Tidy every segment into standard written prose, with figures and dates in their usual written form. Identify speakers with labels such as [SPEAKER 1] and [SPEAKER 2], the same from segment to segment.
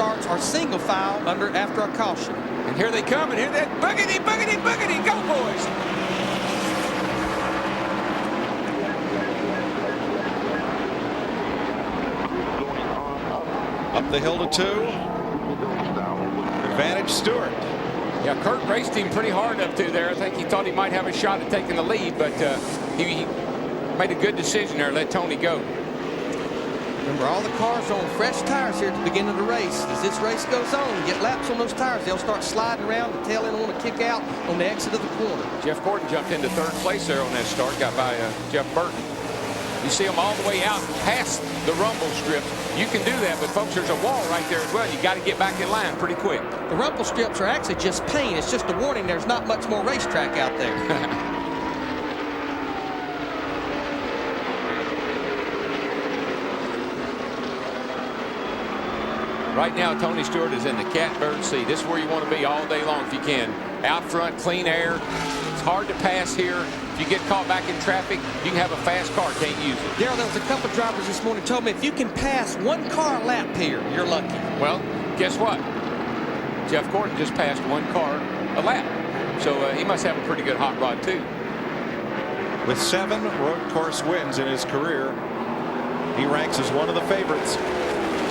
[SPEAKER 1] starts are single file after a caution.
[SPEAKER 2] And here they come, and here that boogity, boogity, boogity. Go, boys.
[SPEAKER 3] Up the hill to 2. Advantage Stewart.
[SPEAKER 2] Yeah, Kurt raced him pretty hard up through there. I think he thought he might have a shot at taking the lead, but he made a good decision there. Let Tony go.
[SPEAKER 1] Remember, all the cars are on fresh tires here at the beginning of the race. As this race goes on, get laps on those tires, they'll start sliding around. The tail end will want to kick out on the exit of the corner.
[SPEAKER 2] Jeff Gordon jumped into 3rd place there on that start, got by Jeff Burton. You see them all the way out past the rumble strips. You can do that, but folks, there's a wall right there as well. You got to get back in line pretty quick.
[SPEAKER 1] The rumble strips are actually just paint. It's just a warning. There's not much more racetrack out there.
[SPEAKER 2] Right now, Tony Stewart is in the catbird seat. This is where you want to be all day long if you can. Out front, clean air. It's hard to pass here. If you get caught back in traffic, you can have a fast car, can't use it.
[SPEAKER 1] Darrell, there was a couple drivers this morning told me if you can pass 1 car a lap here, you're lucky.
[SPEAKER 2] Well, guess what? Jeff Gordon just passed 1 car a lap. So he must have a pretty good hot rod, too.
[SPEAKER 3] With 7 road course wins in his career, he ranks as one of the favorites.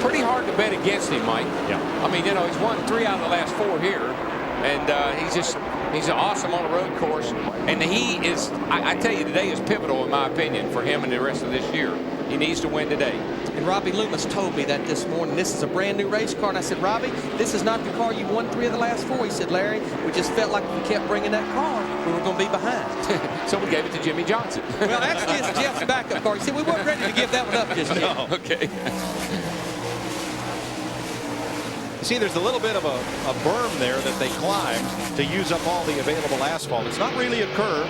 [SPEAKER 2] Pretty hard to bet against him, Mike.
[SPEAKER 3] Yeah.
[SPEAKER 2] I mean, you know, he's won 3 out of the last 4 here, and he's awesome on a road course. And he is, I tell you, today is pivotal in my opinion for him and the rest of this year. He needs to win today.
[SPEAKER 1] And Robbie Loomis told me that this morning. This is a brand new race car, and I said, Robbie, this is not the car you won 3 of the last 4. He said, Larry, we just felt like if we kept bringing that car, we were going to be behind.
[SPEAKER 2] So we gave it to Jimmy Johnson.
[SPEAKER 1] Well, actually, it's Jeff's backup car. He said we weren't ready to give that one up just yet.
[SPEAKER 2] No. Okay.
[SPEAKER 3] See, there's a little bit of a berm there that they climbed to use up all the available asphalt. It's not really a curve,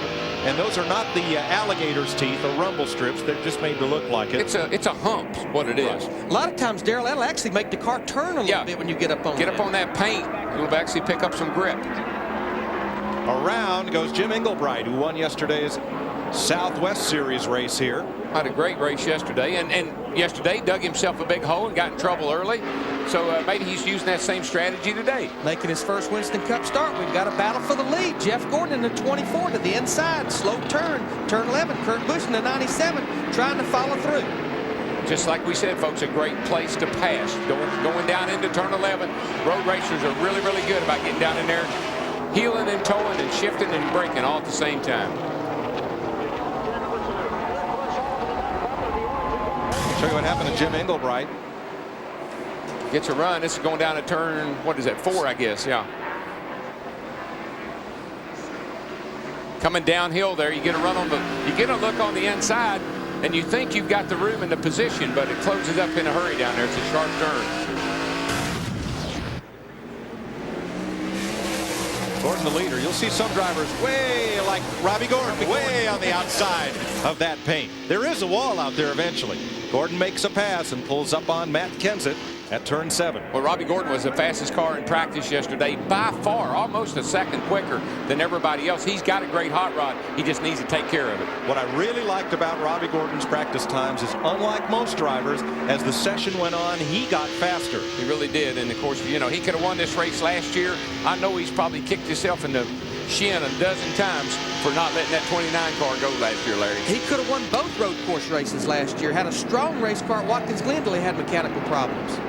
[SPEAKER 3] and those are not the alligator's teeth or rumble strips. They're just made to look like it.
[SPEAKER 2] It's a hump, what it is.
[SPEAKER 1] A lot of times, Darrell, that'll actually make the car turn a little bit when you get up on
[SPEAKER 2] Get up on that paint. You'll actually pick up some grip.
[SPEAKER 3] Around goes Jim Englebright, who won yesterday's Southwest Series race here.
[SPEAKER 2] Had a great race yesterday, and yesterday dug himself a big hole and got in trouble early. So maybe he's using that same strategy today.
[SPEAKER 1] Making his first Winston Cup start. We've got a battle for the lead. Jeff Gordon in the 24 to the inside. Slow turn. Turn 11. Kurt Busch in the 97 trying to follow through.
[SPEAKER 2] Just like we said, folks, a great place to pass. Going down into turn 11. Road racers are really, really good about getting down in there, heeling and towing and shifting and braking all at the same time.
[SPEAKER 3] Show you what happened to Jim Englebright.
[SPEAKER 2] Gets a run. This is going down a turn, what is that, 4, I guess, yeah. Coming downhill there, you get a look on the inside, and you think you've got the room and the position, but it closes up in a hurry down there. It's a sharp turn.
[SPEAKER 3] Gordon the leader. You'll see some drivers way like Robbie Gordon, way on the outside of that paint. There is a wall out there eventually. Gordon makes a pass and pulls up on Matt Kenseth at turn 7.
[SPEAKER 2] Well, Robbie Gordon was the fastest car in practice yesterday by far, almost a second quicker than everybody else. He's got a great hot rod. He just needs to take care of it.
[SPEAKER 3] What I really liked about Robbie Gordon's practice times is, unlike most drivers, as the session went on, he got faster.
[SPEAKER 2] He really did. And of course, you know, he could have won this race last year. I know he's probably kicked himself in the shin a dozen times for not letting that 29 car go last year, Larry.
[SPEAKER 1] He could have won both road course races last year. Had a strong race car at Watkins Glen until he had mechanical problems.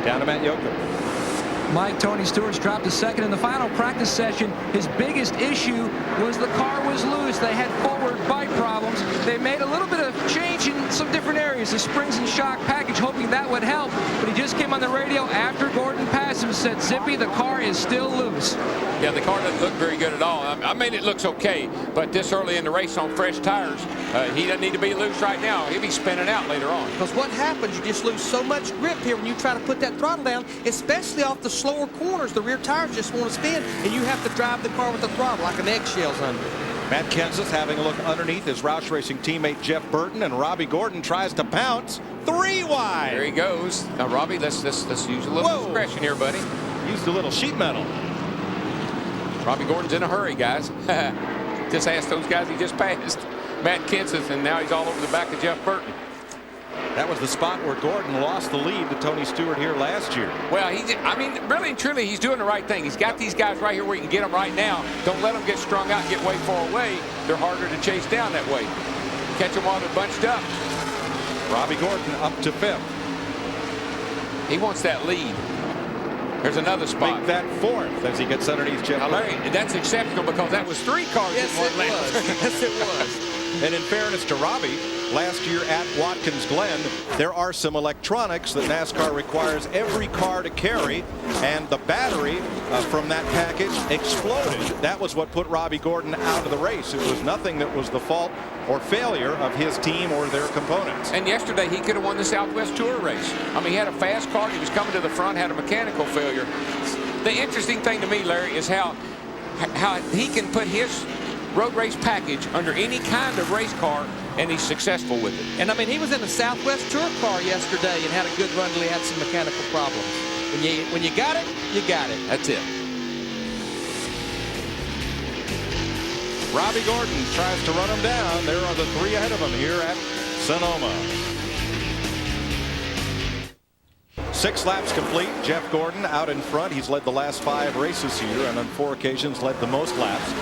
[SPEAKER 3] Down to Matt Yoakum.
[SPEAKER 4] Mike, Tony Stewart's dropped a second in the final practice session. His biggest issue was the car was loose. They had forward bite problems. They made a little bit of change in some different areas, the springs and shock package, hoping that would help. But he just came on the radio after Gordon passed him and said, Zippy, the car is still loose.
[SPEAKER 2] Yeah, the car doesn't look very good at all. I mean, it looks okay, but this early in the race on fresh tires, he doesn't need to be loose right now. He'll be spinning out later on.
[SPEAKER 1] Because what happens, you just lose so much grip here when you try to put that throttle down, especially off the slower corners. The rear tires just want to spin, and you have to drive the car with the throttle like an eggshell's under.
[SPEAKER 3] Matt Kenseth having a look underneath his Roush Racing teammate Jeff Burton, and Robbie Gordon tries to pounce 3 wide.
[SPEAKER 2] There he goes. Now, Robbie, let's use a little discretion here, buddy.
[SPEAKER 3] Used a little sheet metal.
[SPEAKER 2] Robbie Gordon's in a hurry, guys. Just ask those guys he just passed. Matt Kenseth, and now he's all over the back of Jeff Burton.
[SPEAKER 3] That was the spot where Gordon lost the lead to Tony Stewart here last year.
[SPEAKER 2] Well, I mean, really and truly, he's doing the right thing. He's got these guys right here where you can get them right now. Don't let them get strung out and get way far away. They're harder to chase down that way. Catch them while they're bunched up.
[SPEAKER 3] Robbie Gordon up to 5th.
[SPEAKER 2] He wants that lead. There's another spot.
[SPEAKER 3] Make that 4th as he gets underneath Jeff.
[SPEAKER 2] Now, Larry, that's exceptional because that was 3 cars
[SPEAKER 1] Yes,
[SPEAKER 2] in one
[SPEAKER 1] it
[SPEAKER 2] lap.
[SPEAKER 1] was. Yes, it was.
[SPEAKER 3] And in fairness to Robbie, last year at Watkins Glen, there are some electronics that NASCAR requires every car to carry, and the battery from that package exploded. That was what put Robbie Gordon out of the race. It was nothing that was the fault or failure of his team or their components.
[SPEAKER 2] And yesterday he could have won the Southwest Tour race. I mean, he had a fast car. He was coming to the front, had a mechanical failure. The interesting thing to me, Larry, is how he can put his road race package under any kind of race car, and he's successful with it.
[SPEAKER 1] And I mean, he was in a Southwest Tour car yesterday and had a good run until he had some mechanical problems. When you got it, you got it.
[SPEAKER 2] That's it.
[SPEAKER 3] Robbie Gordon tries to run him down. There are the 3 ahead of him here at Sonoma. 6 laps complete. Jeff Gordon out in front. He's led the last 5 races here and on 4 occasions led the most laps.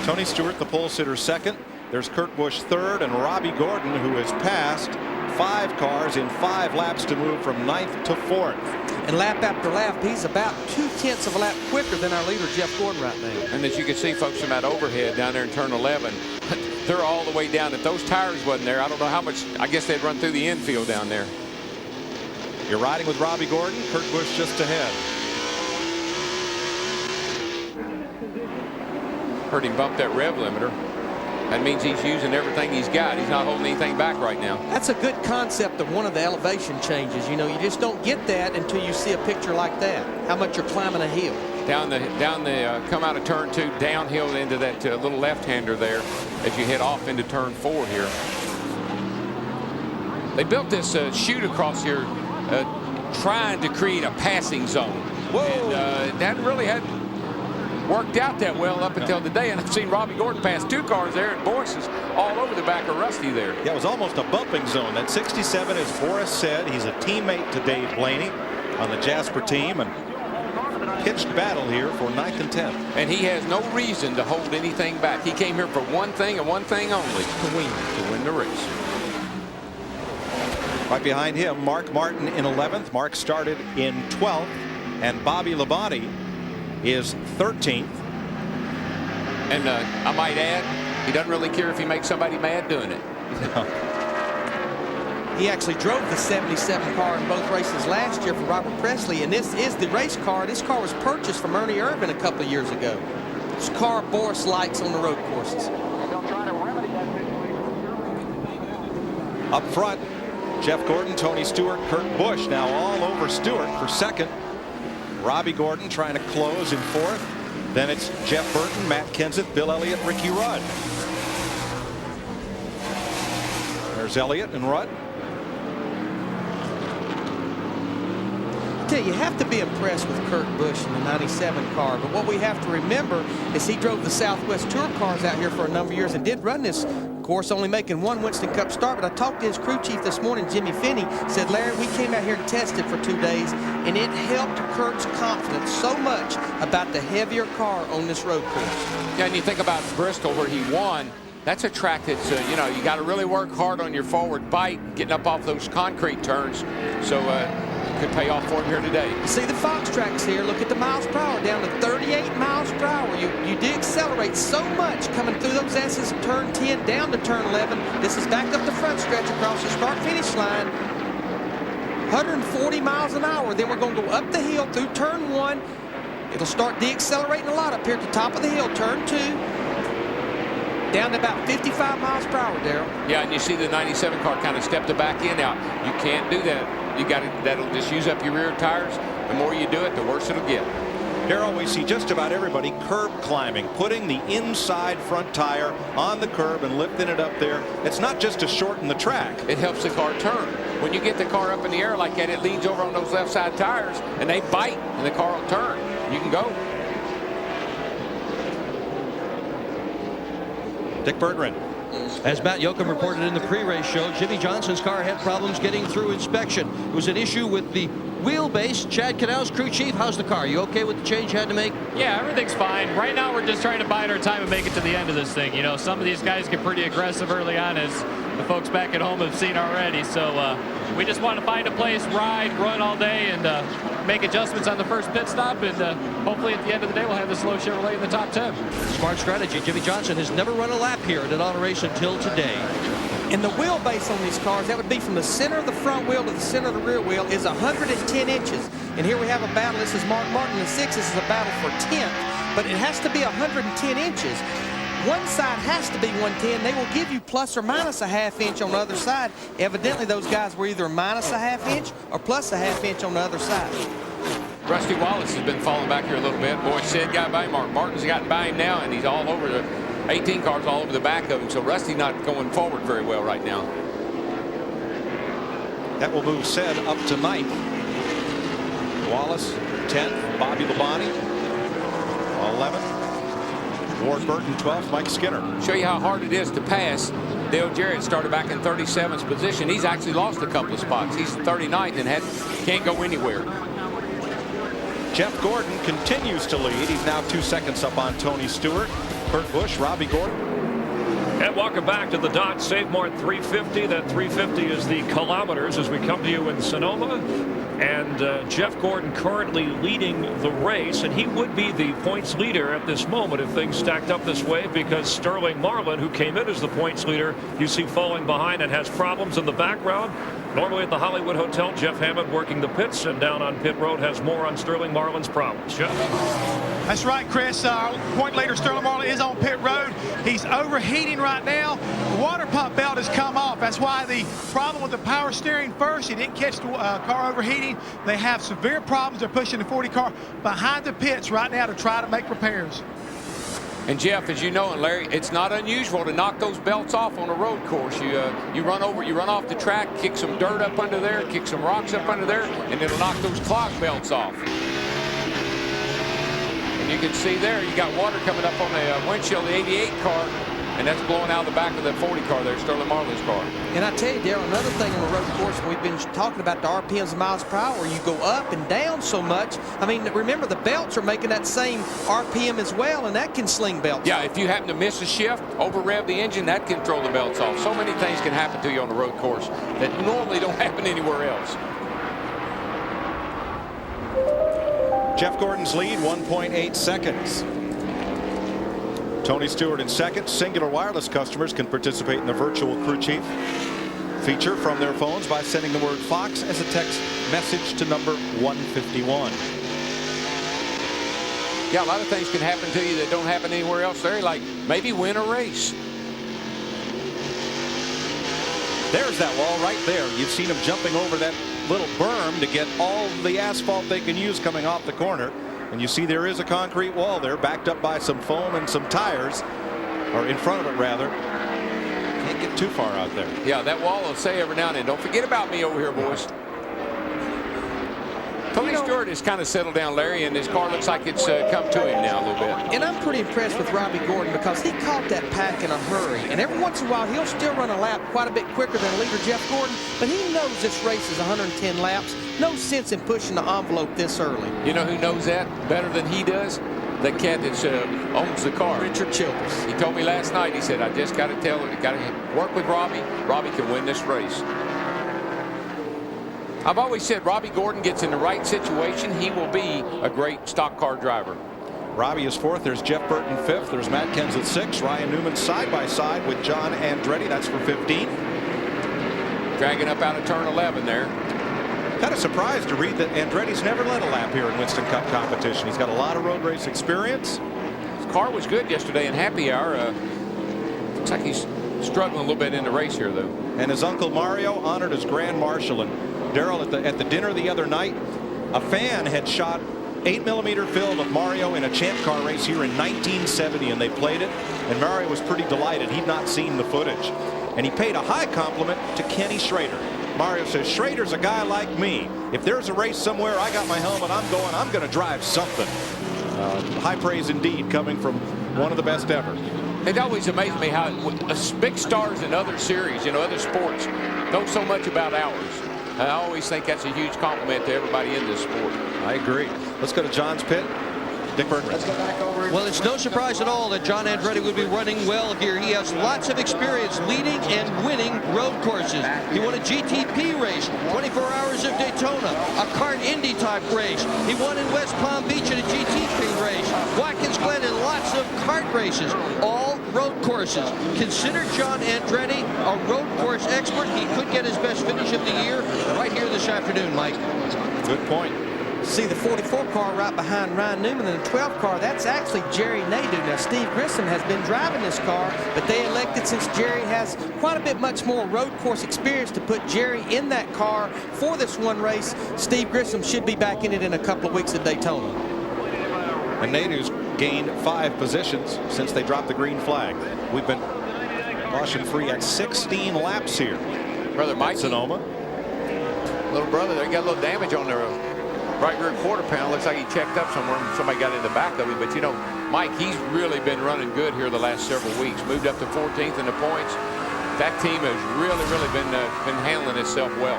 [SPEAKER 3] Tony Stewart, the pole sitter, 2nd. There's Kurt Busch 3rd, and Robbie Gordon, who has passed 5 cars in 5 laps to move from 9th to 4th.
[SPEAKER 1] And lap after lap, he's about 2/10 of a lap quicker than our leader, Jeff Gordon, right now.
[SPEAKER 2] And as you can see, folks, from that overhead down there in turn 11, they're all the way down. If those tires wasn't there, I don't know how much. I guess they'd run through the infield down there.
[SPEAKER 3] You're riding with Robbie Gordon. Kurt Busch just ahead.
[SPEAKER 2] Heard him bump that rev limiter. That means he's using everything he's got. He's not holding anything back right now.
[SPEAKER 1] That's a good concept of one of the elevation changes. You know, you just don't get that until you see a picture like that. How much you're climbing a hill.
[SPEAKER 2] Come out of turn 2, downhill into that little left-hander there as you head off into turn 4 here. They built this chute across here trying to create a passing zone.
[SPEAKER 1] Whoa.
[SPEAKER 2] And that really hadn't worked out that well up until today, and I've seen Robbie Gordon pass 2 cars there, and Boris is all over the back of Rusty there.
[SPEAKER 3] Yeah, it was almost a bumping zone. That 67, as Boris said, he's a teammate to Dave Blaney on the Jasper team, and pitched battle here for 9th and 10th.
[SPEAKER 2] And he has no reason to hold anything back. He came here for one thing and one thing only: to win the race.
[SPEAKER 3] Right behind him, Mark Martin in 11th. Mark started in 12th, and Bobby Labonte is 13th.
[SPEAKER 2] And I might add, he doesn't really care if he makes somebody mad doing it.
[SPEAKER 1] He actually drove the 77 car in both races last year for Robert Presley, and this is the race car. This car was purchased from Ernie Irvin a couple of years ago. This car Boris likes on the road courses.
[SPEAKER 3] Up front, Jeff Gordon, Tony Stewart, Kurt Busch now all over Stewart for 2nd. Robbie Gordon trying to close in 4th. Then it's Jeff Burton, Matt Kenseth, Bill Elliott, Ricky Rudd. There's Elliott and Rudd.
[SPEAKER 1] You have to be impressed with Kurt Busch in the 97 car, but what we have to remember is he drove the Southwest Tour cars out here for a number of years and did run this course, only making 1 Winston Cup start. But I talked to his crew chief this morning, Jimmy Finney, said, Larry, we came out here and tested for 2 days, and it helped Kurt's confidence so much about the heavier car on this road course.
[SPEAKER 2] Yeah, and you think about Bristol where he won. That's a track that's, you know, you got to really work hard on your forward bite, getting up off those concrete turns. So could pay off for him here today.
[SPEAKER 1] You see the Fox tracks here. Look at the miles per hour, down to 38 miles per hour. You de-accelerate so much coming through those S's, turn 10 down to turn 11. This is back up the front stretch across the start-finish line. 140 miles an hour. Then we're going to go up the hill through turn 1. It'll start de-accelerating a lot up here at the top of the hill. Turn 2. Down to about 55 miles per hour, Darrell.
[SPEAKER 2] Yeah, and you see the 97 car kind of step the back end out. You can't do that. You got to, that'll just use up your rear tires. The more you do it, the worse it'll get.
[SPEAKER 3] Darrell, we see just about everybody curb climbing, putting the inside front tire on the curb and lifting it up there. It's not just to shorten the track.
[SPEAKER 2] It helps the car turn. When you get the car up in the air like that, it leans over on those left side tires and they bite and the car will turn. You can go.
[SPEAKER 3] Dick Bertrand
[SPEAKER 5] As Matt Yoakum reported in the pre-race show, Jimmy Johnson's car had problems getting through inspection. It was an issue with the wheelbase. Chad Canals, crew chief, how's the car? You okay with the change you had to make?
[SPEAKER 6] Yeah, everything's fine. Right now, we're just trying to bide our time and make it to the end of this thing. You know, some of these guys get pretty aggressive early on, as the folks back at home have seen already. So we just want to find a place, ride, run all day, and make adjustments on the first pit stop. And hopefully at the end of the day, we'll have the slow Chevrolet in the top 10.
[SPEAKER 5] Smart strategy. Jimmy Johnson has never run a lap here at an auto race until today.
[SPEAKER 1] And the wheelbase on these cars, that would be from the center of the front wheel to the center of the rear wheel, is 110 inches. And here we have a battle. This is Mark Martin in 6. This is a battle for 10th. But it has to be 110 inches. One side has to be 110. They will give you plus or minus a half inch on the other side. Evidently, those guys were either minus a half inch or plus a half inch on the other side.
[SPEAKER 2] Rusty Wallace has been falling back here a little bit. Boy, Sid got by Mark. Martin's gotten by him now, and he's all over the 18 cars all over the back of him. So Rusty not going forward very well right now.
[SPEAKER 3] That will move Sid up to 9th. Wallace 10th. Bobby Labonte 11th. Ward Burton 12th. Mike Skinner.
[SPEAKER 2] Show you how hard it is to pass. Dale Jarrett started back in 37th position. He's actually lost a couple of spots. He's 39th and can't go anywhere.
[SPEAKER 3] Jeff Gordon continues to lead. He's now 2 seconds up on Tony Stewart. Kurt Busch, Robbie Gordon.
[SPEAKER 7] And welcome back to the dot. SaveMart 350. That 350 is the kilometers as we come to you in Sonoma. And Jeff Gordon currently leading the race, and he would be the points leader at this moment if things stacked up this way, because Sterling Marlin, who came in as the points leader, you see falling behind and has problems in the background. Normally at the Hollywood Hotel, Jeff Hammond working the pits, and down on pit road has more on Sterling Marlin's problems. Jeff?
[SPEAKER 8] That's right, Chris. Point leader Sterling Marlin is on pit road. He's overheating right now. The water pump belt has come off. That's why the problem with the power steering first. He didn't catch the car overheating. They have severe problems. They're pushing the 40 car behind the pits right now to try to make repairs.
[SPEAKER 2] And Jeff, as you know, and Larry, it's not unusual to knock those belts off on a road course. You run off the track, kick some dirt up under there, kick some rocks up under there, and it'll knock those clock belts off. And you can see there, you got water coming up on the windshield of the 88 car, and that's blowing out the back of the 40 car there, Sterling Marlin's car.
[SPEAKER 1] And I tell you, Darryl, another thing on the road course, we've been talking about the RPMs and miles per hour, you go up and down so much. I mean, remember, the belts are making that same RPM as well, and that can sling belts.
[SPEAKER 2] Yeah, if you happen to miss a shift, over-rev the engine, that can throw the belts off. So many things can happen to you on the road course that normally don't happen anywhere else.
[SPEAKER 3] Jeff Gordon's lead, 1.8 seconds. Tony Stewart in second. Singular Wireless customers can participate in the virtual crew chief feature from their phones by sending the word Fox as a text message to number 151.
[SPEAKER 2] Yeah, a lot of things can happen to you that don't happen anywhere else there, like maybe win a race.
[SPEAKER 3] There's that wall right there. You've seen them jumping over that little berm to get all the asphalt they can use coming off the corner. And you see there is a concrete wall there backed up by some foam and some tires, or in front of it rather. Can't get too far out there.
[SPEAKER 2] Yeah, that wall will say every now and then, don't forget about me over here, boys. Tony Stewart has kind of settled down, Larry, and his car looks like it's come to him now a little bit.
[SPEAKER 1] And I'm pretty impressed with Robbie Gordon because he caught that pack in a hurry. And every once in a while, he'll still run a lap quite a bit quicker than leader Jeff Gordon. But he knows this race is 110 laps. No sense in pushing the envelope this early.
[SPEAKER 2] You know who knows that better than he does? The cat that owns the car.
[SPEAKER 1] Richard Childress.
[SPEAKER 2] He told me last night, he said, I just got to tell him, got to work with Robbie. Robbie can win this race. I've always said Robbie Gordon gets in the right situation, he will be a great stock car driver.
[SPEAKER 3] Robbie is fourth. There's Jeff Burton fifth. There's Matt Kenseth sixth. Ryan Newman side by side with John Andretti. That's for 15.
[SPEAKER 2] Dragging up out of turn 11 there.
[SPEAKER 3] Kind of surprised to read that Andretti's never led a lap here in Winston Cup competition. He's got a lot of road race experience.
[SPEAKER 2] His car was good yesterday in happy hour. Looks like he's struggling a little bit in the race here, though.
[SPEAKER 3] And his uncle Mario honored as Grand Marshal. And Darryl, at the dinner the other night, a fan had shot 8mm film of Mario in a champ car race here in 1970, and they played it, and Mario was pretty delighted. He'd not seen the footage, and he paid a high compliment to Kenny Schrader. Mario says, Schrader's a guy like me. If there's a race somewhere, I got my helmet, I'm going to drive something. High praise indeed coming from one of the best ever.
[SPEAKER 2] It always amazes me how big stars in other series, other sports, know so much about ours. I always think that's a huge compliment to everybody in this sport.
[SPEAKER 3] I agree. Let's go to John's pit. Dick Bergman.
[SPEAKER 5] Well, it's no surprise at all that John Andretti would be running well here. He has lots of experience leading and winning road courses. He won a GTP race, 24 Hours of Daytona, a kart Indy type race. He won in West Palm Beach in a GTP race. Watkins Glen in lots of kart races, all road courses. Consider John Andretti a road course expert. He could get his best finish of the year right here this afternoon, Mike.
[SPEAKER 3] Good point.
[SPEAKER 1] See the 44 car right behind Ryan Newman, and the 12 car, that's actually Jerry Nadeau. Now, Steve Grissom has been driving this car, but they elected, since Jerry has quite a bit much more road course experience, to put Jerry in that car for this one race. Steve Grissom should be back in it in a couple of weeks at Daytona.
[SPEAKER 3] And Nadeau's gained 5 positions since they dropped the green flag. We've been caution-free at 16 laps here.
[SPEAKER 2] Brother Mike,
[SPEAKER 3] Sonoma.
[SPEAKER 2] Little brother, they got a little damage on their right rear quarter panel. Looks like he checked up somewhere and somebody got in the back of him. But Mike, he's really been running good here the last several weeks. Moved up to 14th in the points. That team has really been handling itself well.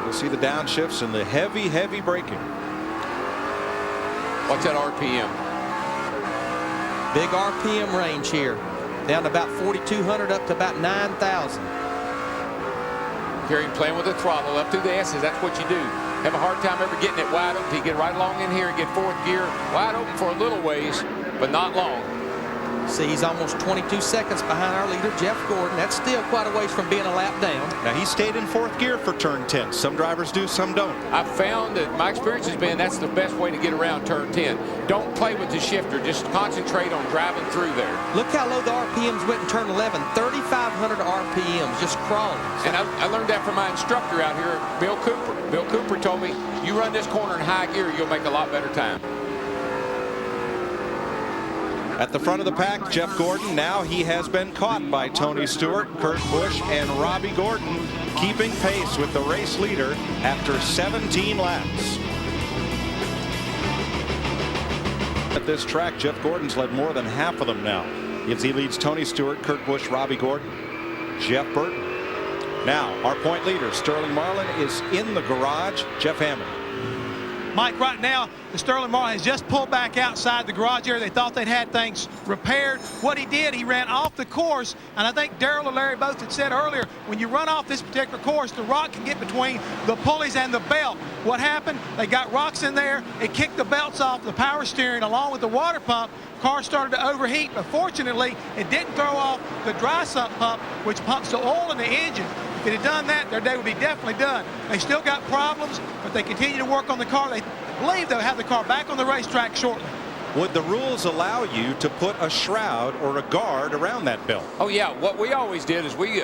[SPEAKER 3] We'll see the downshifts and the heavy braking.
[SPEAKER 2] What's that RPM?
[SPEAKER 1] Big RPM range here. Down to about 4,200 up to about 9,000.
[SPEAKER 2] Gary playing with the throttle up through the S's. That's what you do. Have a hard time ever getting it wide open. You get right along in here and get 4th gear wide open for a little ways, but not long.
[SPEAKER 1] See, he's almost 22 seconds behind our leader, Jeff Gordon. That's still quite a ways from being a lap down.
[SPEAKER 3] Now, he stayed in 4th gear for turn 10. Some drivers do, some don't.
[SPEAKER 2] I've found that my experience has been that's the best way to get around turn 10. Don't play with the shifter. Just concentrate on driving through there.
[SPEAKER 1] Look how low the RPMs went in turn 11. 3,500 RPMs, just crawling.
[SPEAKER 2] And I learned that from my instructor out here, Bill Cooper. Bill Cooper told me, you run this corner in high gear, you'll make a lot better time.
[SPEAKER 3] At the front of the pack, Jeff Gordon. Now he has been caught by Tony Stewart, Kurt Busch, and Robbie Gordon, keeping pace with the race leader after 17 laps. At this track, Jeff Gordon's led more than half of them now, as he leads Tony Stewart, Kurt Busch, Robbie Gordon, Jeff Burton. Now, our point leader, Sterling Marlin, is in the garage. Jeff Hammond.
[SPEAKER 8] Mike, right now, the Sterling Marlin has just pulled back outside the garage area. They thought they'd had things repaired. What he did, he ran off the course, and I think Darrell and Larry both had said earlier, when you run off this particular course, the rock can get between the pulleys and the belt. What happened? They got rocks in there. It kicked the belts off the power steering along with the water pump. Car started to overheat, but fortunately, it didn't throw off the dry sump pump, which pumps the oil in the engine. If it had done that, their day would be definitely done. They still got problems, but they continue to work on the car. They believe they'll have the car back on the racetrack shortly.
[SPEAKER 3] Would the rules allow you to put a shroud or a guard around that belt?
[SPEAKER 2] Oh, yeah. What we always did is we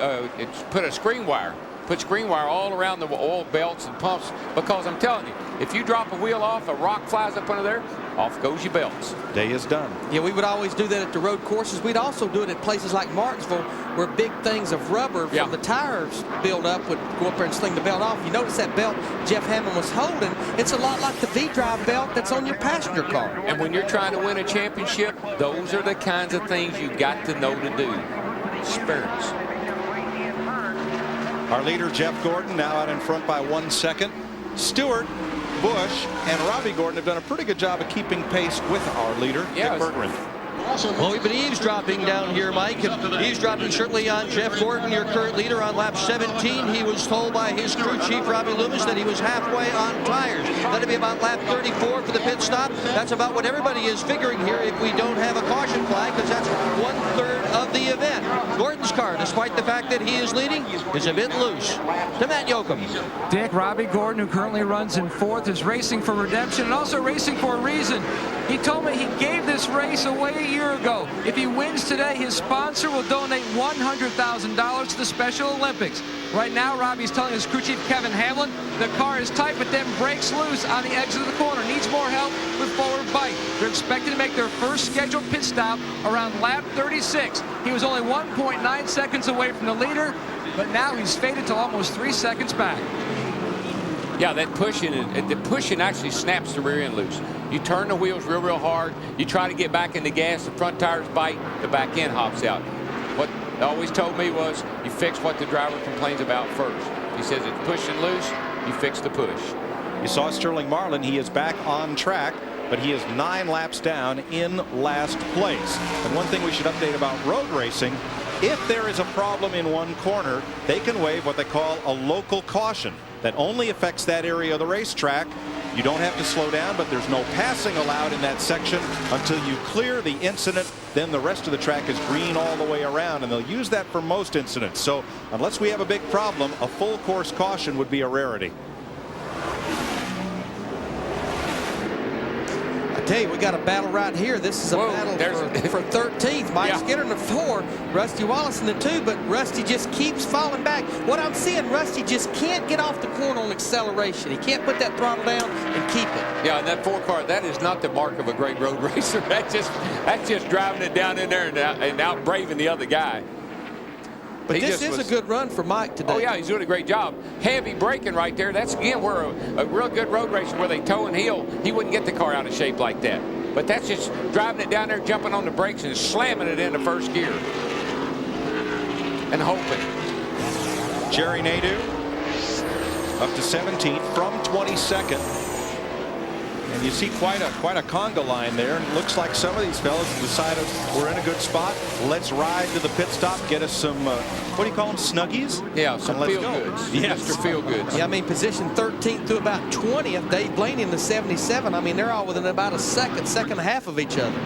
[SPEAKER 2] put a screen wire. Put screen wire all around the oil belts and pumps, because I'm telling you, if you drop a wheel off, a rock flies up under there, off goes your belts.
[SPEAKER 3] Day is done.
[SPEAKER 1] Yeah, we would always do that at the road courses. We'd also do it at places like Martinsville, where big things of rubber from the tires build up would go up there and sling the belt off. You notice that belt Jeff Hammond was holding, it's a lot like the V-drive belt that's on your passenger car.
[SPEAKER 2] And when you're trying to win a championship, those are the kinds of things you got to know to do. Experience.
[SPEAKER 3] Our leader, Jeff Gordon, now out in front by 1 second. Stewart, Busch, and Robbie Gordon have done a pretty good job of keeping pace with our leader, Dick Bergman.
[SPEAKER 5] Well, we've been eavesdropping down here, Mike. Eavesdropping certainly on Jeff Gordon, your current leader, on lap 17. He was told by his crew chief, Robbie Loomis, that he was halfway on tires. That'd be about lap 34 for the pit stop. That's about what everybody is figuring here if we don't have a caution flag, because that's 1/3 of the event. Gordon's car, despite the fact that he is leading, is a bit loose. To Matt Yoakum.
[SPEAKER 4] Dick, Robbie Gordon, who currently runs in 4th, is racing for redemption and also racing for a reason. He told me he gave this race away a year ago. If he wins today, his sponsor will donate $100,000 to the Special Olympics. Right now, Robbie's telling his crew chief, Kevin Hamlin, the car is tight, but then breaks loose on the exit of the corner. Needs more help with forward bite. They're expected to make their first scheduled pit stop around lap 36. He was only 1.9 seconds away from the leader, but now he's faded to almost 3 seconds back.
[SPEAKER 2] Yeah, that pushing actually snaps the rear end loose. You turn the wheels real hard. You try to get back in the gas. The front tires bite. The back end hops out. What they always told me was you fix what the driver complains about first. He says it's pushing loose. You fix the push.
[SPEAKER 3] You saw Sterling Marlin. He is back on track, but he is 9 laps down in last place. And one thing we should update about road racing, if there is a problem in one corner, they can waive what they call a local caution that only affects that area of the racetrack. You don't have to slow down, but there's no passing allowed in that section until you clear the incident. Then the rest of the track is green all the way around, and they'll use that for most incidents. So unless we have a big problem, a full course caution would be a rarity.
[SPEAKER 1] I tell you, we got a battle right here. This is a battle for 13th. Mike Skinner in the 4, Rusty Wallace in the 2, but Rusty just keeps falling back. What I'm seeing, Rusty just can't get off the corner on acceleration. He can't put that throttle down and keep it.
[SPEAKER 2] Yeah, and that 4 car, that is not the mark of a great road racer. That's just driving it down in there and out braving the other guy.
[SPEAKER 1] But this is a good run for Mike today.
[SPEAKER 2] Oh, yeah, he's doing a great job. Heavy braking right there. That's, again, where a real good road racer where they toe and heel, he wouldn't get the car out of shape like that. But that's just driving it down there, jumping on the brakes and slamming it into first gear. And hoping.
[SPEAKER 3] Jerry Nadeau up to 17th from 22nd. And you see quite a conga line there. And it looks like some of these fellas have decided we're in a good spot. Let's ride to the pit stop, get us some, what do you call them, snuggies?
[SPEAKER 2] Yeah, some feel goods.
[SPEAKER 3] Yes.
[SPEAKER 2] Mr. Feel Goods.
[SPEAKER 1] Yeah, I mean, position 13th to about 20th. Dave Blaney in the 77. I mean, they're all within about a second and a half of each other.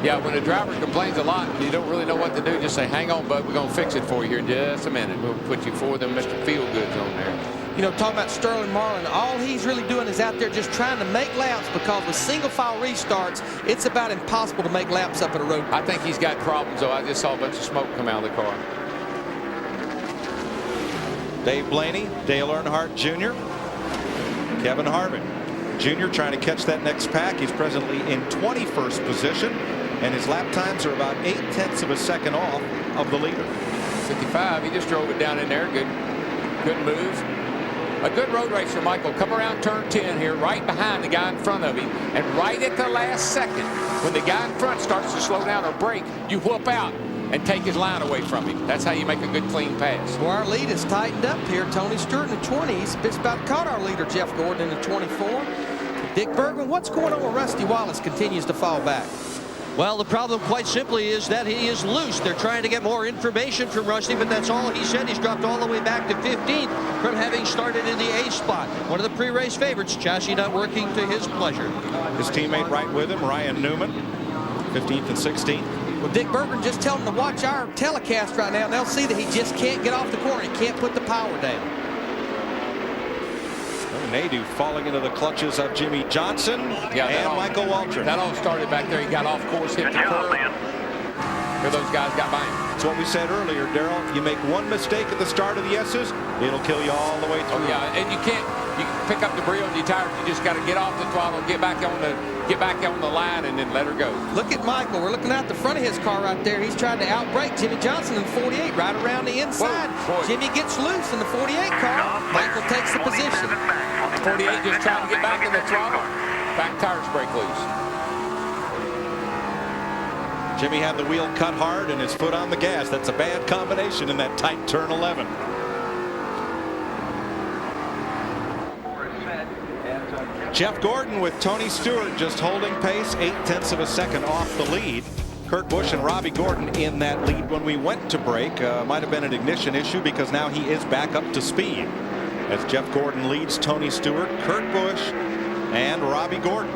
[SPEAKER 2] Yeah, when a driver complains a lot and you don't really know what to do, just say, hang on, bud, we're going to fix it for you here in just a minute. We'll put you for them Mr. Feel Goods on there.
[SPEAKER 1] You know, talking about Sterling Marlin, all he's really doing is out there just trying to make laps, because with single file restarts, it's about impossible to make laps up at a road.
[SPEAKER 2] I think he's got problems, though. I just saw a bunch of smoke come out of the car.
[SPEAKER 3] Dave Blaney, Dale Earnhardt Jr., Kevin Harvick Jr. trying to catch that next pack. He's presently in 21st position, and his lap times are about 0.8 of a second off of the leader.
[SPEAKER 2] 55, he just drove it down in there. Good move. A good road racer, Michael, come around turn 10 here, right behind the guy in front of him, and right at the last second, when the guy in front starts to slow down or brake, you whoop out and take his line away from him. That's how you make a good clean pass.
[SPEAKER 1] Well, our lead is tightened up here. Tony Stewart in the 20. He's just about caught our leader, Jeff Gordon, in the 24. Dick Bergman, what's going on with Rusty Wallace? Continues to fall back.
[SPEAKER 5] Well, the problem quite simply is that he is loose. They're trying to get more information from Rusty, but that's all he said. He's dropped all the way back to 15th from having started in the A spot. One of the pre-race favorites, chassis not working to his pleasure.
[SPEAKER 3] His teammate right with him, Ryan Newman, 15th and 16th.
[SPEAKER 1] Well, Dick Bergman just tell him to watch our telecast right now, and they'll see that he just can't get off the corner. He can't put the power down.
[SPEAKER 3] Nadeau falling into the clutches of Jimmy Johnson and Michael Waltrip.
[SPEAKER 2] That all started back there. He got off course, hit the curb. Here those guys got by him.
[SPEAKER 3] That's what we said earlier, Darrell. You make one mistake at the start of the S's, it'll kill you all the way through.
[SPEAKER 2] Oh, yeah, and you can pick up debris on your tires. You just got to get off the throttle, get back on the line, and then let her go.
[SPEAKER 1] Look at Michael. We're looking out the front of his car right there. He's trying to outbrake Jimmy Johnson in 48 right around the inside.
[SPEAKER 2] Whoa,
[SPEAKER 1] Jimmy gets loose in the 48 car. Michael takes the position.
[SPEAKER 2] 48 just trying to get back in the throttle. Back tires break loose.
[SPEAKER 3] Jimmy had the wheel cut hard and his foot on the gas. That's a bad combination in that tight turn 11. Jeff Gordon with Tony Stewart just holding pace, 0.8 of a second off the lead. Kurt Busch and Robbie Gordon in that lead when we went to break. Might have been an ignition issue because now he is back up to speed. As Jeff Gordon leads Tony Stewart, Kurt Busch, and Robbie Gordon.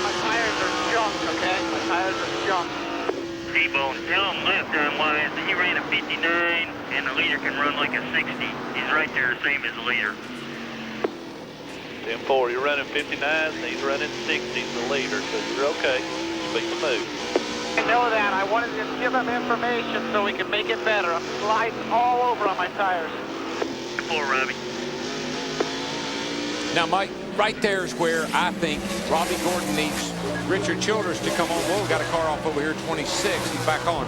[SPEAKER 9] My tires are junk, okay? My tires are junk.
[SPEAKER 10] T-Bone, tell him last time wise that he ran a 59 and the leader can run like a 60. He's right there, same as the leader.
[SPEAKER 11] 10-4, you're running 59s and he's running 60s, the leader, so you're okay. Speak the move.
[SPEAKER 9] I know that. I wanted to give him information so we can make it better. I'm sliding all over on my tires.
[SPEAKER 10] 4, Robbie.
[SPEAKER 2] Now, Mike, right there is where I think Robbie Gordon needs Richard Childress to come on. Well, we got a car off over here, 26. He's back on.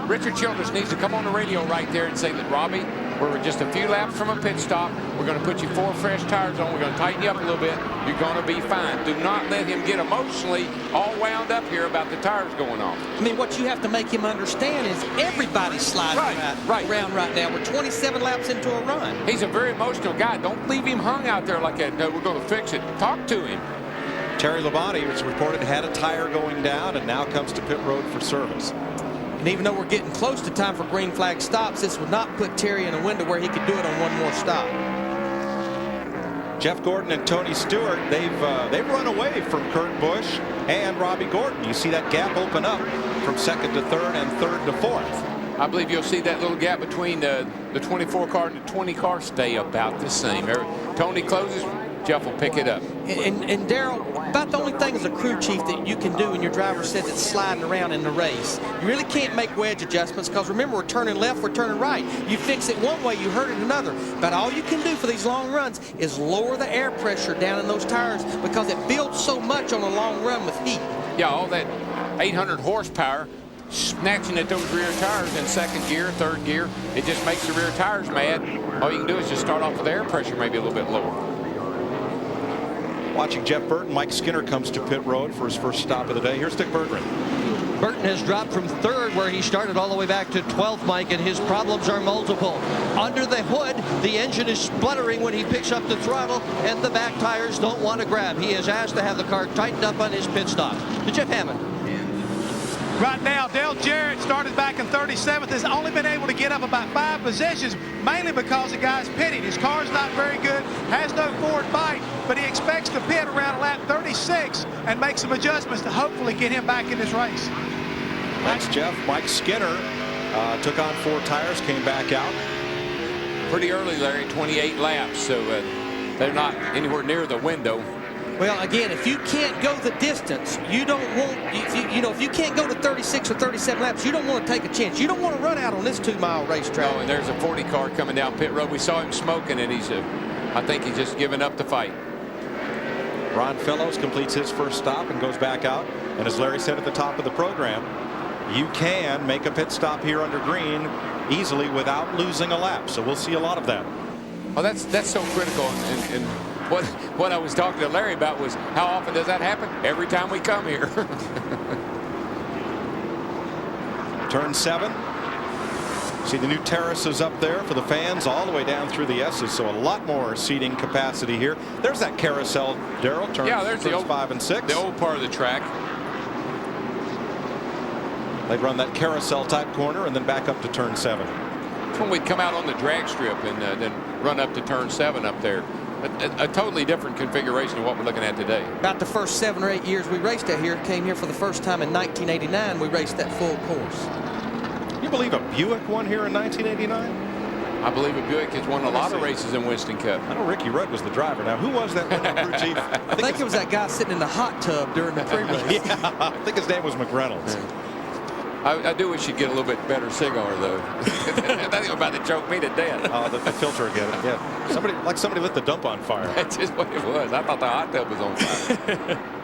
[SPEAKER 2] Richard Childress needs to come on the radio right there and say that, Robbie, we're just a few laps from a pit stop. We're going to put you 4 fresh tires on. We're going to tighten you up a little bit. You're going to be fine. Do not let him get emotionally all wound up here about the tires going off.
[SPEAKER 1] I mean, what you have to make him understand is everybody's sliding around right now. We're 27 laps into a run.
[SPEAKER 2] He's a very emotional guy. Don't leave him hung out there like that. No, we're going to fix it. Talk to him.
[SPEAKER 3] Terry Labonte, it's reported, had a tire going down and now comes to pit road for service.
[SPEAKER 1] And even though we're getting close to time for green flag stops, this would not put Terry in a window where he could do it on one more stop.
[SPEAKER 3] Jeff Gordon and Tony Stewart, they've run away from Kurt Busch and Robbie Gordon. You see that gap open up from second to third and third to fourth.
[SPEAKER 2] I believe you'll see that little gap between the 24 car and the 20 car stay about the same. Tony closes, Jeff will pick it up.
[SPEAKER 1] And Darrell, about the only thing as a crew chief that you can do when your driver says it's sliding around in the race, you really can't make wedge adjustments because remember, we're turning left, we're turning right. You fix it one way, you hurt it another. But all you can do for these long runs is lower the air pressure down in those tires because it builds so much on a long run with heat.
[SPEAKER 2] Yeah, all that 800 horsepower snatching at those rear tires in second gear, third gear, it just makes the rear tires mad. All you can do is just start off with air pressure maybe a little bit lower.
[SPEAKER 3] Watching Jeff Burton, Mike Skinner comes to pit road for his first stop of the day. Here's Dick Berggren.
[SPEAKER 5] Burton has dropped from third where he started all the way back to 12th, Mike, and his problems are multiple. Under the hood, the engine is sputtering when he picks up the throttle, and the back tires don't want to grab. He has asked to have the car tightened up on his pit stop. To Jeff Hammond.
[SPEAKER 8] Right now, Dale Jarrett started back in 37th, has only been able to get up about 5 positions, mainly because the guy's pitting. His car's not very good, has no forward bite, but he expects to pit around lap 36 and make some adjustments to hopefully get him back in this race.
[SPEAKER 3] Thanks, Jeff. Mike Skinner took on 4 tires, came back out.
[SPEAKER 2] Pretty early, Larry, 28 laps, so they're not anywhere near the window.
[SPEAKER 1] Well, again, if you can't go the distance, you don't want, if you can't go to 36 or 37 laps, you don't want to take a chance. You don't want to run out on this 2-mile racetrack.
[SPEAKER 2] Oh, and there's a 40 car coming down pit road. We saw him smoking, and I think he's just giving up the fight.
[SPEAKER 3] Ron Fellows completes his first stop and goes back out. And as Larry said at the top of the program, you can make a pit stop here under green easily without losing a lap. So we'll see a lot of that.
[SPEAKER 2] Well, that's so critical. And what I was talking to Larry about was how often does that happen? Every time we come here.
[SPEAKER 3] Turn 7. See the new terraces up there for the fans all the way down through the S's, so a lot more seating capacity here. There's that carousel, Darrell.
[SPEAKER 2] There's the old
[SPEAKER 3] 5 and 6.
[SPEAKER 2] The old part of the track.
[SPEAKER 3] They'd run that carousel type corner and then back up to turn 7.
[SPEAKER 2] That's when we'd come out on the drag strip and then run up to turn 7 up there. A totally different configuration of what we're looking at today.
[SPEAKER 1] About the first 7 or 8 years we raced out here, came here for the first time in 1989. We raced that full course.
[SPEAKER 3] You believe a Buick won here in 1989?
[SPEAKER 2] I believe a Buick has won a lot of races in Winston Cup.
[SPEAKER 3] I know Ricky Rudd was the driver. Now, who was that crew chief?
[SPEAKER 1] I think it was that guy sitting in the hot tub during the pre-race.
[SPEAKER 3] Yeah, I think his name was McReynolds.
[SPEAKER 2] Yeah. I do wish you'd get a little bit better cigar, though. That was about to choke me to death.
[SPEAKER 3] Oh, the filter again. Yeah. Somebody lit the dump on fire.
[SPEAKER 2] That's just what it was. I thought the hot tub was on fire.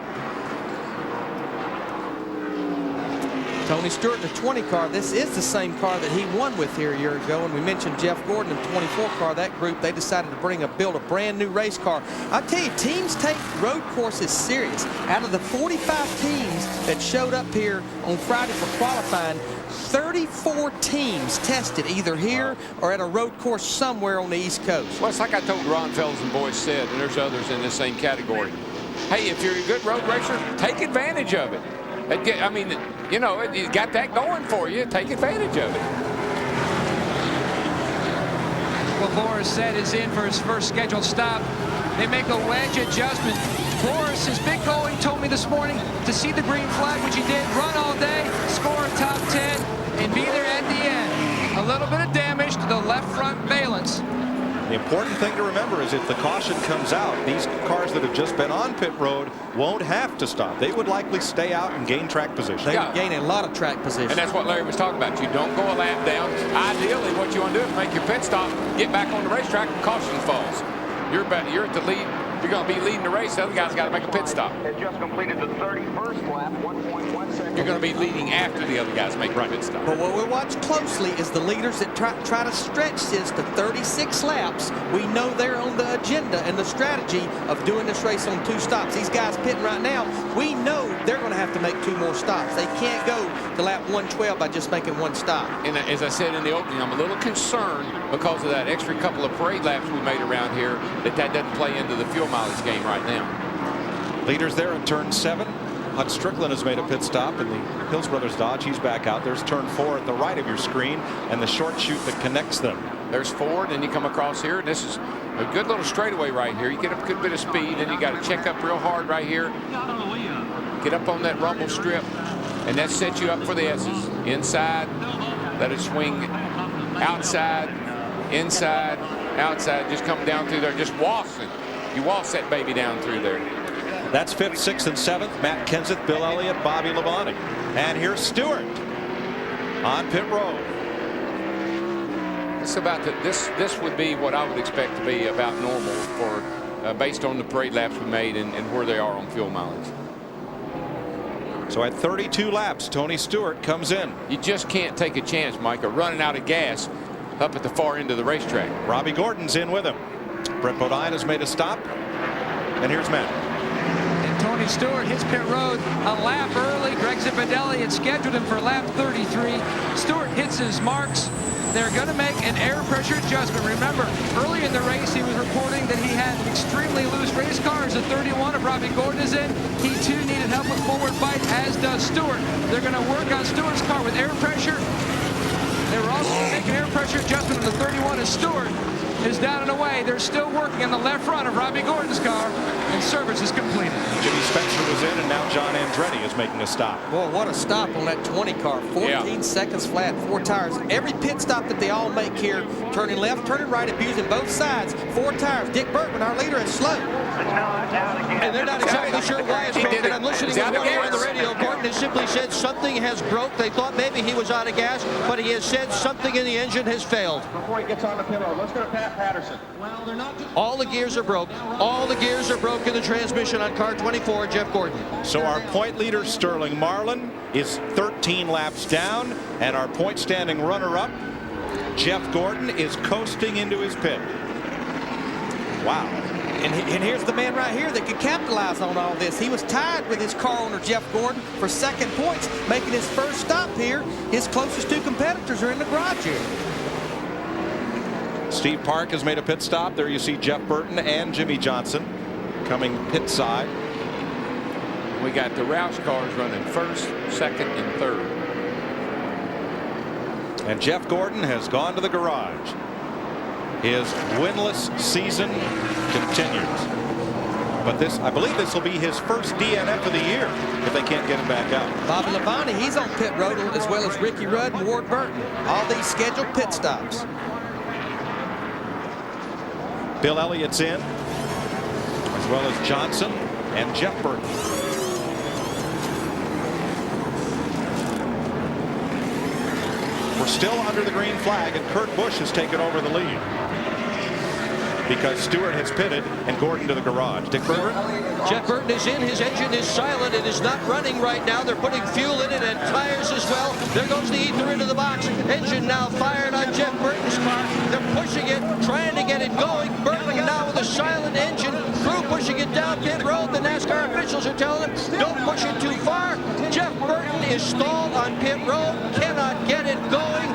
[SPEAKER 1] Tony Stewart in the 20 car. This is the same car that he won with here a year ago. And we mentioned Jeff Gordon in the 24 car. That group, they decided to build a brand new race car. I tell you, teams take road courses serious. Out of the 45 teams that showed up here on Friday for qualifying, 34 teams tested either here or at a road course somewhere on the East Coast.
[SPEAKER 2] Well, it's like I told Ron Fellows and Boyce said, and there's others in the same category. Hey, if you're a good road racer, take advantage of it. I mean, you know, you got that going for you. Take advantage of it.
[SPEAKER 4] Well, Boris said is in for his first scheduled stop. They make a wedge adjustment. Boris, his big goal, he told me this morning, to see the green flag, which he did, run all day, score a top 10, and be there at the end. A little bit of damage to the left front valence.
[SPEAKER 3] The important thing to remember is if the caution comes out, these cars that have just been on pit road won't have to stop. They would likely stay out and gain track position.
[SPEAKER 1] They would gain a lot of track position.
[SPEAKER 2] And that's what Larry was talking about. You don't go a lap down. Ideally, what you want to do is make your pit stop, get back on the racetrack, and caution falls. You're at the lead you're going to be leading the race, the other guy's got to make a pit stop.
[SPEAKER 12] Just completed the 31st lap, 1.1 seconds.
[SPEAKER 2] You're going to be leading after the other guys make a pit stop.
[SPEAKER 1] But what we watch closely is the leaders that try to stretch this to 36 laps. We know they're on the agenda and the strategy of doing this race on 2 stops. These guys pitting right now, we know they're going to have to make 2 more stops. They can't go to lap 112 by just making 1 stop.
[SPEAKER 2] And as I said in the opening, I'm a little concerned because of that extra couple of parade laps we made around here that doesn't play into the fuel mileage game right now.
[SPEAKER 3] Leaders there in turn 7. Huck Strickland has made a pit stop in the Hills Brothers Dodge. He's back out. There's turn 4 at the right of your screen and the short chute that connects them.
[SPEAKER 2] There's 4, and then you come across here, and this is a good little straightaway right here. You get a good bit of speed, and you got to check up real hard right here. Get up on that rumble strip, and that sets you up for the S's. Inside, let it swing outside, inside, outside. Just come down through there, just waltz it. You waltz that baby down through there.
[SPEAKER 3] That's 5th, 6th, and 7th. Matt Kenseth, Bill Elliott, Bobby Labonte. And here's Stewart on pit road.
[SPEAKER 2] It's about this would be what I would expect to be about normal for based on the parade laps we made and where they are on fuel mileage.
[SPEAKER 3] So at 32 laps, Tony Stewart comes in.
[SPEAKER 2] You just can't take a chance, Mike, of running out of gas up at the far end of the racetrack.
[SPEAKER 3] Robbie Gordon's in with him. Brett Bodine has made a stop. And here's Matt.
[SPEAKER 4] And Tony Stewart hits pit road a lap early. Greg Zipadelli had scheduled him for lap 33. Stewart hits his marks. They're going to make an air pressure adjustment. Remember, early in the race, he was reporting that he had extremely loose race cars. The 31 of Robbie Gordon is in. He, too, needed help with forward bite, as does Stewart. They're going to work on Stewart's car with air pressure. They were also going to make an air pressure adjustment on the 31 as Stewart is down and away. They're still working on the left front of Robbie Gordon's car, and service is completed.
[SPEAKER 3] Jimmy Spencer was in, and now John Andretti is making a stop.
[SPEAKER 1] Boy, what a stop on that 20 car. 14 seconds flat, 4 tires. Every pit stop that they all make here, turning left, turning right, abusing both sides. 4 tires. Dick Burton, our leader, is slow.
[SPEAKER 5] And they're not exactly sure why it's broken. I'm listening to one here on the radio. Gordon has simply said something has broke. They thought maybe he was out of gas, but he has said something in the engine has failed.
[SPEAKER 12] Before he gets on the pit road, let's go to Pat Patterson.
[SPEAKER 5] Well, they're not just... All the gears are broke. All the gears are broke in the transmission on car 24, Jeff Gordon.
[SPEAKER 3] So our point leader, Sterling Marlin, is 13 laps down, and our point standing runner-up, Jeff Gordon, is coasting into his pit. Wow.
[SPEAKER 1] And here's the man right here that could capitalize on all this. He was tied with his car owner, Jeff Gordon, for second points, making his first stop here. His closest 2 competitors are in the garage here.
[SPEAKER 3] Steve Park has made a pit stop. There you see Jeff Burton and Jimmy Johnson coming pit side.
[SPEAKER 2] We got the Roush cars running 1st, 2nd, and 3rd.
[SPEAKER 3] And Jeff Gordon has gone to the garage. His winless season continues. But I believe this will be his first DNF of the year if they can't get him back out.
[SPEAKER 1] Bobby Labonte, he's on pit road, as well as Ricky Rudd and Ward Burton. All these scheduled pit stops.
[SPEAKER 3] Bill Elliott's in, as well as Johnson and Jeff Burton. We're still under the green flag, and Kurt Busch has taken over the lead because Stewart has pitted and Gordon to the garage. Dick Berger?
[SPEAKER 5] Jeff Burton is in. His engine is silent. It is not running right now. They're putting fuel in it and tires as well. There goes the ether into the box. Engine now fired on Jeff Burton's car. They're pushing it, trying to get it going. Burton now with a silent engine. Crew pushing it down pit road. The NASCAR officials are telling him, don't push it too far. Jeff Burton is stalled on pit road. Cannot get it going.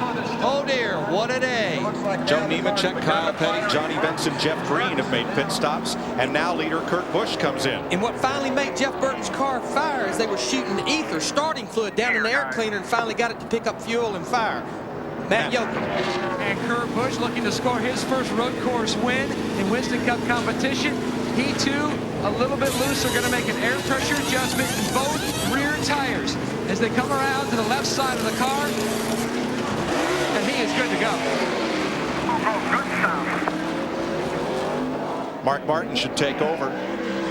[SPEAKER 5] Oh dear, what a day.
[SPEAKER 3] Joe Nemechek, Kyle Petty, Johnny Benson, Jeff Green have made pit stops, and now leader Kurt Busch comes in.
[SPEAKER 1] And what finally made Jeff Burton's car fire is they were shooting ether, starting fluid down in the air cleaner, and finally got it to pick up fuel and fire. Matt Yoakum.
[SPEAKER 4] And Kurt Busch looking to score his first road course win in Winston Cup competition. He too a little bit loose. They're going to make an air pressure adjustment in both rear tires as they come around to the left side of the car. And he is good to go.
[SPEAKER 3] Mark Martin should take over.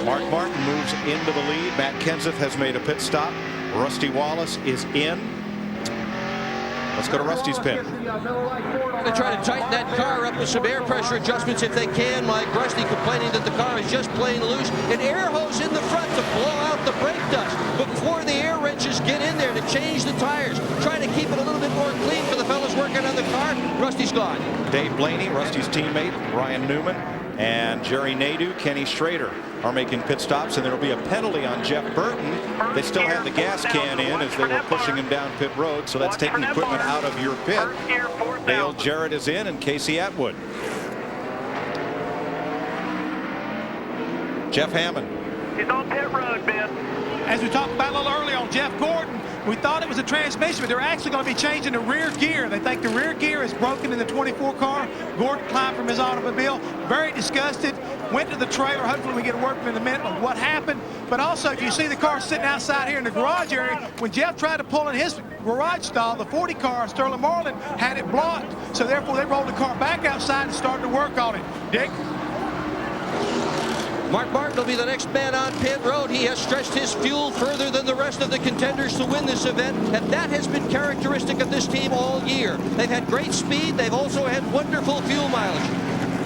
[SPEAKER 3] Mark Martin moves into the lead. Matt Kenseth has made a pit stop. Rusty Wallace is in. Let's go to Rusty's pit.
[SPEAKER 5] They try to tighten that car up with some air pressure adjustments if they can. Mike Rusty complaining that the car is just plain loose. An air hose in the front to blow out the brake dust. But before the air wrenches get in there to change the tires, trying to keep it a little bit more clean for the fellas working on the car, Rusty's gone.
[SPEAKER 3] Dave Blaney, Rusty's teammate, Ryan Newman, and Jerry Nadeau, Kenny Schrader are making pit stops, and there will be a penalty on Jeff Burton. They still had the gas can in as they were pushing him down pit road, so that's taking equipment out of your pit. Dale Jarrett is in, and Casey Atwood. Jeff Hammond.
[SPEAKER 9] He's on pit road, Ben.
[SPEAKER 8] As we talked about a little earlier on Jeff Gordon, we thought it was a transmission, but they're actually going to be changing the rear gear. They think the rear gear is broken in the 24 car. Gordon climbed from his automobile, very disgusted, went to the trailer. Hopefully we get a word from him in a minute on what happened. But also, if you see the car sitting outside here in the garage area, when Jeff tried to pull in his garage stall, the 40 car, Sterling Marlin, had it blocked. So therefore, they rolled the car back outside and started to work on it. Dick?
[SPEAKER 5] Mark Martin will be the next man on pit road. He has stretched his fuel further than the rest of the contenders to win this event, and that has been characteristic of this team all year. They've had great speed. They've also had wonderful fuel mileage.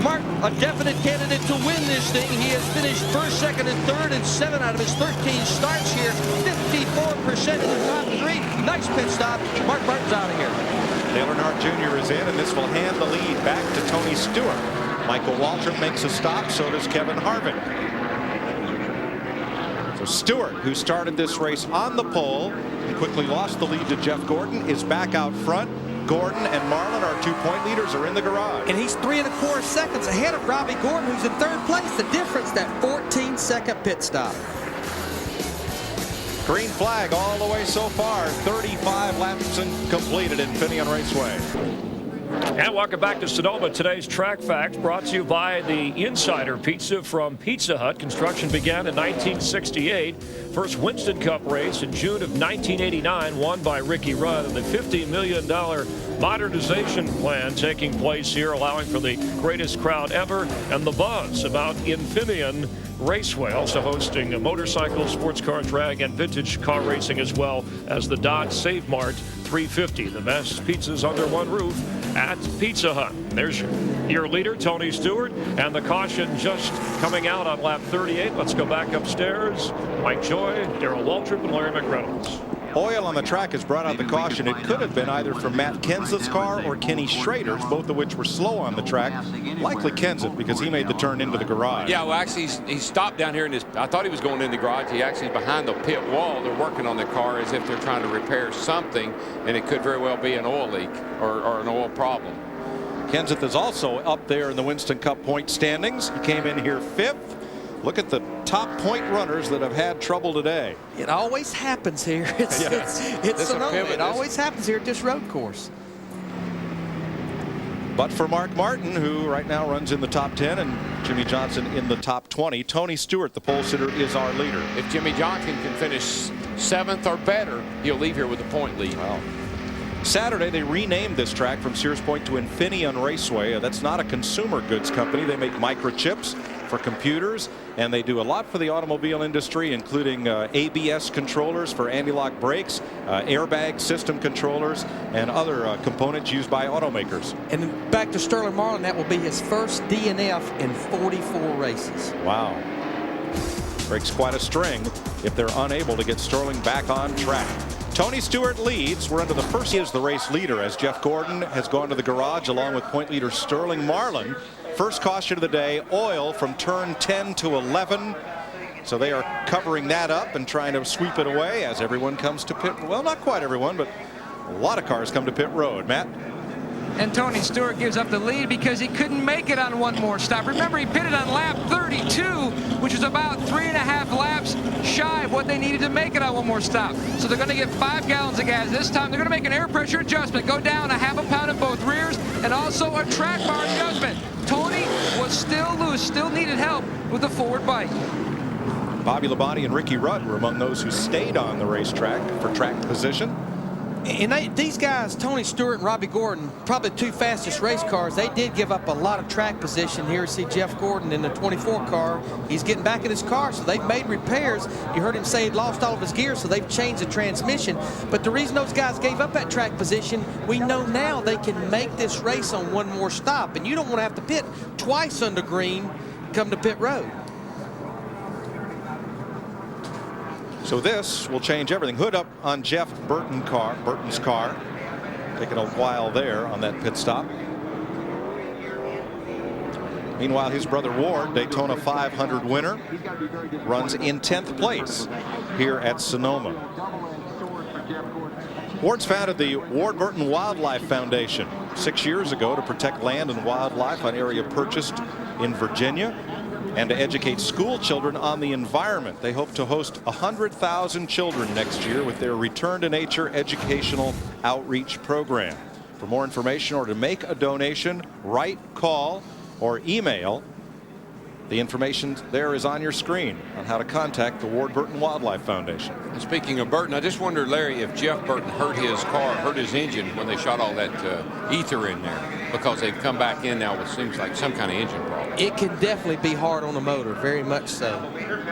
[SPEAKER 5] Martin, a definite candidate to win this thing. He has finished first, second, and third in 7 out of his 13 starts here. 54% in the top 3. Nice pit stop. Mark Martin's out of here.
[SPEAKER 3] Dale Earnhardt Jr. is in, and this will hand the lead back to Tony Stewart. Michael Waltrip makes a stop, so does Kevin Harvick. So Stewart, who started this race on the pole, quickly lost the lead to Jeff Gordon, is back out front. Gordon and Marlin, our 2-point leaders, are in the garage.
[SPEAKER 1] And he's 3 1/4 seconds ahead of Robbie Gordon, who's in 3rd place. The difference, that 14-second pit stop.
[SPEAKER 3] Green flag all the way so far. 35 laps completed in Infineon Raceway.
[SPEAKER 7] And welcome back to Sonoma. Today's Track Facts brought to you by the Insider Pizza from Pizza Hut. Construction began in 1968. First Winston Cup race in June of 1989, won by Ricky Rudd. And the $50 million modernization plan taking place here, allowing for the greatest crowd ever. And the buzz about Infineon Raceway, also hosting a motorcycle, sports car drag, and vintage car racing, as well as the Dodge SaveMart 350. The best pizzas under one roof at Pizza Hut. There's your leader, Tony Stewart, and the caution just coming out on lap 38. Let's go back upstairs. Mike Joy, Darrell Waltrip, and Larry McReynolds.
[SPEAKER 3] Oil on the track has brought out the caution. It could have been either from Matt Kenseth's car or Kenny Schrader's, both of which were slow on the track. Likely Kenseth, because he made the turn into the garage.
[SPEAKER 2] Yeah, well, actually, he stopped down here in this. I thought he was going in the garage. He actually is behind the pit wall. They're working on the car as if they're trying to repair something, and it could very well be an oil leak or an oil problem.
[SPEAKER 3] Kenseth is also up there in the Winston Cup point standings. He came in here 5th. Look at the top point runners that have had trouble today.
[SPEAKER 1] It always happens here. It's Sonoma. It always happens here at this road course.
[SPEAKER 3] But for Mark Martin, who right now runs in the top 10, and Jimmy Johnson in the top 20, Tony Stewart, the pole sitter, is our leader.
[SPEAKER 2] If Jimmy Johnson can finish 7th or better, he'll leave here with a point lead.
[SPEAKER 3] Wow. Saturday, they renamed this track from Sears Point to Infineon Raceway. That's not a consumer goods company. They make microchips for computers, and they do a lot for the automobile industry, including ABS controllers for anti-lock brakes, airbag system controllers, and other components used by automakers.
[SPEAKER 1] And back to Sterling Marlin, that will be his first DNF in 44 races.
[SPEAKER 3] Wow. Breaks quite a string if they're unable to get Sterling back on track. Tony Stewart leads. We're under the first. He is the race leader as Jeff Gordon has gone to the garage along with point leader Sterling Marlin. First caution of the day, oil from turn 10 to 11. So they are covering that up and trying to sweep it away as everyone comes to pit. Well, not quite everyone, but a lot of cars come to pit road. Matt?
[SPEAKER 4] And Tony Stewart gives up the lead because he couldn't make it on one more stop. Remember, he pitted on lap 32, which is about 3.5 laps shy of what they needed to make it on one more stop. So they're going to get 5 gallons of gas. This time they're going to make an air pressure adjustment, go down 1/2 pound in both rears, and also a track bar adjustment. Tony was still loose, still needed help with the forward bike.
[SPEAKER 3] Bobby Labonte and Ricky Rudd were among those who stayed on the racetrack for track position.
[SPEAKER 1] And these guys, Tony Stewart and Robbie Gordon, probably the two fastest race cars, they did give up a lot of track position. Here you see Jeff Gordon in the 24 car. He's getting back in his car, so they've made repairs. You heard him say he'd lost all of his gears, so they've changed the transmission. But the reason those guys gave up that track position, we know now they can make this race on one more stop. And you don't want to have to pit twice under green come to pit road.
[SPEAKER 3] So this will change everything. Hood up on Jeff Burton's car. Taking a while there on that pit stop. Meanwhile, his brother Ward, Daytona 500 winner, runs in 10th place here at Sonoma. Ward's founded the Ward Burton Wildlife Foundation 6 years ago to protect land and wildlife on area purchased in Virginia and to educate school children on the environment. They hope to host 100,000 children next year with their Return to Nature educational outreach program. For more information or to make a donation, write, call, or email. The information there is on your screen on how to contact the Ward Burton Wildlife Foundation.
[SPEAKER 2] And speaking of Burton, I just wonder, Larry, if Jeff Burton hurt his car, hurt his engine when they shot all that ether in there, because they've come back in now with seems like some kind of engine problem.
[SPEAKER 1] It can definitely be hard on the motor, very much so.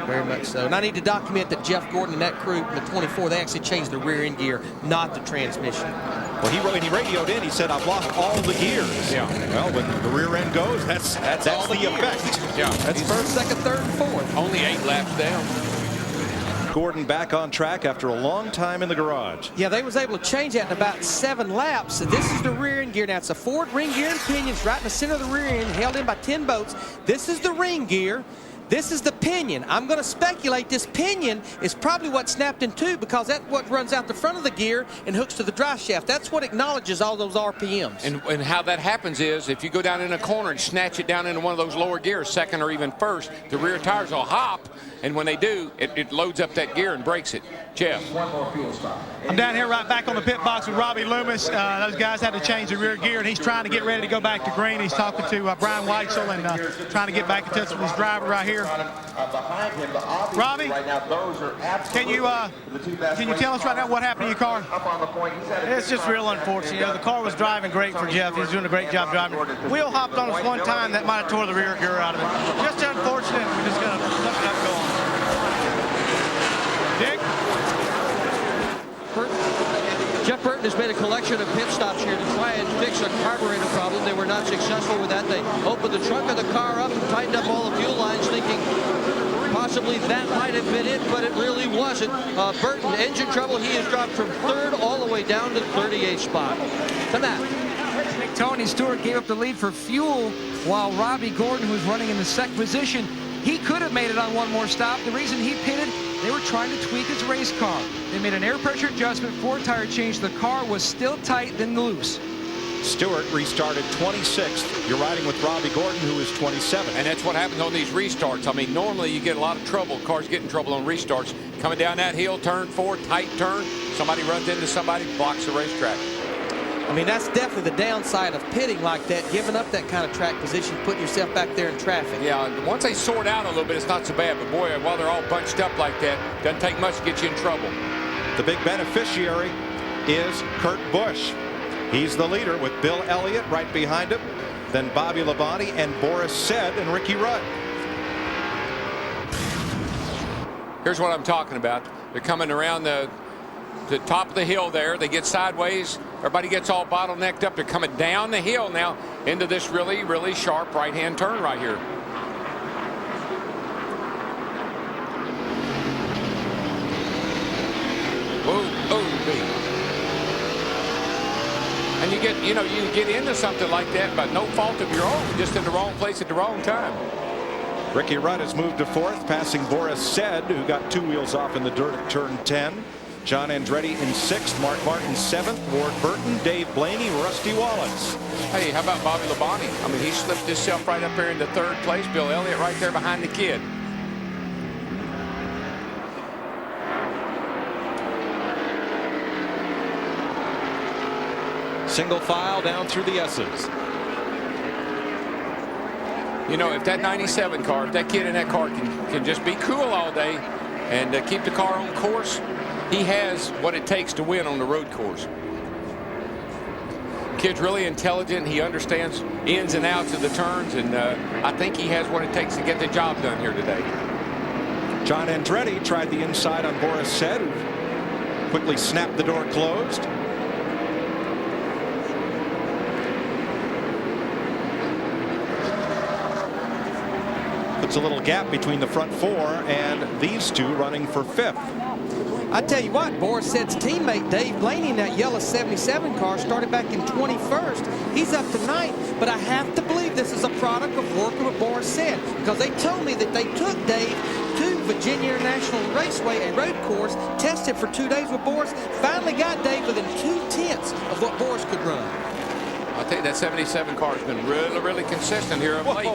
[SPEAKER 1] Very much so. And I need to document that Jeff Gordon and that crew in the 24, they actually changed the rear end gear, not the transmission.
[SPEAKER 3] Well, when he radioed in, he said, "I've lost all the gears."
[SPEAKER 2] Yeah.
[SPEAKER 3] Well, when the rear end goes, that's
[SPEAKER 1] all
[SPEAKER 3] the effect.
[SPEAKER 2] Yeah.
[SPEAKER 1] That's first, second, third, and fourth.
[SPEAKER 2] Only 8 laps down.
[SPEAKER 3] Gordon back on track after a long time in the garage.
[SPEAKER 1] Yeah, they was able to change that in about 7 laps. This is the rear end gear. Now, it's a Ford ring gear and pinions right in the center of the rear end, held in by 10 bolts. This is the ring gear. This is the pinion. I'm going to speculate this pinion is probably what snapped in two, because that's what runs out the front of the gear and hooks to the drive shaft. That's what acknowledges all those RPMs.
[SPEAKER 2] And how that happens is if you go down in a corner and snatch it down into one of those lower gears, second or even first, the rear tires will hop. And when they do, it loads up that gear and breaks it. Jeff.
[SPEAKER 8] I'm down here right back on the pit box with Robbie Loomis. Those guys had to change the rear gear, and he's trying to get ready to go back to green. He's talking to Brian Weitzel and trying to get back in touch with his driver right here. Robbie, can you tell us right now what happened to your car?
[SPEAKER 13] It's just real unfortunate. You know, the car was driving great for Jeff. He was doing a great job driving. Wheel hopped on us one time. That might have tore the rear gear out of it. Just unfortunate. We're just going to suck it up and go on.
[SPEAKER 8] Dick?
[SPEAKER 5] Jeff Burton has made a collection of pit stops here to try and fix a carburetor problem. They were not successful with that. They opened the trunk of the car up and tightened up all the fuel lines, thinking possibly that might have been it, but it really wasn't. Burton, engine trouble. He has dropped from 3rd all the way down to 38th spot. To that.
[SPEAKER 4] Tony Stewart gave up the lead for fuel, while Robbie Gordon, who's running in the second position, he could have made it on one more stop. The reason he pitted, they were trying to tweak his race car. They made an air pressure adjustment, 4-tire change. The car was still tight, then loose.
[SPEAKER 3] Stewart restarted 26th. You're riding with Robbie Gordon, who is 27th.
[SPEAKER 2] And that's what happens on these restarts. I mean, normally you get a lot of trouble. Cars get in trouble on restarts. Coming down that hill, turn 4, tight turn. Somebody runs into somebody, blocks the racetrack.
[SPEAKER 1] I mean, that's definitely the downside of pitting like that, giving up that kind of track position, putting yourself back there in traffic.
[SPEAKER 2] Yeah, once they sort out a little bit, it's not so bad. But boy, while they're all bunched up like that, doesn't take much to get you in trouble.
[SPEAKER 3] The big beneficiary is Kurt Busch. He's the leader with Bill Elliott right behind him, then Bobby Labonte and Boris Said and Ricky Rudd.
[SPEAKER 2] Here's what I'm talking about. They're coming around the top of the hill there. They get sideways. Everybody gets all bottlenecked up. They're coming down the hill now into this really, really sharp right-hand turn right here. And you get, you get into something like that by no fault of your own, just in the wrong place at the wrong time.
[SPEAKER 3] Ricky Rudd has moved to 4th, passing Boris Said, who got 2 wheels off in the dirt at turn 10. John Andretti in 6th, Mark Martin 7th, Ward Burton, Dave Blaney, Rusty Wallace.
[SPEAKER 2] Hey, how about Bobby Labonte? I mean, he slipped himself right up there into 3rd place. Bill Elliott right there behind the kid.
[SPEAKER 3] Single file down through the S's.
[SPEAKER 2] You know, if that 97 car, if that kid in that car can just be cool all day and keep the car on course, he has what it takes to win on the road course. Kid's really intelligent. He understands ins and outs of the turns, and I think he has what it takes to get the job done here today.
[SPEAKER 3] John Andretti tried the inside on Boris Said, who quickly snapped the door closed. Puts a little gap between the front four and these two running for 5th.
[SPEAKER 1] I tell you what, Boris Said's teammate Dave Blaney in that yellow 77 car started back in 21st. He's up to 9th, but I have to believe this is a product of working with Boris Said, because they told me that they took Dave to Virginia International Raceway, a road course, tested for 2 days with Boris, finally got Dave within 2/10 of what Boris could run.
[SPEAKER 2] I'll tell you, that 77 car has been really, really consistent here of late.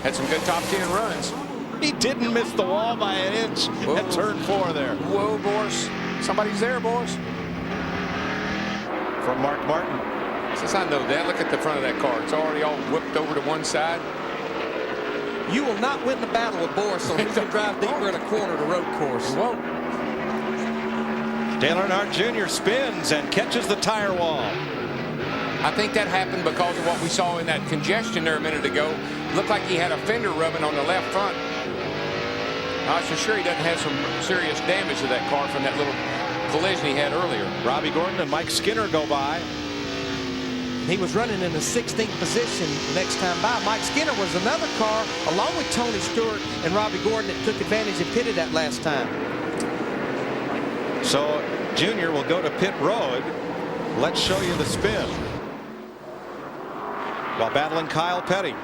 [SPEAKER 2] Had some good top 10 runs.
[SPEAKER 3] He didn't miss the wall by an inch at turn 4 there.
[SPEAKER 2] Whoa, Boris. Somebody's there, Boris.
[SPEAKER 3] From Mark Martin.
[SPEAKER 2] Since I know that, look at the front of that car. It's already all whipped over to one side.
[SPEAKER 1] You will not win the battle with Boris on who's going to drive deeper in a corner to road course.
[SPEAKER 2] Whoa.
[SPEAKER 3] Dale Earnhardt Jr. spins and catches the tire wall.
[SPEAKER 2] I think that happened because of what we saw in that congestion there a minute ago. Looked like he had a fender rubbing on the left front. I'm so sure he doesn't have some serious damage to that car from that little collision he had earlier.
[SPEAKER 3] Robbie Gordon and Mike Skinner go by.
[SPEAKER 1] He was running in the 16th position the next time by. Mike Skinner was another car, along with Tony Stewart and Robbie Gordon, that took advantage and pitted that last time.
[SPEAKER 3] So Junior will go to pit road. Let's show you the spin. While battling Kyle Petty.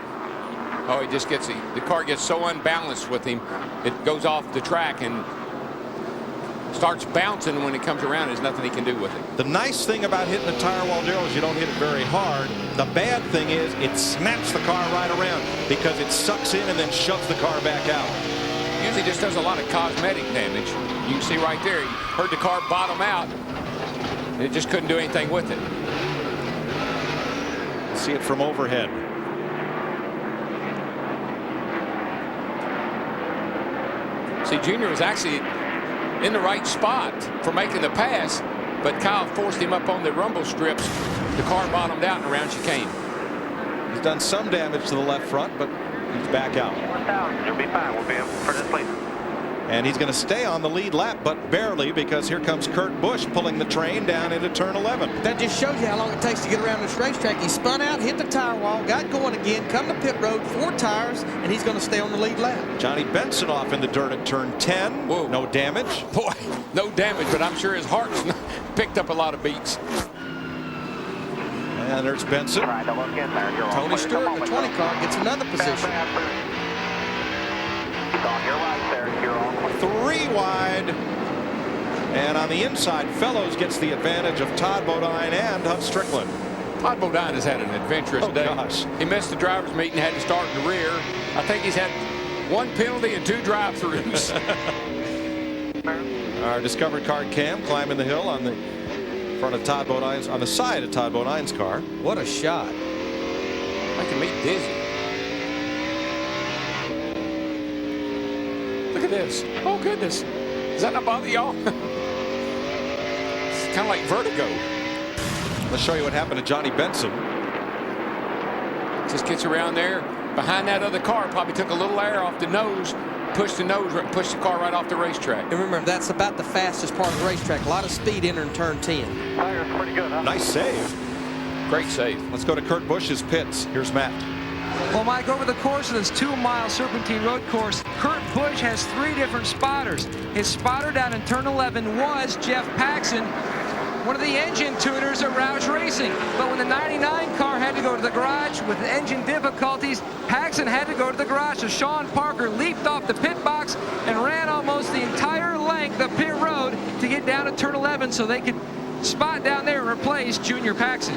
[SPEAKER 2] Oh, he just gets the car gets so unbalanced with him, it goes off the track and starts bouncing. When it comes around, there's nothing he can do with it.
[SPEAKER 3] The nice thing about hitting the tire wall, Darrell, is you don't hit it very hard. The bad thing is it snaps the car right around because it sucks in and then shoves the car back out.
[SPEAKER 2] Usually just does a lot of cosmetic damage. You can see right there, he heard the car bottom out, and it just couldn't do anything with it.
[SPEAKER 3] See it from overhead.
[SPEAKER 2] See, Junior was actually in the right spot for making the pass, but Kyle forced him up on the rumble strips. The car bottomed out and around she came.
[SPEAKER 3] He's done some damage to the left front, but he's back out.
[SPEAKER 12] 1,000, you'll be fine. We'll be in for this lead.
[SPEAKER 3] And he's going to stay on the lead lap, but barely, because here comes Kurt Busch pulling the train down into turn 11.
[SPEAKER 1] That just shows you how long it takes to get around this racetrack. He spun out, hit the tire wall, got going again, come to pit road, 4 tires, and he's going to stay on the lead lap.
[SPEAKER 3] Johnny Benson off in the dirt at turn 10.
[SPEAKER 2] Whoa.
[SPEAKER 3] No damage.
[SPEAKER 2] Boy, no damage, but I'm sure his heart's picked up a lot of beats.
[SPEAKER 3] And there's Benson.
[SPEAKER 12] Try to look in there. You're
[SPEAKER 1] Tony Stewart in the 20 car gets another position.
[SPEAKER 12] He's on your right there. You're on.
[SPEAKER 3] 3 wide. And on the inside, Fellows gets the advantage of Todd Bodine and Huff Strickland.
[SPEAKER 2] Todd Bodine has had an adventurous day.
[SPEAKER 3] Gosh.
[SPEAKER 2] He missed the driver's meeting, had to start in the rear. I think he's had 1 penalty and 2 drive-throughs.
[SPEAKER 3] Our discovered card cam climbing the hill on the front of Todd Bodine's, on the side of Todd Bodine's car.
[SPEAKER 1] What a shot.
[SPEAKER 2] Making me dizzy. Look at this. Oh, goodness. Does that not bother y'all? It's kind of like vertigo.
[SPEAKER 3] Let's show you what happened to Johnny Benson.
[SPEAKER 2] Just gets around there. Behind that other car, probably took a little air off the nose, pushed the car right off the racetrack.
[SPEAKER 1] And remember, that's about the fastest part of the racetrack. A lot of speed entering turn 10.
[SPEAKER 12] Tire's pretty good, huh?
[SPEAKER 3] Nice save.
[SPEAKER 2] Great save.
[SPEAKER 3] Let's go to Kurt Busch's pits. Here's Matt.
[SPEAKER 4] Well, Mike, over the course of this 2-mile serpentine road course, Kurt Busch has 3 different spotters. His spotter down in turn 11 was Jeff Paxson, one of the engine tuners at Roush Racing. But when the 99 car had to go to the garage with engine difficulties, Paxson had to go to the garage. So Sean Parker leaped off the pit box and ran almost the entire length of pit road to get down to turn 11 so they could spot down there and replace Junior Paxson.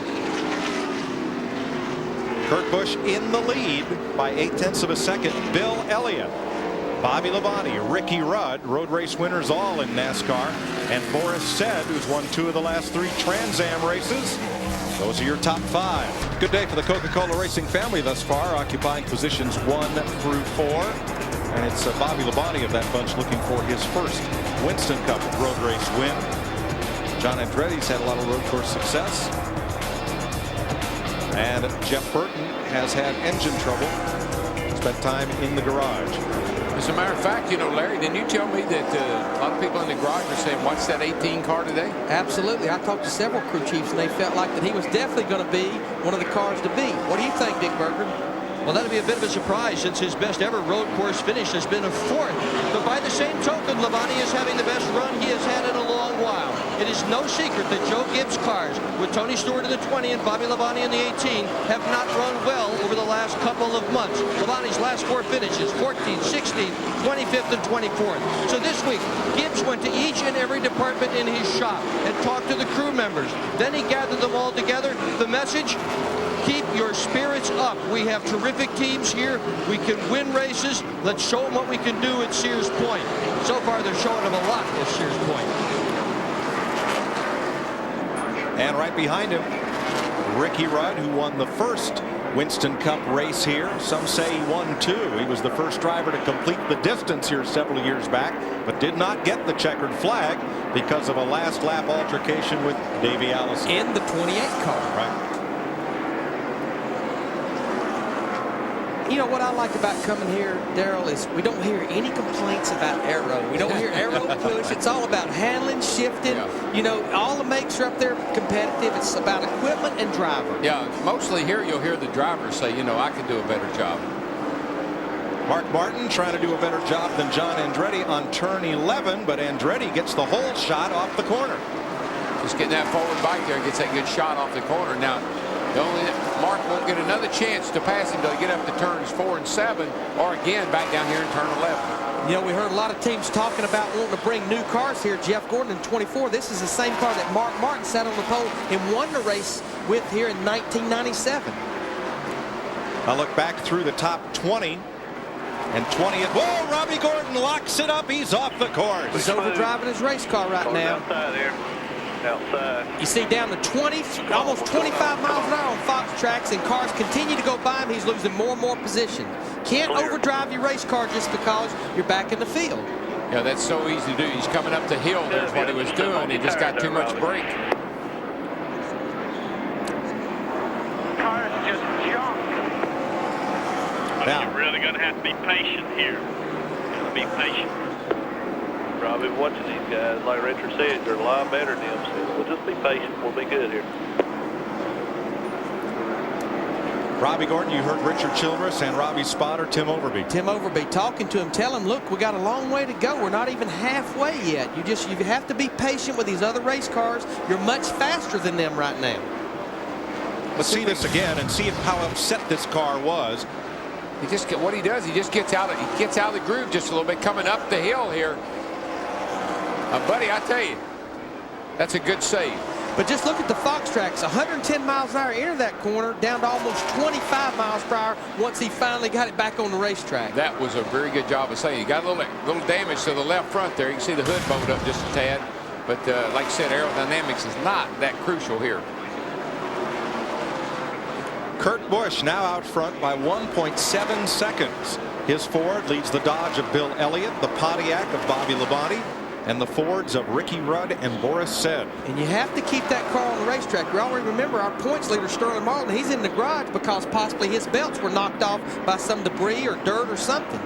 [SPEAKER 3] Kurt Busch in the lead by 0.8 of a second. Bill Elliott, Bobby Labonte, Ricky Rudd, road race winners all in NASCAR, and Boris Said, who's won 2 of the last 3 Trans Am races. Those are your top 5. Good day for the Coca-Cola Racing family thus far, occupying positions 1 through 4. And it's Bobby Labonte of that bunch looking for his first Winston Cup road race win. John Andretti's had a lot of road course success. And Jeff Burton has had engine trouble. Spent time in the garage.
[SPEAKER 2] As a matter of fact, you know, Larry, didn't you tell me that a lot of people in the garage were saying, watch that 18 car today?
[SPEAKER 1] Absolutely. I talked to several crew chiefs, and they felt like that he was definitely going to be one of the cars to beat. What do you think, Dick Berger?
[SPEAKER 5] Well, that'd be a bit of a surprise since his best ever road course finish has been a 4th. But by the same token, Labonte is having the best run he has had in a long while. It is no secret that Joe Gibbs' cars, with Tony Stewart in the 20 and Bobby Labonte in the 18, have not run well over the last couple of months. Labonte's last 4 finishes, 14th, 16th, 25th, and 24th. So this week, Gibbs went to each and every department in his shop and talked to the crew members. Then he gathered them all together. The message: keep your spirits up. We have terrific teams here. We can win races. Let's show them what we can do at Sears Point. So far, they're showing them a lot at Sears Point.
[SPEAKER 3] And right behind him, Ricky Rudd, who won the first Winston Cup race here. Some say he won 2. He was the first driver to complete the distance here several years back, but did not get the checkered flag because of a last lap altercation with Davey Allison.
[SPEAKER 1] In the 28 car.
[SPEAKER 3] Right.
[SPEAKER 1] You know what I like about coming here, Darrell, is we don't hear any complaints about aero. We don't hear aero push. It's all about handling, shifting. Yeah. You know, all the makes are up there competitive. It's about equipment and driver.
[SPEAKER 2] Yeah, mostly here you'll hear the drivers say, you know, I could do a better job.
[SPEAKER 3] Mark Martin trying to do a better job than John Andretti on turn 11, but Andretti gets the whole shot off the corner.
[SPEAKER 2] Just getting that forward bike there, gets that good shot off the corner. Now, Mark won't get another chance to pass him until he get up to turns 4 and 7, or again back down here in turn 11.
[SPEAKER 1] You know, we heard a lot of teams talking about wanting to bring new cars here. Jeff Gordon in 24. This is the same car that Mark Martin sat on the pole and won the race with here in 1997.
[SPEAKER 3] I look back through the top 20. And 20th. Whoa, Robbie Gordon locks it up. He's off the course.
[SPEAKER 1] He's overdriving his race car right now.
[SPEAKER 11] Outside.
[SPEAKER 1] You see down to 20, almost 25 miles an hour on Fox tracks, and cars continue to go by him. He's losing more and more position. Can't overdrive your race car just because you're back in the field.
[SPEAKER 2] Yeah, that's so easy to do. He's coming up the hill. There's what he was doing. He just got too much brake.
[SPEAKER 10] Car's just junk.
[SPEAKER 3] Now,
[SPEAKER 11] you're really going to have to be patient here. Be patient. Robbie, watching these guys, like Richard said, they're a lot better than him. So we'll just be patient. We'll be good here.
[SPEAKER 3] Robbie Gordon, you heard Richard Childress and Robbie's spotter, Tim Overby.
[SPEAKER 1] Tim Overby talking to him, tell him, look, we got a long way to go. We're not even halfway yet. You have to be patient with these other race cars. You're much faster than them right now.
[SPEAKER 3] Let's see this again and see how upset this car was.
[SPEAKER 2] He just what he does, he just gets out of the groove just a little bit coming up the hill here. Buddy, I tell you, that's a good save.
[SPEAKER 1] But just look at the Fox tracks, 110 miles an hour into that corner, down to almost 25 miles per hour once he finally got it back on the racetrack.
[SPEAKER 2] That was a very good job of saving. He got a little damage to the left front there. You can see the hood bowed up just a tad. But like I said, aerodynamics is not that crucial here.
[SPEAKER 3] Kurt Busch now out front by 1.7 seconds. His Ford leads the Dodge of Bill Elliott, the Pontiac of Bobby Labonte, and the Fords of Ricky Rudd and Boris Said.
[SPEAKER 1] And you have to keep that car on the racetrack. We already remember our points leader, Sterling Marlin. He's in the garage because possibly his belts were knocked off by some debris or dirt or something.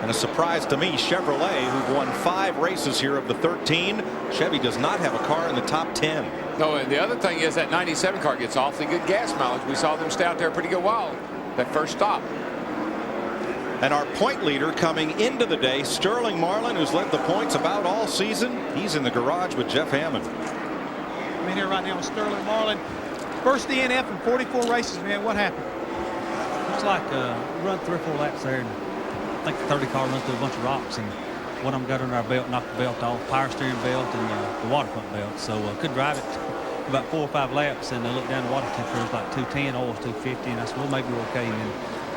[SPEAKER 3] And a surprise to me, Chevrolet, who've won 5 races here of the 13. Chevy does not have a car in the top 10.
[SPEAKER 2] No, and the other thing is that 97 car gets awfully good gas mileage. We saw them stay out there a pretty good while, that first stop.
[SPEAKER 3] And our point leader coming into the day, Sterling Marlin, who's led the points about all season. He's in the garage with Jeff Hammond.
[SPEAKER 8] I'm in here right now with Sterling Marlin. First DNF in 44 races, man. What happened?
[SPEAKER 14] Looks like run 3 or 4 laps there, and I think the 30 car runs through a bunch of rocks, and one of them got under our belt, knocked the belt off, power steering belt and the water pump belt. So could drive it about 4 or 5 laps, and look down, the water temperature was like 210, oil's 250, and I said, well, maybe we're okay. And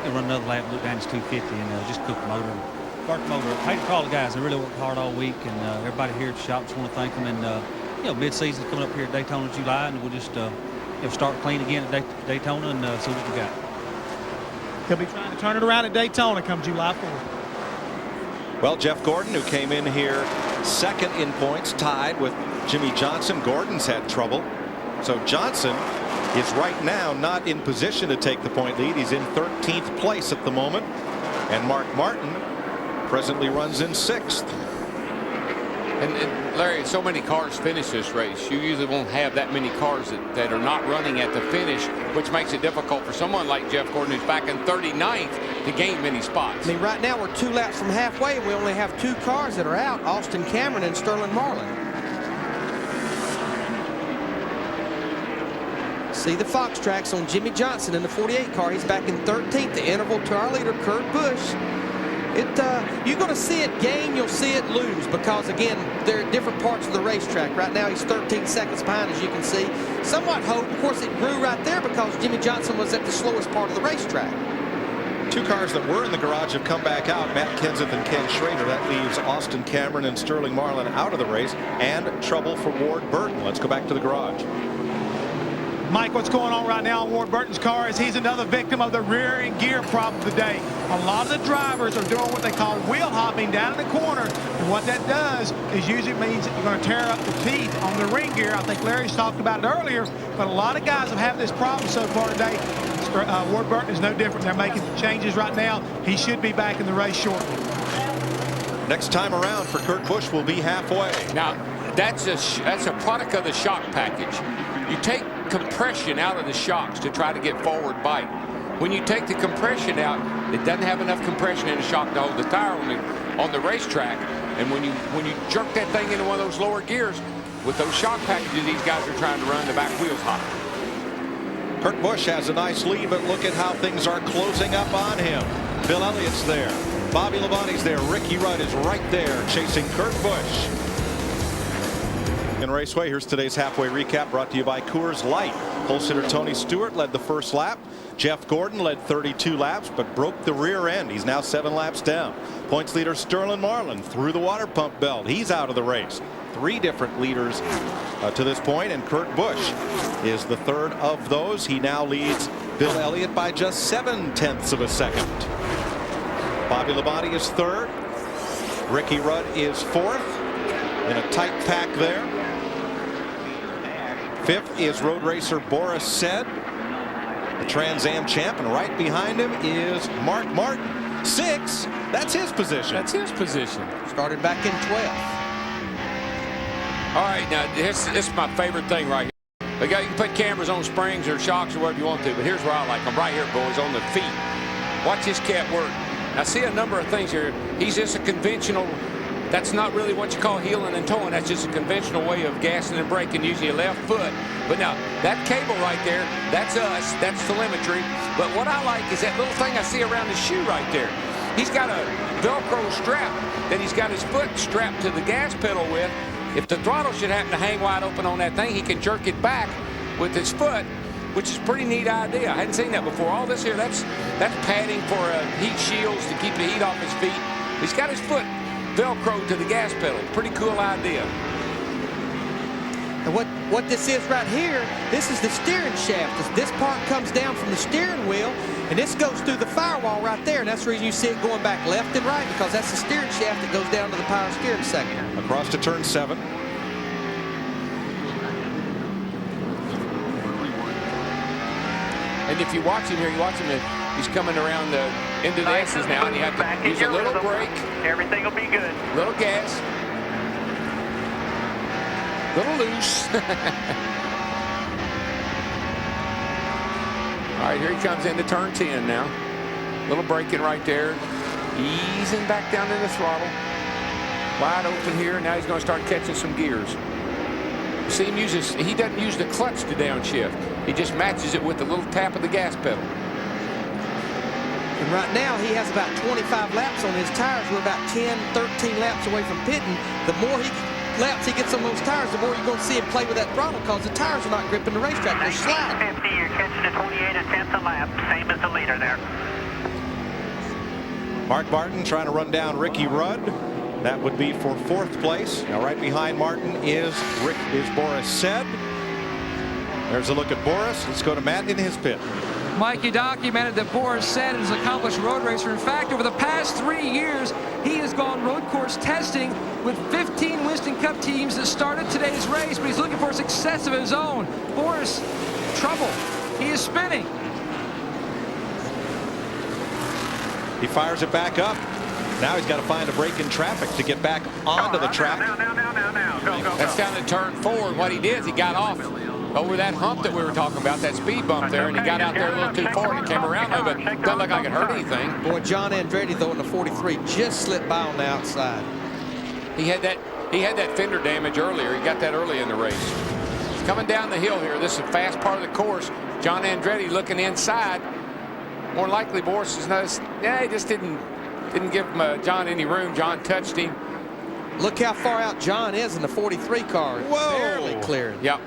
[SPEAKER 14] then run another lap, look down, it's 250, and just cook the motor and start the motor up. Hate to call the guys, they really worked hard all week, and everybody here at the shop just want to thank them. And you know, mid-season's coming up here at Daytona, July, and we'll just start clean again at Daytona and see what we got.
[SPEAKER 8] He'll be trying to turn it around at Daytona come July 4th.
[SPEAKER 3] Well, Jeff Gordon, who came in here second in points, tied with Jimmy Johnson. Gordon's had trouble. So Johnson is right now not in position to take the point lead. He's in 13th place at the moment. And Mark Martin presently runs in 6th.
[SPEAKER 2] And Larry, so many cars finish this race. You usually won't have that many cars that are not running at the finish, which makes it difficult for someone like Jeff Gordon, who's back in 39th, to gain many spots.
[SPEAKER 1] I mean, right now we're 2 laps from halfway, and we only have 2 cars that are out, Austin Cameron and Sterling Marlin. See the Fox tracks on Jimmy Johnson in the 48 car. He's back in 13th, the interval to our leader, Kurt Busch. You're going to see it gain, you'll see it lose, because again, they're at different parts of the racetrack. Right now he's 13 seconds behind, as you can see. Somewhat hope, of course, it grew right there because Jimmy Johnson was at the slowest part of the racetrack.
[SPEAKER 3] 2 cars that were in the garage have come back out, Matt Kenseth and Ken Schrader. That leaves Austin Cameron and Sterling Marlin out of the race, and trouble for Ward Burton. Let's go back to the garage.
[SPEAKER 8] Mike, what's going on right now on Ward Burton's car is he's another victim of the rear end gear problem of the day. A lot of the drivers are doing what they call wheel hopping down in the corner, and what that does is usually means that you're going to tear up the teeth on the ring gear. I think Larry's talked about it earlier, but a lot of guys have had this problem so far today. Ward Burton is no different. They're making changes right now. He should be back in the race shortly.
[SPEAKER 3] Next time around for Kurt Busch will be halfway.
[SPEAKER 2] Now, that's a product of the shock package. You take compression out of the shocks to try to get forward bite. When you take the compression out, it doesn't have enough compression in the shock to hold the tire on the racetrack. And when you jerk that thing into one of those lower gears, with those shock packages these guys are trying to run, the back wheels hop.
[SPEAKER 3] Kurt Busch has a nice lead, but look at how things are closing up on him. Bill Elliott's there. Bobby Labonte's there. Ricky Rudd is right there chasing Kurt Busch. In Raceway, here's today's halfway recap brought to you by Coors Light. Pole sitter Tony Stewart led the first lap. Jeff Gordon led 32 laps but broke the rear end. He's now 7 laps down. Points leader Sterling Marlin through the water pump belt. He's out of the race. 3 different leaders to this point, and Kurt Busch is the 3rd of those. He now leads Bill Elliott by just 7/10 of a second. Bobby Labonte is 3rd. Ricky Rudd is 4th in a tight pack there. 5th is road racer Boris Said, the Trans Am champ, and right behind him is Mark Martin. 6th, that's his position.
[SPEAKER 2] That's his position.
[SPEAKER 1] Started back in 12th.
[SPEAKER 2] All right, now this is my favorite thing right here. You can put cameras on springs or shocks or whatever you want to, but here's where I like them. Right here, boys, on the feet. Watch this cat work. I see a number of things here. He's just a conventional. That's not really what you call heeling and towing. That's just a conventional way of gassing and braking using your left foot. But now, that cable right there, that's us. That's telemetry. But what I like is that little thing I see around his shoe right there. He's got a Velcro strap that he's got his foot strapped to the gas pedal with. If the throttle should happen to hang wide open on that thing, he can jerk it back with his foot, which is a pretty neat idea. I hadn't seen that before. All this here, that's padding for heat shields to keep the heat off his feet. He's got his foot Velcro to the gas pedal. Pretty cool idea.
[SPEAKER 1] And what this is right here, this is the steering shaft. This part comes down from the steering wheel, and this goes through the firewall right there. And that's the reason you see it going back left and right, because that's the steering shaft that goes down to the power steering segment.
[SPEAKER 3] Across to turn 7.
[SPEAKER 2] And if you watch him here, he's coming around the into the S's now, and you have to use a little brake.
[SPEAKER 9] Everything will be good.
[SPEAKER 2] Little gas. Little loose. All right, here he comes into turn 10 now. Little braking right there. Easing back down to the throttle. Wide open here. Now he's going to start catching some gears. See him he doesn't use the clutch to downshift. He just matches it with a little tap of the gas pedal.
[SPEAKER 1] And right now he has about 25 laps on his tires. We're about 10, 13 laps away from pitting. The more laps he gets on those tires, the more you're going to see him play with that throttle, because the tires are not gripping the racetrack. They're sliding.
[SPEAKER 9] 50, you're catching a 28 1/10 a lap, same as the leader there.
[SPEAKER 3] Mark Martin trying to run down Ricky Rudd. That would be for 4th place. Now right behind Martin is Boris Said. There's a look at Boris. Let's go to Matt in his pit.
[SPEAKER 4] Mikey documented that Boris Said is an accomplished road racer. In fact, over the past 3 years, he has gone road course testing with 15 Winston Cup teams that started today's race, but he's looking for success of his own. Boris trouble. He is spinning.
[SPEAKER 3] He fires it back up. Now he's got to find a break in traffic to get back onto the track.
[SPEAKER 2] That's down to turn 4. And what he did is he got off over that hump that we were talking about, that speed bump there, and he got out there a little too far and he came around there, but doesn't look like it hurt anything.
[SPEAKER 1] Boy, John Andretti, though, in the 43, just slipped by on the outside.
[SPEAKER 2] He had that fender damage earlier. He got that early in the race. He's coming down the hill here. This is a fast part of the course. John Andretti looking inside. More likely, Boris has noticed, yeah, he just didn't give John any room. John touched him.
[SPEAKER 1] Look how far out John is in the 43 car.
[SPEAKER 3] Whoa.
[SPEAKER 1] Barely cleared.
[SPEAKER 2] Yep.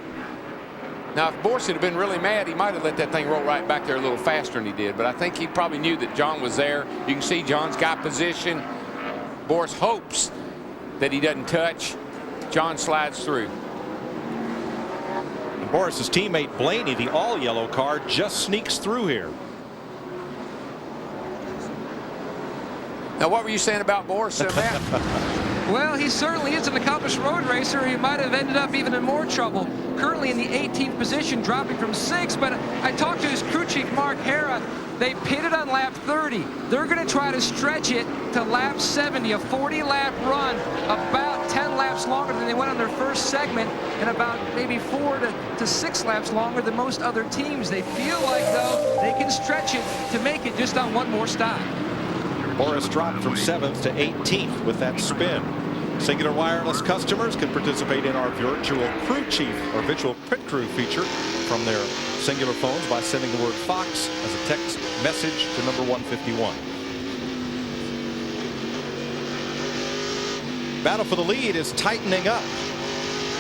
[SPEAKER 2] Now, if Boris had been really mad, he might have let that thing roll right back there a little faster than he did. But I think he probably knew that John was there. You can see John's got position. Boris hopes that he doesn't touch. John slides through.
[SPEAKER 3] And Boris's teammate Blaney, the all-yellow car, just sneaks through here.
[SPEAKER 2] Now, what were you saying about Boris, Matt?
[SPEAKER 4] Well, he certainly is an accomplished road racer. He might have ended up even in more trouble. Currently in the 18th position, dropping from 6th. But I talked to his crew chief, Mark Hara. They pitted on lap 30. They're going to try to stretch it to lap 70, a 40-lap run, about 10 laps longer than they went on their first segment, and about maybe 4 to 6 laps longer than most other teams. They feel like, though, they can stretch it to make it just on one more stop.
[SPEAKER 3] Boris dropped from 7th to 18th with that spin. Singular Wireless customers can participate in our virtual crew chief or virtual pit crew feature from their Singular phones by sending the word Fox as a text message to number 151. Battle for the lead is tightening up.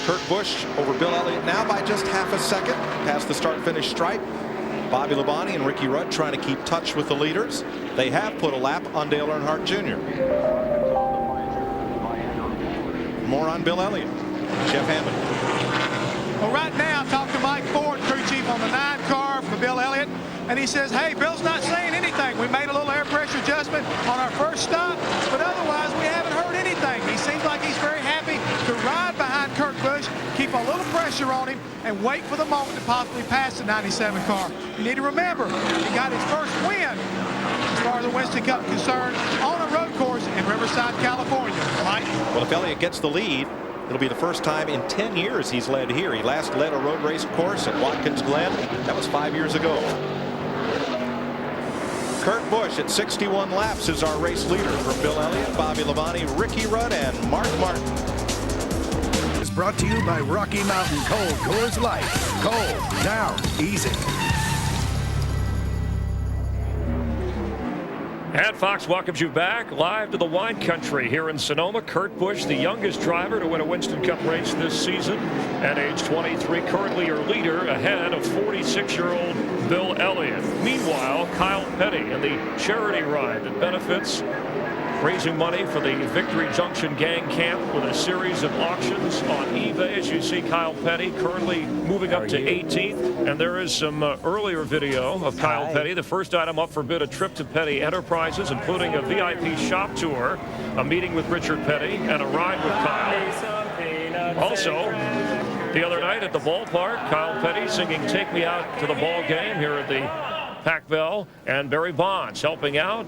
[SPEAKER 3] Kurt Busch over Bill Elliott now by just half a second past the start-finish stripe. Bobby Labonte and Ricky Rudd trying to keep touch with the leaders. They have put a lap on Dale Earnhardt Jr. More on Bill Elliott. Jeff Hammond.
[SPEAKER 8] Well, right now, talk to Mike Ford, crew chief on the 9 car for Bill Elliott, and he says, hey, Bill's not saying anything. We made a little air pressure adjustment on our first stop, but otherwise we haven't heard anything. He seems like he's very happy to ride behind Kurt Busch, keep a little pressure on him, and wait for the moment to possibly pass the 97 car. You need to remember, he got his first win as far as the Winston Cup is concerned on a road course in Riverside, California. Mike?
[SPEAKER 3] Well, if Elliott gets the lead, it'll be the first time in 10 years he's led here. He last led a road race course at Watkins Glen. That was 5 years ago. Kurt Busch at 61 laps is our race leader from Bill Elliott, Bobby Labonte, Ricky Rudd, and Mark Martin.
[SPEAKER 15] Is brought to you by Rocky Mountain Cold Coors Light. Cold, down, easy.
[SPEAKER 7] And Fox welcomes you back live to the wine country here in Sonoma. Kurt Busch, the youngest driver to win a Winston Cup race this season at age 23, currently your leader ahead of 46-year-old Bill Elliott. Meanwhile, Kyle Petty in the charity ride that benefits raising money for the Victory Junction Gang Camp with a series of auctions on eBay. As you see, Kyle Petty currently moving up to 18th. And there is some earlier video of Kyle Petty. The first item up for bid, a trip to Petty Enterprises, including a VIP shop tour, a meeting with Richard Petty, and a ride with Kyle. Also, the other night at the ballpark, Kyle Petty singing Take Me Out to the Ball Game here at the Pac Bell, and Barry Bonds helping out.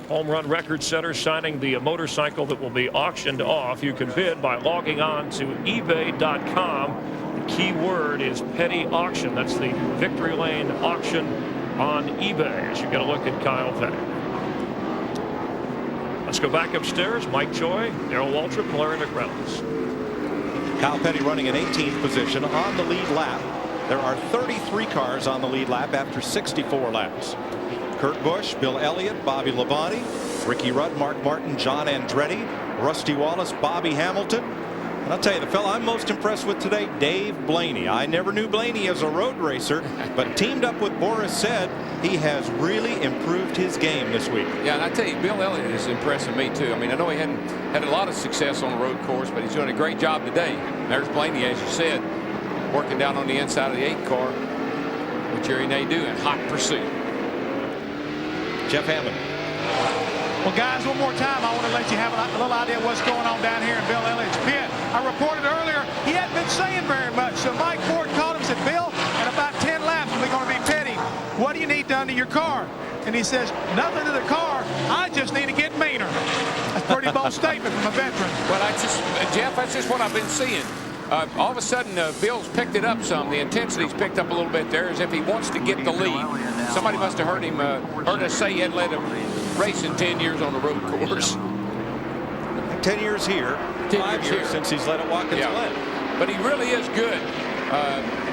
[SPEAKER 7] Home run record setter signing the motorcycle that will be auctioned off. You can bid by logging on to ebay.com. The key word is Petty Auction. That's the Victory Lane auction on eBay as you get a look at Kyle Petty. Let's go back upstairs. Mike Joy, Darrell Waltrip, and Larry McReynolds.
[SPEAKER 3] Kyle Petty running in 18th position on the lead lap. There are 33 cars on the lead lap after 64 laps. Kurt Busch, Bill Elliott, Bobby Labonte, Ricky Rudd, Mark Martin, John Andretti, Rusty Wallace, Bobby Hamilton. And I'll tell you, the fella I'm most impressed with today, Dave Blaney. I never knew Blaney as a road racer, but teamed up with Boris said he has really improved his game this week.
[SPEAKER 2] Yeah, and I tell you, Bill Elliott is impressing me too. I mean, I know he hadn't had a lot of success on the road course, but he's doing a great job today. There's Blaney, as you said, working down on the inside of the 8 car with Jerry Nadeau in hot pursuit.
[SPEAKER 3] Jeff Hammond.
[SPEAKER 8] Well, guys, one more time, I want to let you have a little idea of what's going on down here in Bill Elliott's pit. I reported earlier he hadn't been saying very much, so Mike Ford called him and said, Bill, at about 10 laps, possibly going to be pitting. What do you need done to your car? And he says, nothing to the car. I just need to get meaner. That's a pretty bold statement from a veteran.
[SPEAKER 2] Well, Jeff, that's just what I've been seeing. All of a sudden, Bill's picked it up some. The intensity's picked up a little bit there, as if he wants to get the lead. Somebody must have heard us say he hadn't let him race in 10 years on the road course.
[SPEAKER 3] 10 years here, 5 years since he's let it walk in Glen.
[SPEAKER 2] But he really is good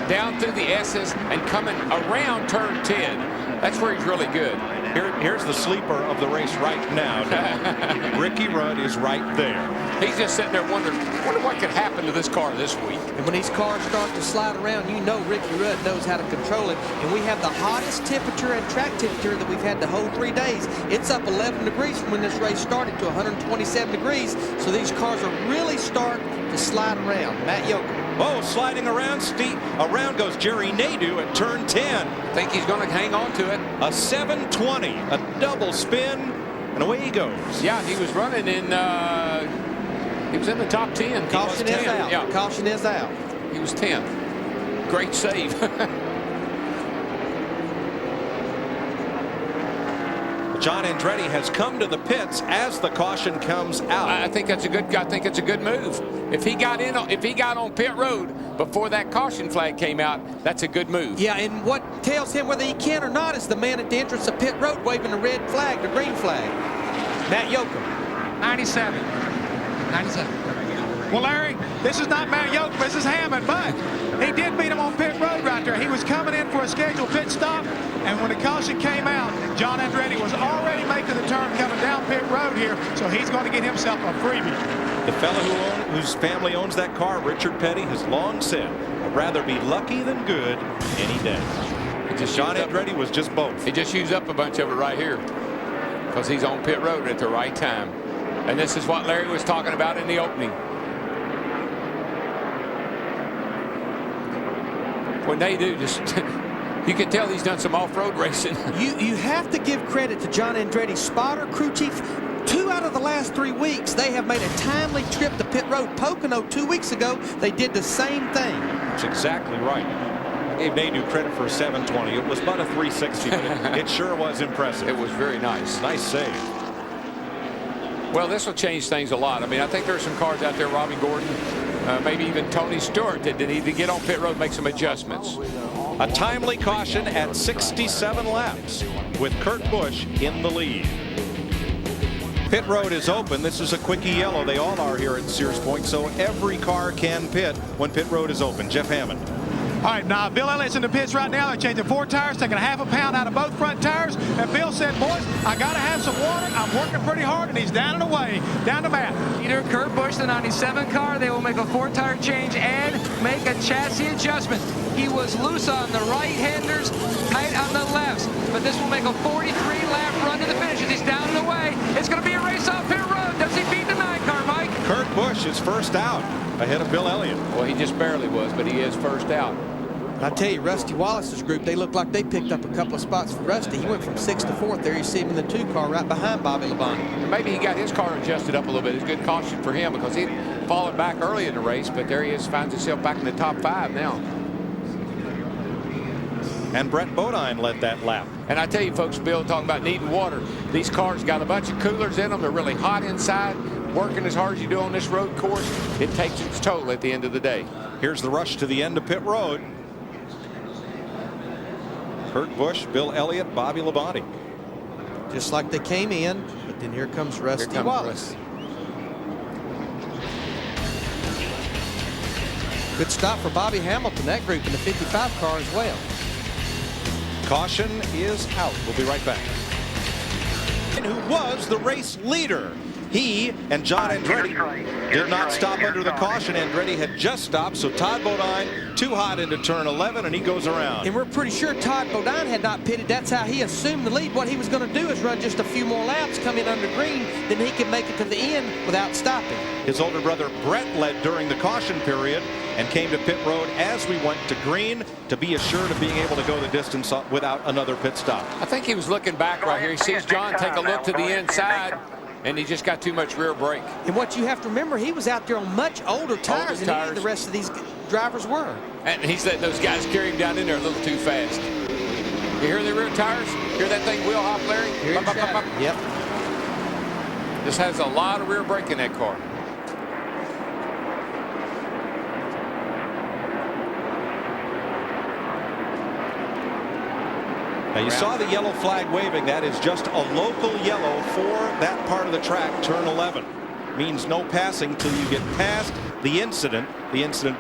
[SPEAKER 2] down through the S's and coming around turn 10. That's where he's really good.
[SPEAKER 3] Here's the sleeper of the race right now. Ricky Rudd is right there.
[SPEAKER 2] He's just sitting there wondering what could happen to this car this week.
[SPEAKER 1] And when these cars start to slide around, you know Ricky Rudd knows how to control it. And we have the hottest temperature and track temperature that we've had the whole 3 days. It's up 11 degrees from when this race started to 127 degrees. So these cars are really starting to slide around. Matt Yoakum.
[SPEAKER 3] Oh, sliding around steep. Around goes Jerry Nadeau at turn 10.
[SPEAKER 2] I think he's going to hang on to it.
[SPEAKER 3] A 720, a double spin, and away he goes.
[SPEAKER 2] Yeah, he was running in, he was in the top 10.
[SPEAKER 1] Caution is out. Yeah. Caution is out.
[SPEAKER 2] He was 10th. Great save.
[SPEAKER 3] John Andretti has come to the pits as the caution comes out.
[SPEAKER 2] I think that's a good. I think it's a good move. If he got on pit road before that caution flag came out, that's a good move.
[SPEAKER 1] Yeah, and what tells him whether he can or not is the man at the entrance of pit road waving the red flag, the green flag. Matt Yoakum.
[SPEAKER 4] 97. 97.
[SPEAKER 8] Well, Larry, this is not Matt Yoakum, this is Hammond, but he did beat him on pit road right there. He was coming in for a scheduled pit stop, and when the caution came out, John Andretti was already making the turn coming down pit road here, so he's going to get himself a freebie.
[SPEAKER 3] The fellow whose family owns that car, Richard Petty, has long said, I'd rather be lucky than good any day. John Andretti was just both.
[SPEAKER 2] He just used up a bunch of it right here because he's on pit road at the right time. And this is what Larry was talking about in the opening. When they do, just you can tell he's done some off-road racing.
[SPEAKER 1] You have to give credit to John Andretti's spotter, crew chief. 2 out of the last 3 weeks, they have made a timely trip to pit road. Pocono 2 weeks ago, they did the same thing.
[SPEAKER 3] That's exactly right. I gave Nadeau credit for a 720. It was about a 360, but it sure was impressive.
[SPEAKER 2] It was very nice.
[SPEAKER 3] Nice save.
[SPEAKER 2] Well, this will change things a lot. I mean, I think there's some cars out there, Robbie Gordon, maybe even Tony Stewart, that need to get on pit road, make some adjustments.
[SPEAKER 3] A timely caution at 67 laps with Kurt Busch in the lead. Pit road is open. This is a quickie yellow. They all are here at Sears Point, so every car can pit when pit road is open. Jeff Hammond.
[SPEAKER 8] All right, now Bill Elliott's in the pits right now. They're changing 4 tires, taking a ½ pound out of both front tires. And Bill said, boys, I got to have some water. I'm working pretty hard, and he's down and away, down to Matt.
[SPEAKER 4] Peter, Kurt Busch, the 97 car. They will make a 4-tire change and make a chassis adjustment. He was loose on the right-handers, tight on the lefts. But this will make a 43-lap run to the finish as he's down and away. It's going to be a race off pit road. Does he beat the 9-car, Mike?
[SPEAKER 3] Kurt Busch is first out ahead of Bill Elliott.
[SPEAKER 2] Well, he just barely was, but he is first out.
[SPEAKER 1] I tell you, Rusty Wallace's group, they look like they picked up a couple of spots for Rusty. He went from 6th to 4th there. You see him in the 2 car right behind Bobby Labonte.
[SPEAKER 2] Maybe he got his car adjusted up a little bit. It's good caution for him because he fallen back early in the race, but there he is, finds himself back in the top 5 now.
[SPEAKER 3] And Brett Bodine led that lap.
[SPEAKER 2] And I tell you, folks, Bill talking about needing water. These cars got a bunch of coolers in them. They're really hot inside. Working as hard as you do on this road course, it takes its toll at the end of the day.
[SPEAKER 3] Here's the rush to the end of pit road. Kurt Busch, Bill Elliott, Bobby Labonte.
[SPEAKER 1] Just like they came in, but then here comes Rusty Wallace. Good stop for Bobby Hamilton, that group in the 55 car as well.
[SPEAKER 3] Caution is out. We'll be right back. And who was the race leader? He and John Andretti did not stop under the caution. Andretti had just stopped, so Todd Bodine too hot into turn 11, and he goes around.
[SPEAKER 1] And we're pretty sure Todd Bodine had not pitted. That's how he assumed the lead. What he was going to do is run just a few more laps, come in under green, then he can make it to the end without stopping.
[SPEAKER 3] His older brother Brett led during the caution period and came to pit road as we went to green to be assured of being able to go the distance without another pit stop.
[SPEAKER 2] I think he was looking back right here. He sees John take a look to the inside, and he just got too much rear brake.
[SPEAKER 1] And what you have to remember, he was out there on much older tires than any of the rest of these drivers were.
[SPEAKER 2] And he's letting those guys carry him down in there a little too fast. You hear the rear tires? Hear that thing wheel hop, Larry? Bop, bop, bop, bop.
[SPEAKER 1] Yep.
[SPEAKER 2] This has a lot of rear brake in that car.
[SPEAKER 3] Now you saw the yellow flag waving. That is just a local yellow for that part of the track, turn 11. Means no passing till you get past the incident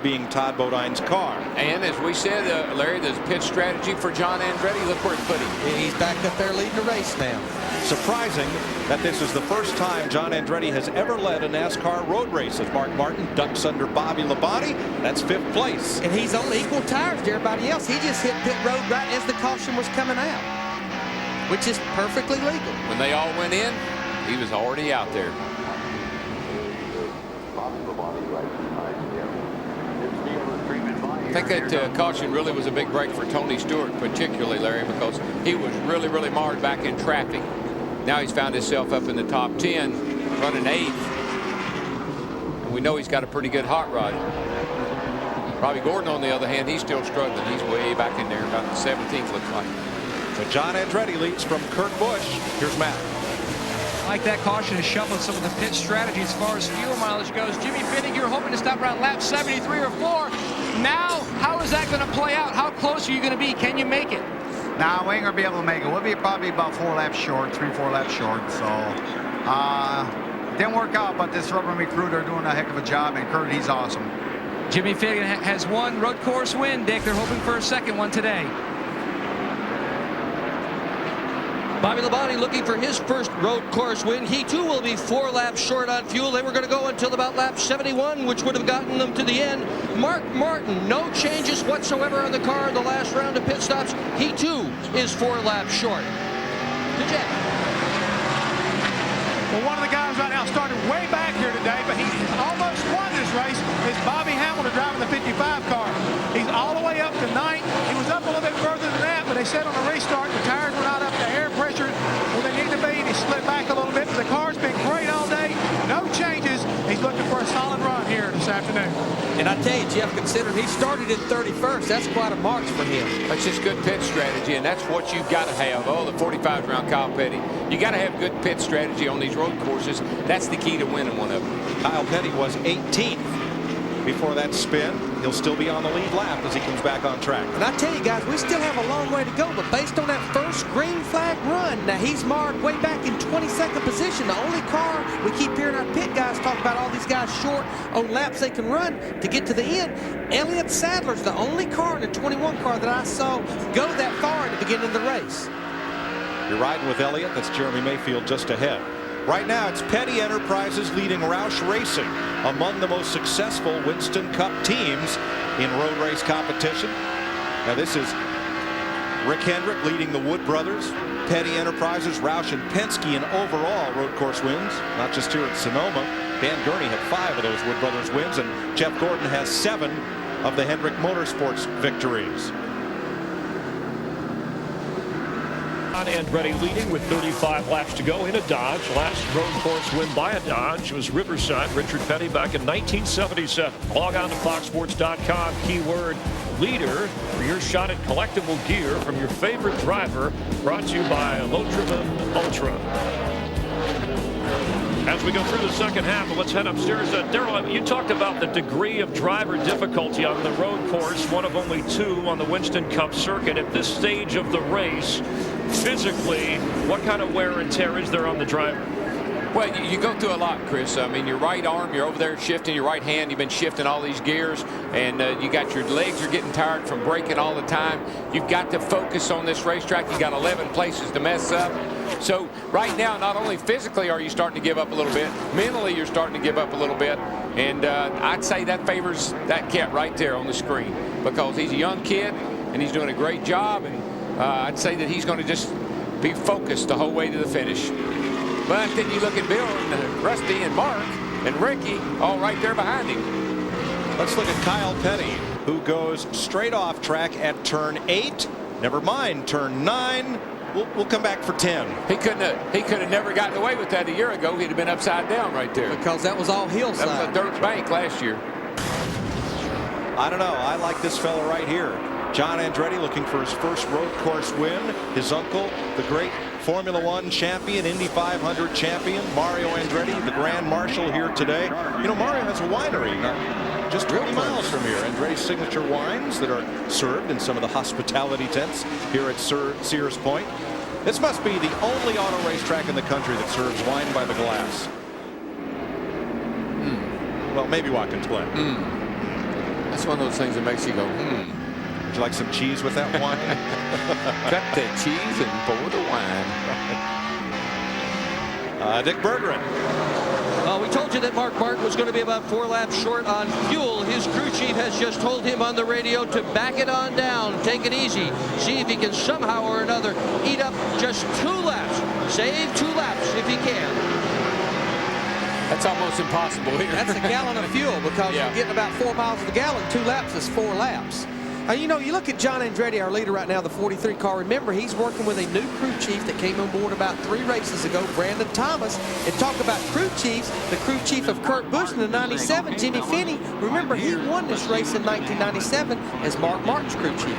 [SPEAKER 3] being Todd Bodine's car.
[SPEAKER 2] And as we said, Larry, there's pit strategy for John Andretti. Look where it's put him.
[SPEAKER 1] He's back up there leading the race now.
[SPEAKER 3] Surprising that this is the first time John Andretti has ever led a NASCAR road race, as Mark Martin ducks under Bobby Labonte. That's 5th place.
[SPEAKER 1] And he's on equal tires to everybody else. He just hit pit road right as the caution was coming out, which is perfectly legal.
[SPEAKER 2] When they all went in, he was already out there. I think that caution really was a big break for Tony Stewart, particularly, Larry, because he was really, really marred back in traffic. Now he's found himself up in the top 10, running 8th. And we know he's got a pretty good hot rod. Robbie Gordon, on the other hand, he's still struggling. He's way back in there, about the 17th, looks like.
[SPEAKER 3] So John Andretti leads from Kurt Busch. Here's Matt.
[SPEAKER 4] I like that caution is shuffling some of the pit strategy as far as fuel mileage goes. Jimmy Fittig, you're hoping to stop around lap 73 or 4. Now, how is that going to play out? How close are you going to be? Can you make it?
[SPEAKER 16] Nah, we ain't going to be able to make it. We'll be probably about 4 laps short, 3-4 laps short. So, didn't work out, but this Rubber crew, they're doing a heck of a job, and Kurt, he's awesome.
[SPEAKER 4] Jimmy Fittig has one road course win, Dick. They're hoping for a second one today.
[SPEAKER 5] Bobby Labonte looking for his first road course win. He too will be 4 laps short on fuel. They were going to go until about lap 71, which would have gotten them to the end. Mark Martin, no changes whatsoever on the car in the last round of pit stops. He too is 4 laps short. To Jeff.
[SPEAKER 8] Well, one of the guys right now started way back here today, but he almost won this race. Is Bobby Hamilton driving the 55 car. He's all the way up to 9th. He was up a little bit further than that, but they said on the restart the tires were not up to air pressure where they need to be, and he slid back a little bit. But the car's been great all day. No changes. He's looking for a solid run here this afternoon.
[SPEAKER 1] And I tell you, Jeff, considering he started in 31st, that's quite a march for him.
[SPEAKER 2] That's just good pit strategy, and that's what you've got to have. Oh, the 45's around Kyle Petty. You got to have good pit strategy on these road courses. That's the key to winning one of them.
[SPEAKER 3] Kyle Petty was 18th before that spin. He'll still be on the lead lap as he comes back on track.
[SPEAKER 1] And I tell you guys, we still have a long way to go, but based on that first green flag run, now he's marred way back in 22nd position. The only car we keep hearing our pit guys talk about, all these guys short on laps they can run to get to the end. Elliott Sadler's the only car in the 21 car that I saw go that far at the beginning of the race.
[SPEAKER 3] You're riding with Elliott. That's Jeremy Mayfield just ahead. Right now, it's Petty Enterprises leading Roush Racing, among the most successful Winston Cup teams in road race competition. Now, this is Rick Hendrick leading the Wood Brothers, Petty Enterprises, Roush, and Penske in overall road course wins, not just here at Sonoma. Dan Gurney had 5 of those Wood Brothers wins, and Jeff Gordon has 7 of the Hendrick Motorsports victories.
[SPEAKER 7] Andretti leading with 35 laps to go in a Dodge. Last road course win by a Dodge was Riverside. Richard Petty back in 1977. Log on to foxsports.com. Keyword leader for your shot at collectible gear from your favorite driver. Brought to you by Lotrivan Ultra. As we go through the second half, let's head upstairs. Darrell, you talked about the degree of driver difficulty on the road course, one of only 2 on the Winston Cup circuit. At this stage of the race, physically, what kind of wear and tear is there on the driver?
[SPEAKER 2] Well, you go through a lot, Chris. I mean, your right arm, you're over there shifting, your right hand, you've been shifting all these gears, and you got your legs are getting tired from braking all the time. You've got to focus on this racetrack. You got 11 places to mess up. So right now, not only physically are you starting to give up a little bit, mentally you're starting to give up a little bit. And I'd say that favors that cat right there on the screen, because he's a young kid and he's doing a great job. And I'd say that he's going to just be focused the whole way to the finish. But then you look at Bill and Rusty and Mark and Ricky all right there behind him.
[SPEAKER 3] Let's look at Kyle Petty, who goes straight off track at turn 8. Never mind turn 9. We'll come back for 10.
[SPEAKER 2] He could have never gotten away with that a year ago. He'd have been upside down right there.
[SPEAKER 1] Because that was all hillside.
[SPEAKER 2] That was a dirt bank last year.
[SPEAKER 3] I don't know. I like this fella right here. John Andretti looking for his first road course win. His uncle, the great Formula One champion, Indy 500 champion, Mario Andretti, the Grand Marshal here today. You know, Mario has a winery just 20 miles from here. Andretti's signature wines that are served in some of the hospitality tents here at Sears Point. This must be the only auto racetrack in the country that serves wine by the glass. Well, maybe Watkins Glen.
[SPEAKER 2] That's one of those things that makes you go,
[SPEAKER 3] Would you like some cheese with that wine?
[SPEAKER 2] Cut the cheese and pour the wine.
[SPEAKER 3] Dick Berggren.
[SPEAKER 5] We told you that Mark Martin was going to be about 4 laps short on fuel. His crew chief has just told him on the radio to back it on down, take it easy, see if he can somehow or another eat up just 2 laps. Save 2 laps if he can.
[SPEAKER 2] That's almost impossible here.
[SPEAKER 1] That's a gallon of fuel because you're getting about 4 miles to the gallon. 2 laps is 4 laps. You know, you look at John Andretti, our leader right now, the 43 car. Remember, he's working with a new crew chief that came on board about 3 races ago, Brandon Thomas. And talk about crew chiefs, the crew chief of Kurt Busch in the 97, Jimmy Finney. Remember, he won this race in 1997 as Mark Martin's crew chief.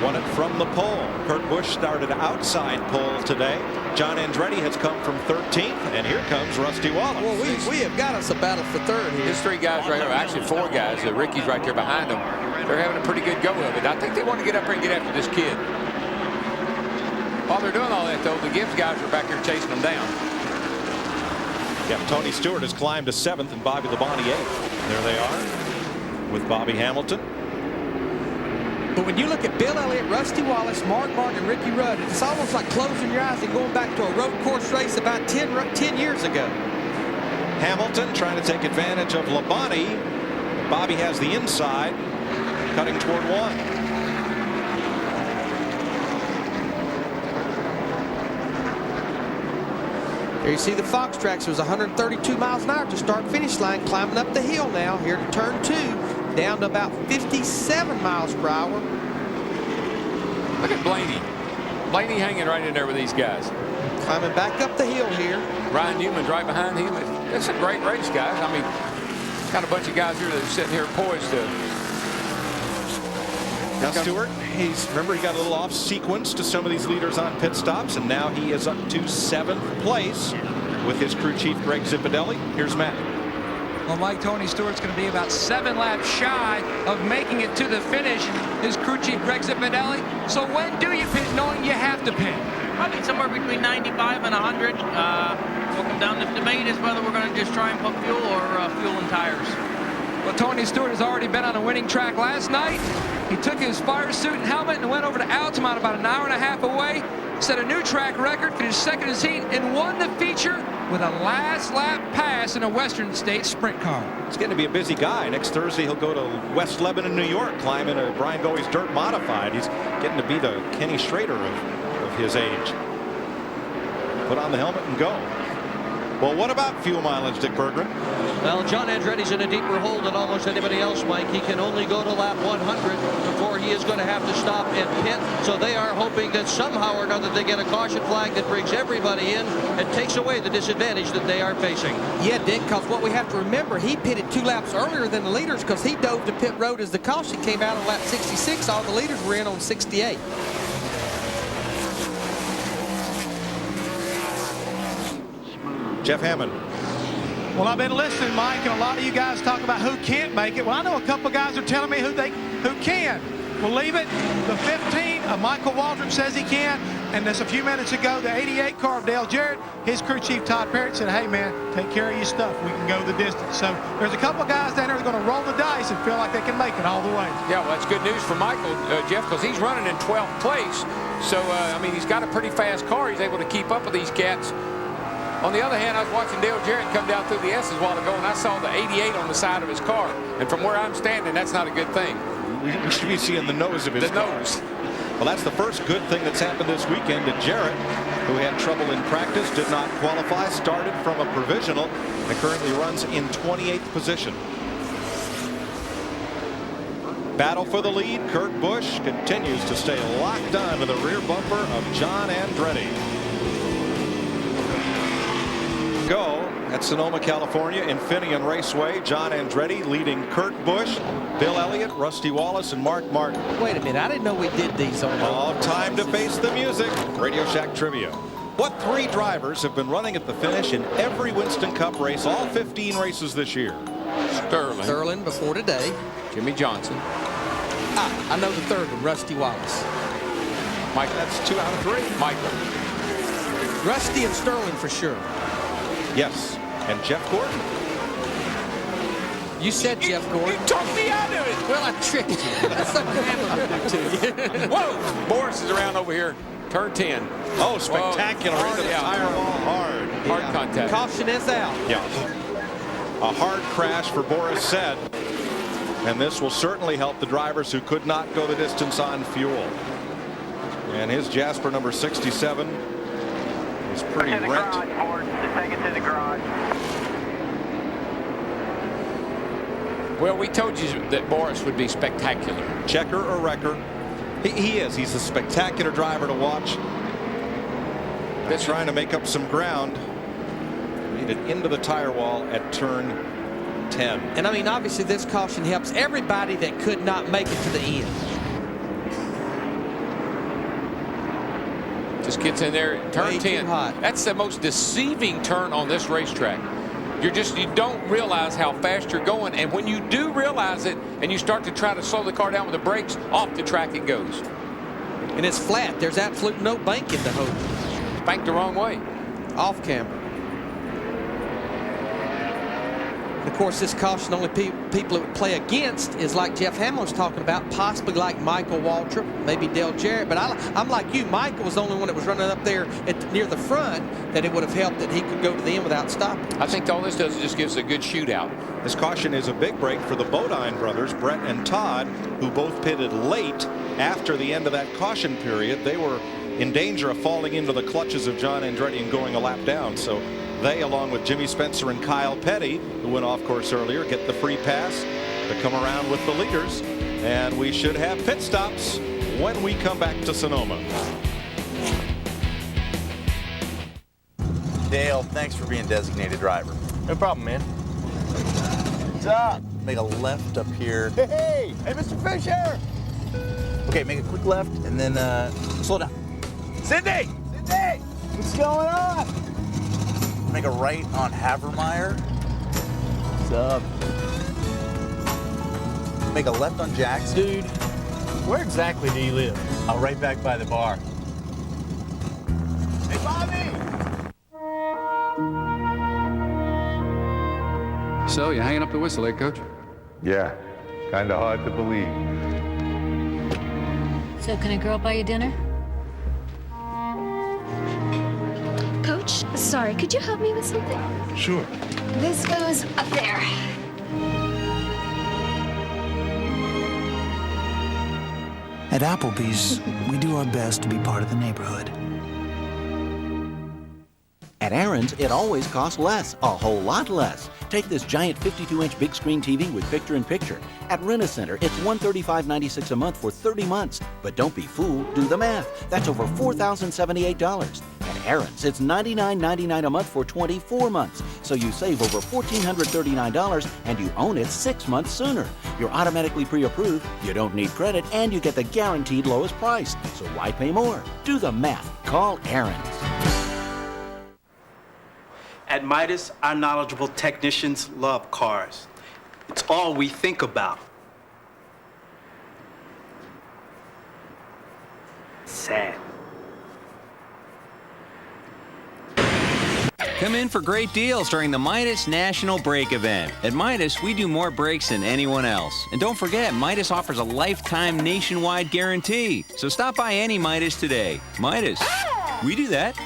[SPEAKER 3] Won it from the pole. Kurt Busch started outside pole today. John Andretti has come from 13th, and here comes Rusty Wallace.
[SPEAKER 1] Well, we have got us a battle for 3rd here.
[SPEAKER 2] His 3 guys right here, actually 4 guys. Ricky's right there behind them. They're having a pretty good go of it. I think they want to get up here and get after this kid. While they're doing all that, though, the Gibbs guys are back here chasing them down.
[SPEAKER 3] Yeah, Tony Stewart has climbed to 7th and Bobby Labonte 8th. There they are with Bobby Hamilton.
[SPEAKER 1] But when you look at Bill Elliott, Rusty Wallace, Mark Martin, and Ricky Rudd, it's almost like closing your eyes and going back to a road course race about 10 years ago.
[SPEAKER 3] Hamilton trying to take advantage of Labonte. Bobby has the inside, cutting toward 1.
[SPEAKER 1] There you see the Fox tracks. It was 132 miles an hour to start finish line, climbing up the hill now here to turn 2. Down to about 57 miles per hour.
[SPEAKER 2] Look at Blaney. Blaney hanging right in there with these guys.
[SPEAKER 1] Climbing back up the hill here.
[SPEAKER 2] Ryan Newman's right behind him. It's a great race, guys. I mean, got a bunch of guys here that are sitting here poised to.
[SPEAKER 3] Now Stewart, remember he got a little off sequence to some of these leaders on pit stops, and now he is up to 7th place with his crew chief Greg Zipadelli. Here's Matt.
[SPEAKER 4] Well, Mike, Tony Stewart's going to be about 7 laps shy of making it to the finish. His crew chief, Greg Zipadelli. So when do you pit knowing you have to pit?
[SPEAKER 17] Probably somewhere between 95 and 100. We'll come down to debate is whether we're going to just try and put fuel or fuel and tires.
[SPEAKER 4] Well, Tony Stewart has already been on a winning track last night. He took his fire suit and helmet and went over to Altamont about an hour and a half away. Set a new track record, finished 2nd in his heat, and won the feature with a last lap pass in a Western States sprint car.
[SPEAKER 3] He's getting to be a busy guy. Next Thursday he'll go to West Lebanon, New York, climbing a Brian Bowie's dirt modified. He's getting to be the Kenny Schrader of his age. Put on the helmet and go. Well, what about fuel mileage, Dick Berggren?
[SPEAKER 5] Well, John Andretti's in a deeper hole than almost anybody else, Mike. He can only go to lap 100 before he is going to have to stop and pit. So they are hoping that somehow or another they get a caution flag that brings everybody in and takes away the disadvantage that they are facing.
[SPEAKER 1] Yeah, Dick, because what we have to remember, he pitted 2 laps earlier than the leaders because he dove to pit road as the caution came out on lap 66. All the leaders were in on 68.
[SPEAKER 3] Jeff Hammond.
[SPEAKER 8] Well, I've been listening, Mike, and a lot of you guys talk about who can't make it. Well, I know a couple guys are telling me who can. We'll leave it. The 15, Michael Waldrop says he can. And just a few minutes ago, the 88 car of Dale Jarrett, his crew chief Todd Parrott said, hey, man, take care of your stuff. We can go the distance. So there's a couple guys down there that are going to roll the dice and feel like they can make it all the way.
[SPEAKER 2] Yeah, well, that's good news for Michael, Jeff, because he's running in 12th place. So, I mean, he's got a pretty fast car. He's able to keep up with these cats. On the other hand, I was watching Dale Jarrett come down through the S's a while ago, and I saw the 88 on the side of his car. And from where I'm standing, that's not a good thing.
[SPEAKER 3] We should be seeing the nose of his car.
[SPEAKER 2] Nose.
[SPEAKER 3] Well, that's the first good thing that's happened this weekend to Jarrett, who had trouble in practice, did not qualify, started from a provisional, and currently runs in 28th position. Battle for the lead. Kurt Busch continues to stay locked on to the rear bumper of John Andretti. Go At Sonoma, California, Infineon Raceway, John Andretti leading Kurt Busch, Bill Elliott, Rusty Wallace, and Mark Martin.
[SPEAKER 1] Wait a minute, I didn't know we did these on
[SPEAKER 3] All time to face the music. Radio Shack Trivia. What 3 drivers have been running at the finish in every Winston Cup race, all 15 races this year?
[SPEAKER 1] Sterling before today.
[SPEAKER 2] Jimmy Johnson.
[SPEAKER 1] I know the third one, Rusty Wallace.
[SPEAKER 3] Mike, that's 2 out of 3.
[SPEAKER 2] Michael.
[SPEAKER 1] Rusty and Sterling for sure.
[SPEAKER 3] Yes, and Jeff Gordon.
[SPEAKER 1] You said Jeff Gordon.
[SPEAKER 2] You talked me out of it.
[SPEAKER 1] Well, I tricked you. That's something Hamlin did to you.
[SPEAKER 2] Whoa! Boris is around over here. Turn 10.
[SPEAKER 3] Oh, spectacular. Into the tire wall hard.
[SPEAKER 2] Hard contact.
[SPEAKER 1] Caution is out.
[SPEAKER 3] Yeah. A hard crash for Boris Said. And this will certainly help the drivers who could not go the distance on fuel. And his Jasper number 67 is pretty rent.
[SPEAKER 9] Take it to the garage.
[SPEAKER 2] Well, we told you that Boris would be spectacular.
[SPEAKER 3] Checker or wrecker. He is. He's a spectacular driver to watch. They're trying to make up some ground. Made it into the tire wall at turn 10.
[SPEAKER 1] And I mean, obviously this caution helps everybody that could not make it to the end.
[SPEAKER 2] Just gets in there, turn
[SPEAKER 1] Way
[SPEAKER 2] 10.
[SPEAKER 1] too hot.
[SPEAKER 2] That's the most deceiving turn on this racetrack. You don't realize how fast you're going, and when you do realize it and you start to try to slow the car down with the brakes, off the track it goes.
[SPEAKER 1] And it's flat. There's absolutely no bank in the hole.
[SPEAKER 2] Banked the wrong way.
[SPEAKER 1] Off camera. And of course, this caution, only people it would play against is like Jeff Hamlin was talking about, possibly like Michael Waltrip, maybe Dale Jarrett. But I'm like you. Michael was the only one that was running up there near the front that it would have helped that he could go to the end without stopping.
[SPEAKER 2] I think all this does is just gives a good shootout.
[SPEAKER 3] This caution is a big break for the Bodine brothers, Brett and Todd, who both pitted late after the end of that caution period. They were in danger of falling into the clutches of John Andretti and going a lap down. So they, along with Jimmy Spencer and Kyle Petty, who went off course earlier, get the free pass to come around with the leaders. And we should have pit stops when we come back to Sonoma.
[SPEAKER 18] Dale, thanks for being designated driver.
[SPEAKER 13] No problem, man.
[SPEAKER 18] What's up? Make a left up here.
[SPEAKER 13] Hey, Mr. Fisher.
[SPEAKER 18] Okay, make a quick left and then slow down.
[SPEAKER 13] Cindy, what's going on?
[SPEAKER 18] Make a right on Havermeyer.
[SPEAKER 13] What's up?
[SPEAKER 18] Make a left on Jackson.
[SPEAKER 13] Dude, where exactly do you live?
[SPEAKER 18] I'm right back by the bar.
[SPEAKER 13] Hey, Bobby!
[SPEAKER 19] So, you hanging up the whistle, eh, Coach?
[SPEAKER 20] Yeah, kind of hard to believe.
[SPEAKER 21] So can a girl buy you dinner?
[SPEAKER 22] Coach, sorry, could you help me with something?
[SPEAKER 20] Sure.
[SPEAKER 22] This goes up there.
[SPEAKER 23] At Applebee's, we do our best to be part of the neighborhood.
[SPEAKER 24] At Aaron's, it always costs less, a whole lot less. Take this giant 52-inch big screen TV with picture-in-picture. At Rent-A-Center, it's $135.96 a month for 30 months. But don't be fooled, do the math. That's over $4,078. At Aaron's, it's $99.99 a month for 24 months. So you save over $1,439 and you own it 6 months sooner. You're automatically pre-approved, you don't need credit, and you get the guaranteed lowest price. So why pay more? Do the math. Call Aaron's.
[SPEAKER 25] At Midas, our knowledgeable technicians love cars. It's all we think about. Sad.
[SPEAKER 26] Come in for great deals during the Midas National Brake Event. At Midas, we do more brakes than anyone else. And don't forget, Midas offers a lifetime nationwide guarantee. So stop by any Midas today. Midas, we do that.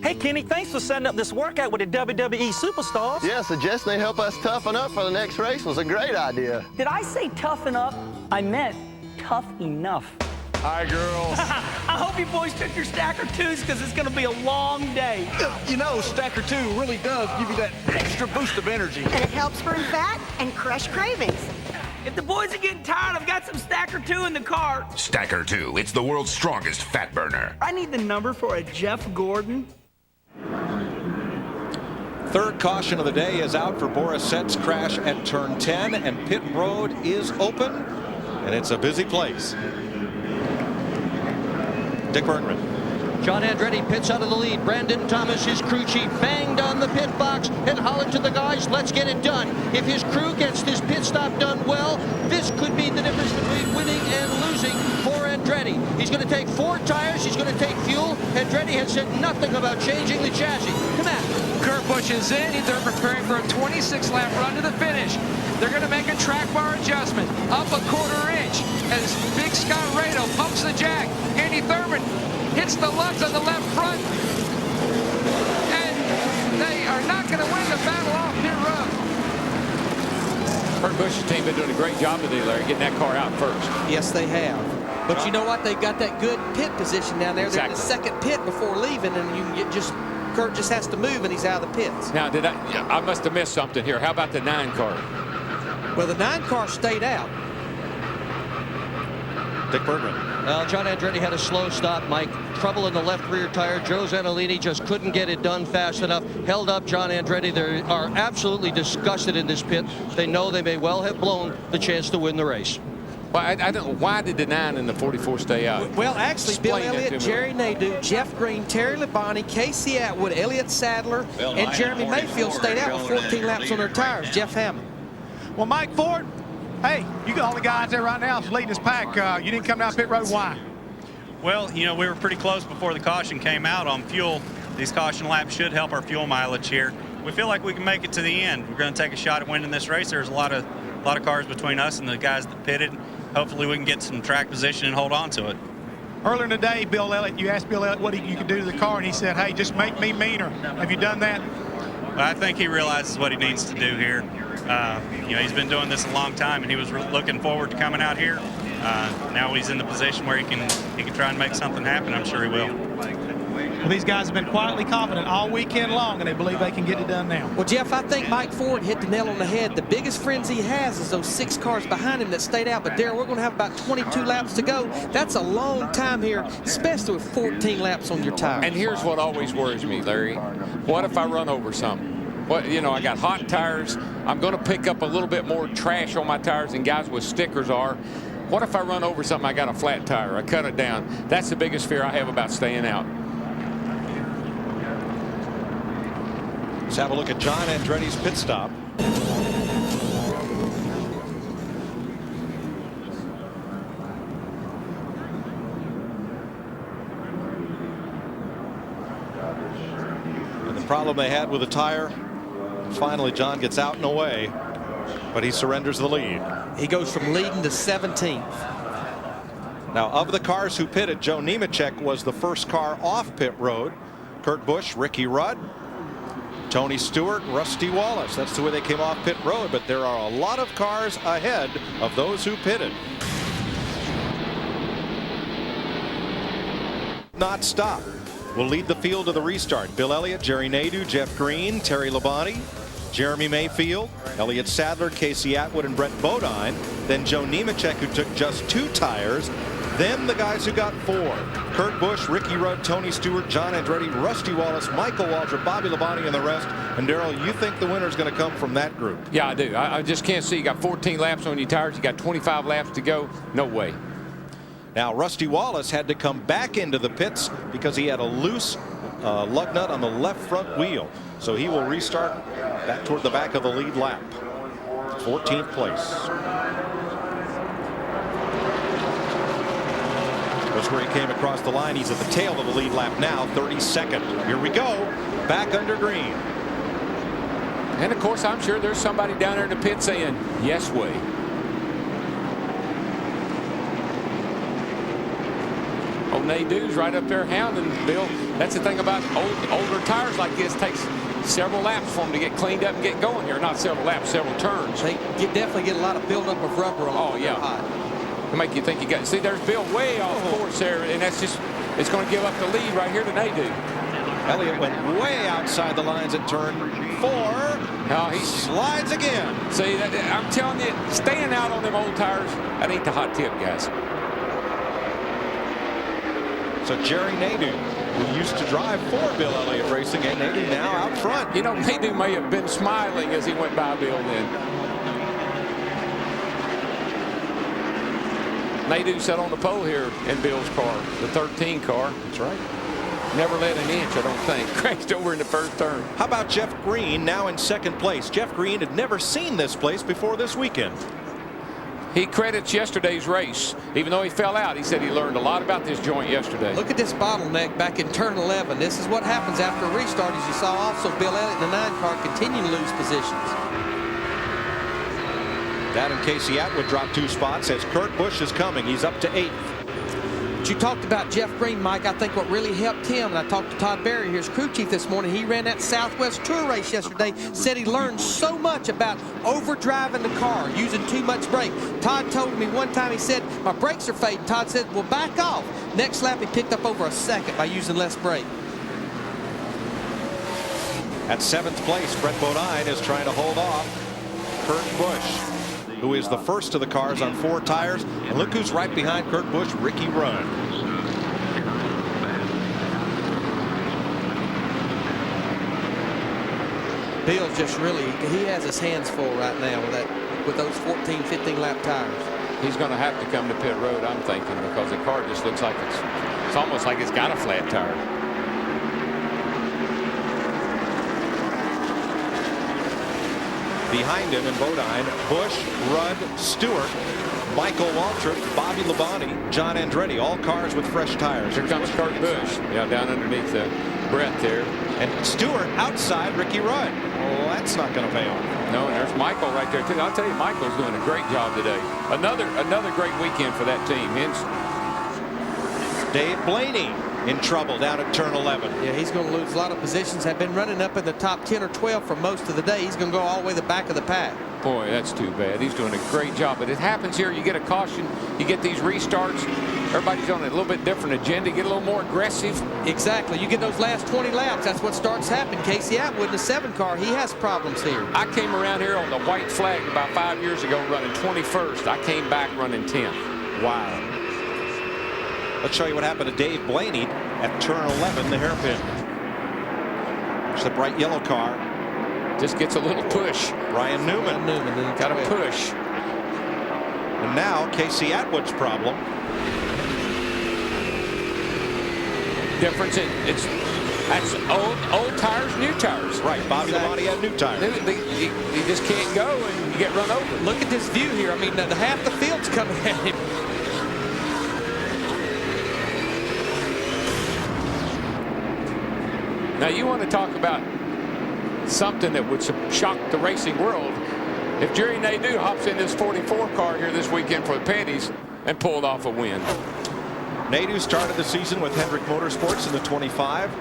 [SPEAKER 27] Hey, Kenny, thanks for setting up this workout with the WWE Superstars.
[SPEAKER 28] Yeah, suggesting they help us toughen up for the next race was a great idea.
[SPEAKER 27] Did I say toughen up? I meant tough enough.
[SPEAKER 28] Hi, girls.
[SPEAKER 27] I hope you boys took your Stacker 2s because it's going to be a long day.
[SPEAKER 28] You know, Stacker 2 really does give you that extra boost of energy.
[SPEAKER 29] And it helps burn fat and crush cravings.
[SPEAKER 27] If the boys are getting tired, I've got some Stacker 2 in the car.
[SPEAKER 30] Stacker 2, it's the world's strongest fat burner.
[SPEAKER 27] I need the number for a Jeff Gordon.
[SPEAKER 3] Third caution of the day is out for Borisset's crash at turn 10, and pit road is open, and it's a busy place. Dick Bergman.
[SPEAKER 5] John Andretti pits out of the lead. Brandon Thomas, his crew chief, banged on the pit box and hollered to the guys, let's get it done. If his crew gets this pit stop done well, this could be the difference between winning and losing for Andretti. He's going to take 4 tires. He's going to take fuel. Andretti has said nothing about changing the chassis. Come on.
[SPEAKER 4] Kurt Busch is in. They're preparing for a 26-lap run to the finish. They're going to make a track bar adjustment up a 1/4 inch as Big Scott Rado pumps the jack. Andy Thurman hits the lugs on the left front. And they are not going to win the battle off pit road.
[SPEAKER 2] Kurt Busch's team been doing a great job today, Larry, getting that car out first.
[SPEAKER 1] Yes, they have. But you know what? They've got that good pit position down there. They're in the second pit before leaving, and you can get Kurt just has to move, and he's out of the pits.
[SPEAKER 2] Now, I must have missed something here. How about the 9 car?
[SPEAKER 1] Well, the 9 car stayed out.
[SPEAKER 3] Dick Bergman.
[SPEAKER 5] Well, John Andretti had a slow stop, Mike. Trouble in the left rear tire. Joe Zanolini just couldn't get it done fast enough. Held up John Andretti. They are absolutely disgusted in this pit. They know they may well have blown the chance to win the race.
[SPEAKER 2] Well, I don't know. Why did the 9 and the 44 stay out?
[SPEAKER 1] Well, actually,
[SPEAKER 2] Explain
[SPEAKER 1] Bill Elliott, Jerry Nadeau, Jeff Green, Terry Labonte, Casey Atwood, Elliott Sadler, and Jeremy Mayfield stayed out with 14 laps on their tires. Jeff Hammond.
[SPEAKER 8] Well, Mike Ford, hey, you got all the guys there right now leading this pack. You didn't come down pit road. Why?
[SPEAKER 6] Well, you know, we were pretty close before the caution came out on fuel. These caution laps should help our fuel mileage here. We feel like we can make it to the end. We're going to take a shot at winning this race. There's a lot of cars between us and the guys that pitted. Hopefully we can get some track position and hold on to it.
[SPEAKER 8] Earlier in the day, Bill Elliott, you asked Bill Elliott what you could do to the car, and he said, hey, just make me meaner. Have you done that?
[SPEAKER 6] Well, I think he realizes what he needs to do here. You know, he's been doing this a long time, and he was looking forward to coming out here. Now he's in the position where he can try and make something happen. I'm sure he will.
[SPEAKER 8] Well, these guys have been quietly confident all weekend long, and they believe they can get it done now.
[SPEAKER 1] Well, Jeff, I think Mike Ford hit the nail on the head. The biggest frenzy he has is those 6 cars behind him that stayed out. But, Darryl, we're going to have about 22 laps to go. That's a long time here, especially with 14 laps on your tires.
[SPEAKER 2] And here's what always worries me, Larry. What if I run over something? What, you know, I got hot tires. I'm going to pick up a little bit more trash on my tires than guys with stickers are. What if I run over something, I got a flat tire, I cut it down? That's the biggest fear I have about staying out.
[SPEAKER 3] Let's have a look at John Andretti's pit stop. And the problem they had with the tire, finally John gets out and away, but he surrenders the lead.
[SPEAKER 1] He goes from leading to 17th.
[SPEAKER 3] Now, of the cars who pitted, Joe Nemechek was the first car off pit road. Kurt Busch, Ricky Rudd, Tony Stewart, Rusty Wallace. That's the way they came off pit road, but there are a lot of cars ahead of those who pitted. Not stop. Will lead the field to the restart. Bill Elliott, Jerry Nadeau, Jeff Green, Terry Labonte, Jeremy Mayfield, Elliott Sadler, Casey Atwood, and Brett Bodine. Then Joe Nemechek, who took just 2 tires. Then the guys who got 4. Kurt Busch, Ricky Rudd, Tony Stewart, John Andretti, Rusty Wallace, Michael Waltrip, Bobby Labonte, and the rest. And Darryl, you think the winner is going to come from that group?
[SPEAKER 2] Yeah, I do. I just can't see. You got 14 laps on your tires. You got 25 laps to go. No way.
[SPEAKER 3] Now, Rusty Wallace had to come back into the pits because he had a loose lug nut on the left front wheel. So he will restart back toward the back of the lead lap. 14th place. That's where he came across the line. He's at the tail of the lead lap now, 32nd. Here we go, back under green.
[SPEAKER 2] And, of course, I'm sure there's somebody down there in the pit saying, yes way. Old Nadeau's right up there hounding Bill. That's the thing about older tires like this. Takes several laps for them to get cleaned up and get going here. Not several laps, several turns.
[SPEAKER 1] They definitely get a lot of buildup of rubber on.
[SPEAKER 2] Oh, yeah. To make you think you got. See, there's Bill way off course there, and that's just, it's going to give up the lead right here to Nadeau.
[SPEAKER 3] Elliott went way outside the lines at turn 4. Now he slides again.
[SPEAKER 2] See, I'm telling you, staying out on them old tires, that ain't the hot tip, guys.
[SPEAKER 3] So Jerry Nadeau who used to drive for Bill Elliott Racing, and Nadu now out front.
[SPEAKER 2] You know, Nadu may have been smiling as he went by Bill then. Nadu sat on the pole here in Bill's car, the 13 car.
[SPEAKER 3] That's right.
[SPEAKER 2] Never led an inch, I don't think. Crashed over in the first turn.
[SPEAKER 3] How about Jeff Green now in second place? Jeff Green had never seen this place before this weekend.
[SPEAKER 2] He credits yesterday's race. Even though he fell out, he said he learned a lot about this joint yesterday.
[SPEAKER 1] Look at this bottleneck back in turn 11. This is what happens after a restart, as you saw also Bill Elliott in the 9 car continue to lose positions.
[SPEAKER 3] That and Casey Atwood dropped 2 spots as Kurt Busch is coming. He's up to 8th.
[SPEAKER 1] But you talked about Jeff Green, Mike. I think what really helped him, and I talked to Todd Berry, here's crew chief this morning. He ran that Southwest Tour race yesterday, said he learned so much about overdriving the car, using too much brake. Todd told me one time, he said, my brakes are fading. Todd said, well, back off. Next lap, he picked up over a second by using less brake.
[SPEAKER 3] At 7th place, Brett Bodine is trying to hold off Kurt Busch, who is the first of the cars on 4 tires. And look who's right behind Kurt Busch, Ricky Rudd.
[SPEAKER 1] Bill's just really, he has his hands full right now with those 14, 15 lap tires.
[SPEAKER 2] He's going to have to come to pit road, I'm thinking, because the car just looks like it's almost like it's got a flat tire.
[SPEAKER 3] Behind him in Bodine, Busch, Rudd, Stewart, Michael Waltrip, Bobby Labonte, John Andretti, all cars with fresh tires.
[SPEAKER 2] Here comes Kurt Busch, yeah, down underneath Brett there.
[SPEAKER 3] And Stewart outside Ricky Rudd. Oh, that's not going to pay off.
[SPEAKER 2] No, and there's Michael right there, too. I'll tell you, Michael's doing a great job today. Another great weekend for that team.
[SPEAKER 3] Dave Blaney in trouble down at turn 11.
[SPEAKER 1] Yeah, he's going to lose a lot of positions. Have been running up in the top 10 or 12 for most of the day. He's going to go all the way to the back of the pack.
[SPEAKER 2] Boy, that's too bad. He's doing a great job. But it happens here. You get a caution. You get these restarts. Everybody's on a little bit different agenda. Get a little more aggressive.
[SPEAKER 1] Exactly. You get those last 20 laps. That's what starts happening. Casey Atwood in the 7 car, he has problems here.
[SPEAKER 2] I came around here on the white flag about 5 years ago running 21st. I came back running 10th.
[SPEAKER 3] Wow. Let's show you what happened to Dave Blaney at turn 11, the hairpin. It's the bright yellow car.
[SPEAKER 2] Just gets a little push.
[SPEAKER 3] Ryan Newman.
[SPEAKER 2] Got a push.
[SPEAKER 3] And now Casey Atwood's problem.
[SPEAKER 2] Difference that's old tires, new tires.
[SPEAKER 3] Right. Bobby Labonte had new tires.
[SPEAKER 2] He just can't go and you get run over.
[SPEAKER 1] Look at this view here. I mean, half the field's coming at him.
[SPEAKER 2] Now you want to talk about something that would shock the racing world. If Jerry Nadeau hops in this 44 car here this weekend for the Panties and pulled off a win.
[SPEAKER 3] Nadeau started the season with Hendrick Motorsports in the 25,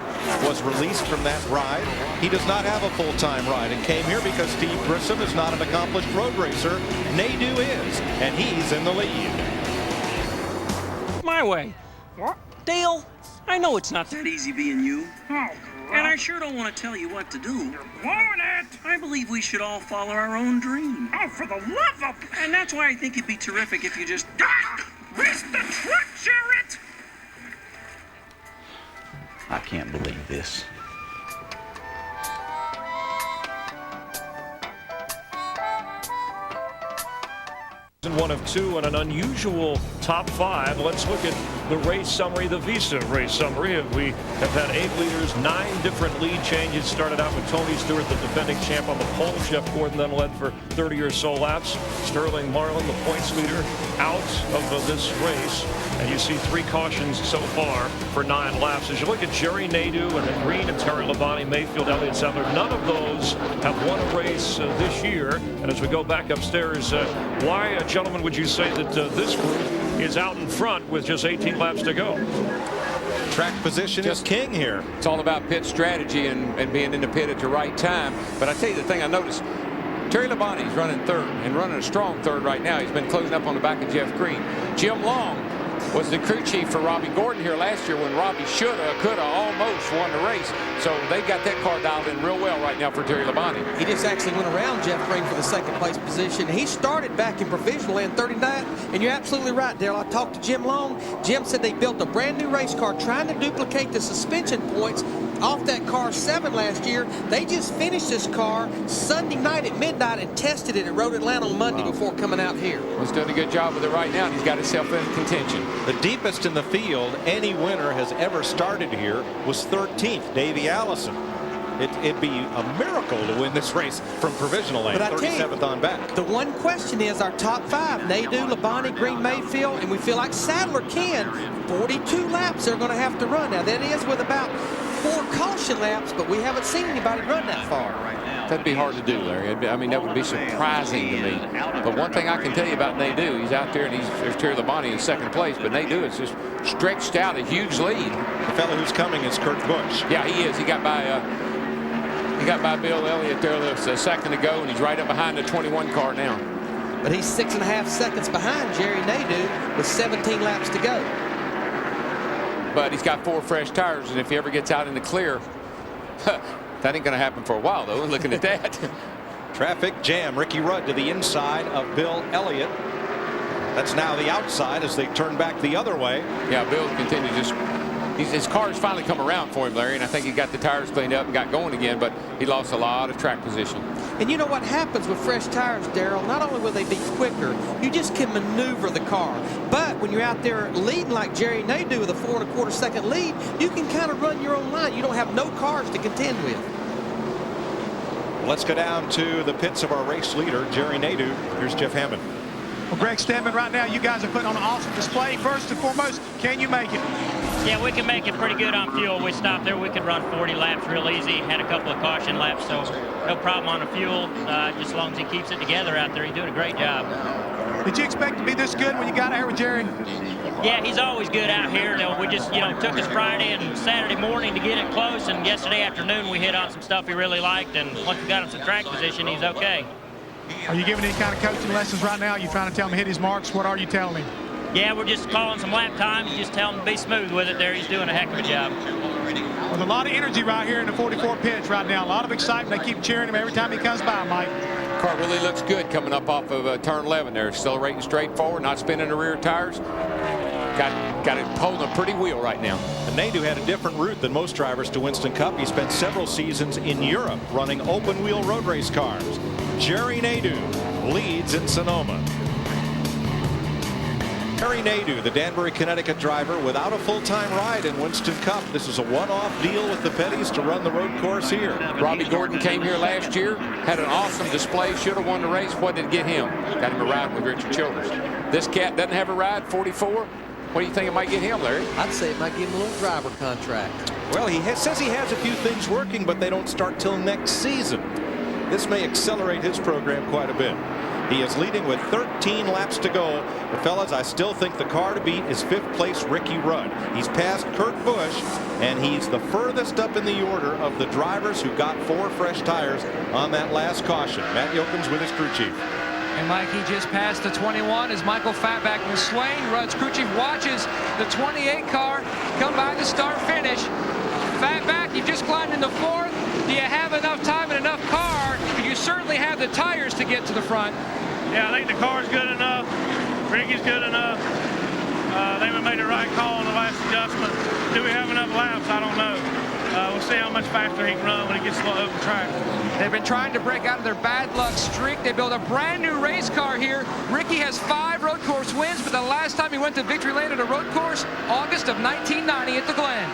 [SPEAKER 3] was released from that ride. He does not have a full-time ride and came here because Steve Grissom is not an accomplished road racer. Nadeau is, and he's in the lead.
[SPEAKER 7] My way. Dale, I know it's not that easy being you. And I sure don't want to tell you what to do. You're blowing it! I believe we should all follow our own dream. Oh, for the love of... And that's why I think it'd be terrific if you just... Risk the truck, Jarrett!
[SPEAKER 9] I can't believe this.
[SPEAKER 10] One of 2 and an unusual top 5. Let's look at the race summary, the Visa race summary. We have had 8 leaders, 9 different lead changes. Started out with Tony Stewart, the defending champ, on the pole. Jeff Gordon then led for 30 or so laps. Sterling Marlin, the points leader, out of this race. And you see 3 cautions so far for 9 laps. As you look at Jerry Nadeau and then Green and Terry Labonte, Mayfield, Elliott Sadler, none of those have won a race this year. And as we go back upstairs, why, gentlemen, would you say that this group is out in front with just 18 laps to go?
[SPEAKER 3] Track position is king here.
[SPEAKER 2] It's all about pit strategy and being in the pit at the right time. But I tell you the thing I noticed, Terry Labonte's running 3rd and running a strong 3rd right now. He's been closing up on the back of Jeff Green. Jim Long was the crew chief for Robbie Gordon here last year when Robbie shoulda, coulda, almost won the race. So they got that car dialed in real well right now for Terry Labonte.
[SPEAKER 1] He just actually went around Jeff Green for the second place position. He started back in provisional in 39th, and you're absolutely right, Darrell. I talked to Jim Long. Jim said they built a brand new race car trying to duplicate the suspension points off that car 7 last year. They just finished this car Sunday night at midnight and tested it at Road Atlanta on Monday before coming out here.
[SPEAKER 2] Well, he's doing a good job with it right now, and he's got himself in contention.
[SPEAKER 3] The deepest in the field any winner has ever started here was 13th, Davey Allison. It'd be a miracle to win this race from provisional lane, 37th on back.
[SPEAKER 1] The one question is our top 5, Nadeau, Labonte, Green, Mayfield, and we feel like Sadler can. 42 laps they're going to have to run. Now, that is with about 4 caution laps, but we haven't seen anybody run that far.
[SPEAKER 2] That'd be hard to do, Larry. I mean, that would be surprising to me. But one thing I can tell you about Nadeau, he's out there, and there's Terry Labonte in second place, but Nadeau has just stretched out a huge lead.
[SPEAKER 3] The fellow who's coming is Kurt Busch.
[SPEAKER 2] Yeah, he is. He got by Bill Elliott there a second ago, and he's right up behind the 21 car now.
[SPEAKER 1] But he's 6.5 seconds behind Jerry Nadeau with 17 laps to go.
[SPEAKER 2] But he's got 4 fresh tires, and if he ever gets out in the clear, that ain't going to happen for a while, though, looking at that.
[SPEAKER 3] Traffic jam. Ricky Rudd to the inside of Bill Elliott. That's now the outside as they turn back the other way.
[SPEAKER 2] Yeah, Bill continues just. His car's finally come around for him, Larry, and I think he got the tires cleaned up and got going again, but he lost a lot of track position.
[SPEAKER 1] And you know what happens with fresh tires, Darrell? Not only will they be quicker, you just can maneuver the car. But when you're out there leading like Jerry Nadeau with a 4 1/4 second lead, you can kind of run your own line. You don't have no cars to contend with.
[SPEAKER 3] Let's go down to the pits of our race leader, Jerry Nadeau. Here's Jeff Hammond.
[SPEAKER 8] Well, Greg Stedman, right now you guys are putting on an awesome display. First and foremost, can you make it?
[SPEAKER 11] Yeah, we can make it pretty good on fuel. We stopped there. We could run 40 laps real easy. Had a couple of caution laps, so no problem on the fuel. Just as long as he keeps it together out there, he's doing a great job.
[SPEAKER 8] Did you expect to be this good when you got out here with Jerry?
[SPEAKER 11] Yeah, he's always good out here. We just, took us Friday and Saturday morning to get it close, and yesterday afternoon we hit on some stuff he really liked, and once we got him some track position, he's okay.
[SPEAKER 8] Are you giving any kind of coaching lessons right now? Are you trying to tell him to hit his marks? What are you telling him?
[SPEAKER 11] Yeah, we're just calling some lap times, just telling him to be smooth with it there. He's doing a heck of a job.
[SPEAKER 8] With a lot of energy right here in the 44 pits right now. A lot of excitement. They keep cheering him every time he comes by, Mike.
[SPEAKER 2] Car really looks good coming up off of turn 11 there. Accelerating straight forward, not spinning the rear tires. Got it holding a pretty wheel right now.
[SPEAKER 3] And Nadeau had a different route than most drivers to Winston Cup. He spent several seasons in Europe running open wheel road race cars. Jerry Nadeau leads in Sonoma. Jerry Nadeau, the Danbury, Connecticut driver, without a full-time ride in Winston Cup. This is a one-off deal with the Petties to run the road course here.
[SPEAKER 2] Robbie Gordon came here last year, had an awesome display, should have won the race. What did it get him? Got him a ride with Richard Childress. This cat doesn't have a ride, 44. What do you think it might get him, Larry?
[SPEAKER 1] I'd say it might give him a little driver contract.
[SPEAKER 3] Well, he says he has a few things working, but they don't start till next season. This may accelerate his program quite a bit. He is leading with 13 laps to go. But fellas, I still think the car to beat is 5th place Ricky Rudd. He's passed Kurt Busch, and he's the furthest up in the order of the drivers who got 4 fresh tires on that last caution. Matt Yocums with his crew chief.
[SPEAKER 4] And Mike, he just passed the 21 as Michael Fatback was swaying. Rudd's crew chief watches the 28 car come by the start finish. Fatback, you just climbed into 4th. Do you have enough time and enough car? You certainly have the tires to get to the front.
[SPEAKER 6] Yeah, I think the car's good enough. Ricky's good enough. They made the right call on the last adjustment. Do we have enough laps? I don't know. We'll see how much faster he can run when he gets to the open track.
[SPEAKER 4] They've been trying to break out of their bad luck streak. They built a brand new race car here. Ricky has 5 road course wins, but the last time he went to victory lane at a road course, August of 1990 at the Glen.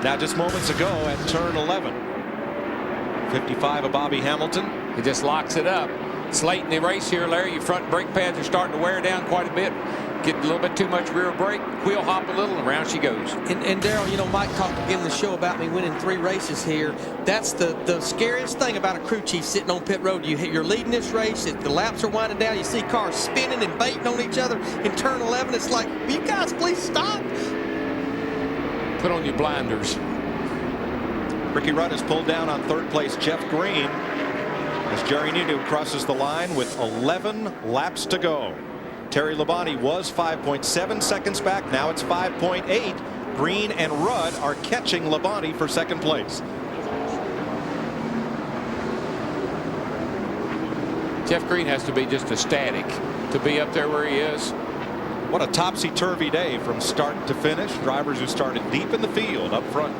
[SPEAKER 3] Now just moments ago at turn 11. 55 of Bobby Hamilton.
[SPEAKER 2] He just locks it up. It's late in the race here, Larry. Your front brake pads are starting to wear down quite a bit. Get a little bit too much rear brake. Wheel hop a little, and around she goes.
[SPEAKER 1] And Darrell, Mike talked again in the show about me winning 3 races here. That's the scariest thing about a crew chief sitting on pit road. You're leading this race. The laps are winding down. You see cars spinning and baiting on each other. In turn 11, it's like, will you guys please stop?
[SPEAKER 2] Put on your blinders.
[SPEAKER 3] Ricky Rudd has pulled down on 3rd place Jeff Green. as Jerry Nadeau crosses the line with 11 laps to go. Terry Labonte was 5.7 seconds back. Now it's 5.8. Green and Rudd are catching Labonte for second place.
[SPEAKER 2] Jeff Green has to be just ecstatic to be up there where he is.
[SPEAKER 3] What a topsy-turvy day from start to finish. Drivers who started deep in the field up front.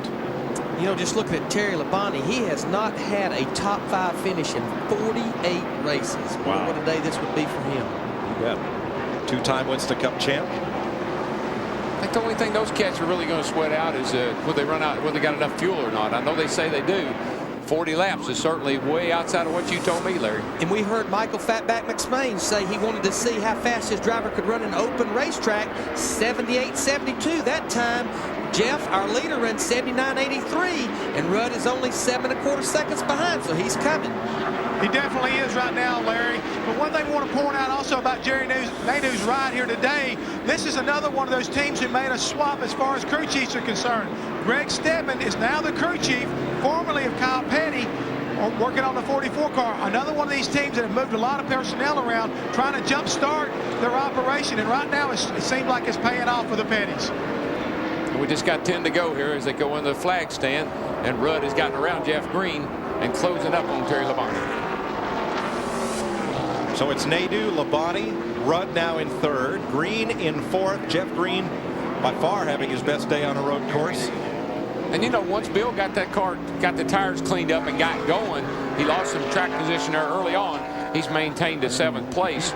[SPEAKER 1] You know, just looking at Terry Labonte, he has not had a top 5 finish in 48 races.
[SPEAKER 3] Wow.
[SPEAKER 1] What a day this would be for him.
[SPEAKER 3] You bet. Two-time Winston Cup champ.
[SPEAKER 2] I think the only thing those cats are really going to sweat out is will they run out, whether they got enough fuel or not. I know they say they do. 40 laps is certainly way outside of what you told me, Larry.
[SPEAKER 1] And we heard Michael Fatback McSpain say he wanted to see how fast his driver could run an open racetrack. 78.72 that time. Jeff, our leader, ran 79.83, and Rudd is only 7 1/4 seconds behind, so he's coming.
[SPEAKER 8] He definitely is right now, Larry. But one thing I want to point out also about Jerry Nadeau's ride here today, this is another one of those teams who made a swap as far as crew chiefs are concerned. Greg Stedman is now the crew chief, formerly of Kyle Petty, working on the 44 car. Another one of these teams that have moved a lot of personnel around, trying to jumpstart their operation. And right now, it seems like it's paying off for the Petties.
[SPEAKER 2] We just got 10 to go here as they go into the flag stand, and Rudd has gotten around Jeff Green and closing up on Terry Labonte.
[SPEAKER 3] So it's Nadeau, Labonte, Rudd now in third, Green in fourth. Jeff Green by far having his best day on a road course.
[SPEAKER 2] And you know, once Bill got that car, got the tires cleaned up and got going, he lost some track position there early on. He's maintained a 7th place.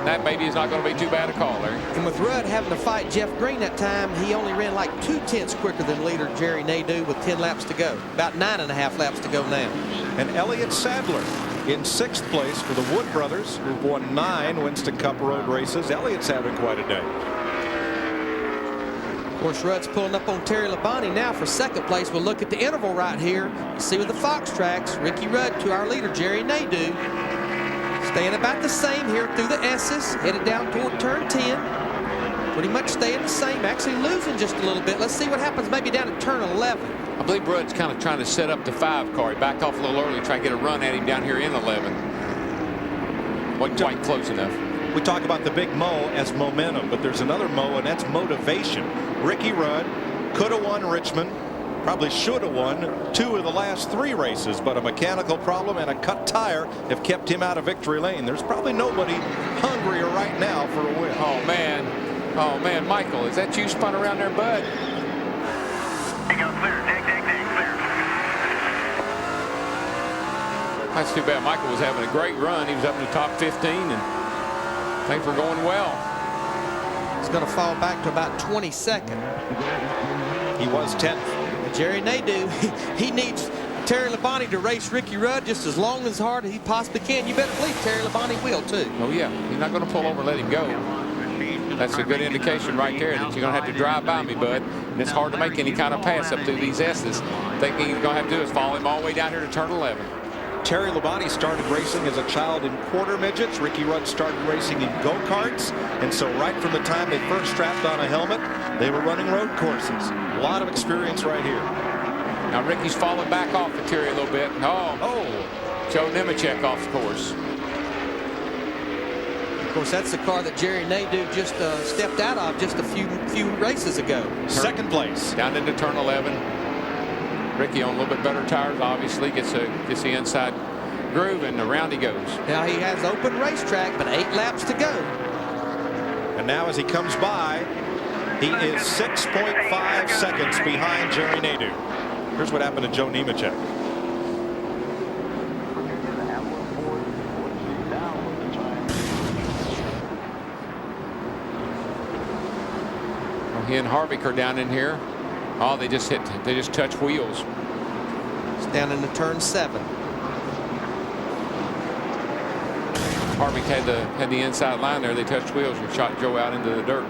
[SPEAKER 2] That maybe is not going to be too bad a call, Larry.
[SPEAKER 1] And with Rudd having to fight Jeff Green that time, he only ran like 2/10 quicker than leader Jerry Nadeau with 10 laps to go. About 9.5 laps to go now.
[SPEAKER 3] And Elliott Sadler in 6th place for the Wood brothers, who've won 9 Winston Cup road races. Elliott's having quite a day.
[SPEAKER 1] Of course, Rudd's pulling up on Terry Labonte now for second place. We'll look at the interval right here. You see with the Fox tracks, Ricky Rudd to our leader Jerry Nadeau. Staying about the same here through the S's, headed down toward turn 10. Pretty much staying the same, actually losing just a little bit. Let's see what happens maybe down at turn 11.
[SPEAKER 2] I believe Rudd's kind of trying to set up the 5 car. He backed off a little early, try to get a run at him down here in 11. Wasn't quite close enough.
[SPEAKER 3] We talk about the big Mo as momentum, but there's another Mo, and that's motivation. Ricky Rudd could have won Richmond. Probably should have won 2 of the last 3 races, but a mechanical problem and a cut tire have kept him out of victory lane. There's probably nobody hungrier right now for a win.
[SPEAKER 2] Oh, man. Oh, man. Michael, is that you spun around there, bud? That's too bad. Michael was having a great run. He was up in the top 15, and things were going well.
[SPEAKER 1] It's going to fall back to about 22nd.
[SPEAKER 3] He was 10th.
[SPEAKER 1] Jerry Nadeau, he needs Terry Labonte to race Ricky Rudd just as long as hard as he possibly can. You better believe Terry Labonte will too.
[SPEAKER 2] Oh yeah, he's not going to pull over and let him go. That's a good indication right there that you're going to have to drive by me, bud. And it's hard to make any kind of pass up through these S's. Thinking you're going to have to do is follow him all the way down here to turn 11.
[SPEAKER 3] Terry Labonte started racing as a child in quarter midgets. Ricky Rudd started racing in go-karts. And so right from the time they first strapped on a helmet, they were running road courses. A lot of experience right here.
[SPEAKER 2] Now Ricky's falling back off of Terry a little bit. Oh, Joe Nemechek off the course.
[SPEAKER 1] Of course, that's the car that Jerry Nadeau just stepped out of just a few races ago.
[SPEAKER 3] Second place.
[SPEAKER 2] Down into turn 11. Ricky on a little bit better tires, obviously, gets the inside groove, and around he goes.
[SPEAKER 1] Now he has open racetrack, but 8 laps to go.
[SPEAKER 3] And now as he comes by, he is 6.5 seconds behind Jerry Nadeau. Here's what happened to Joe Nemechek.
[SPEAKER 2] Well, he and Harvick are down in here. Oh, they just touch wheels.
[SPEAKER 1] It's down into turn 7.
[SPEAKER 2] Harvick had the inside line there. They touched wheels and shot Joe out into the dirt.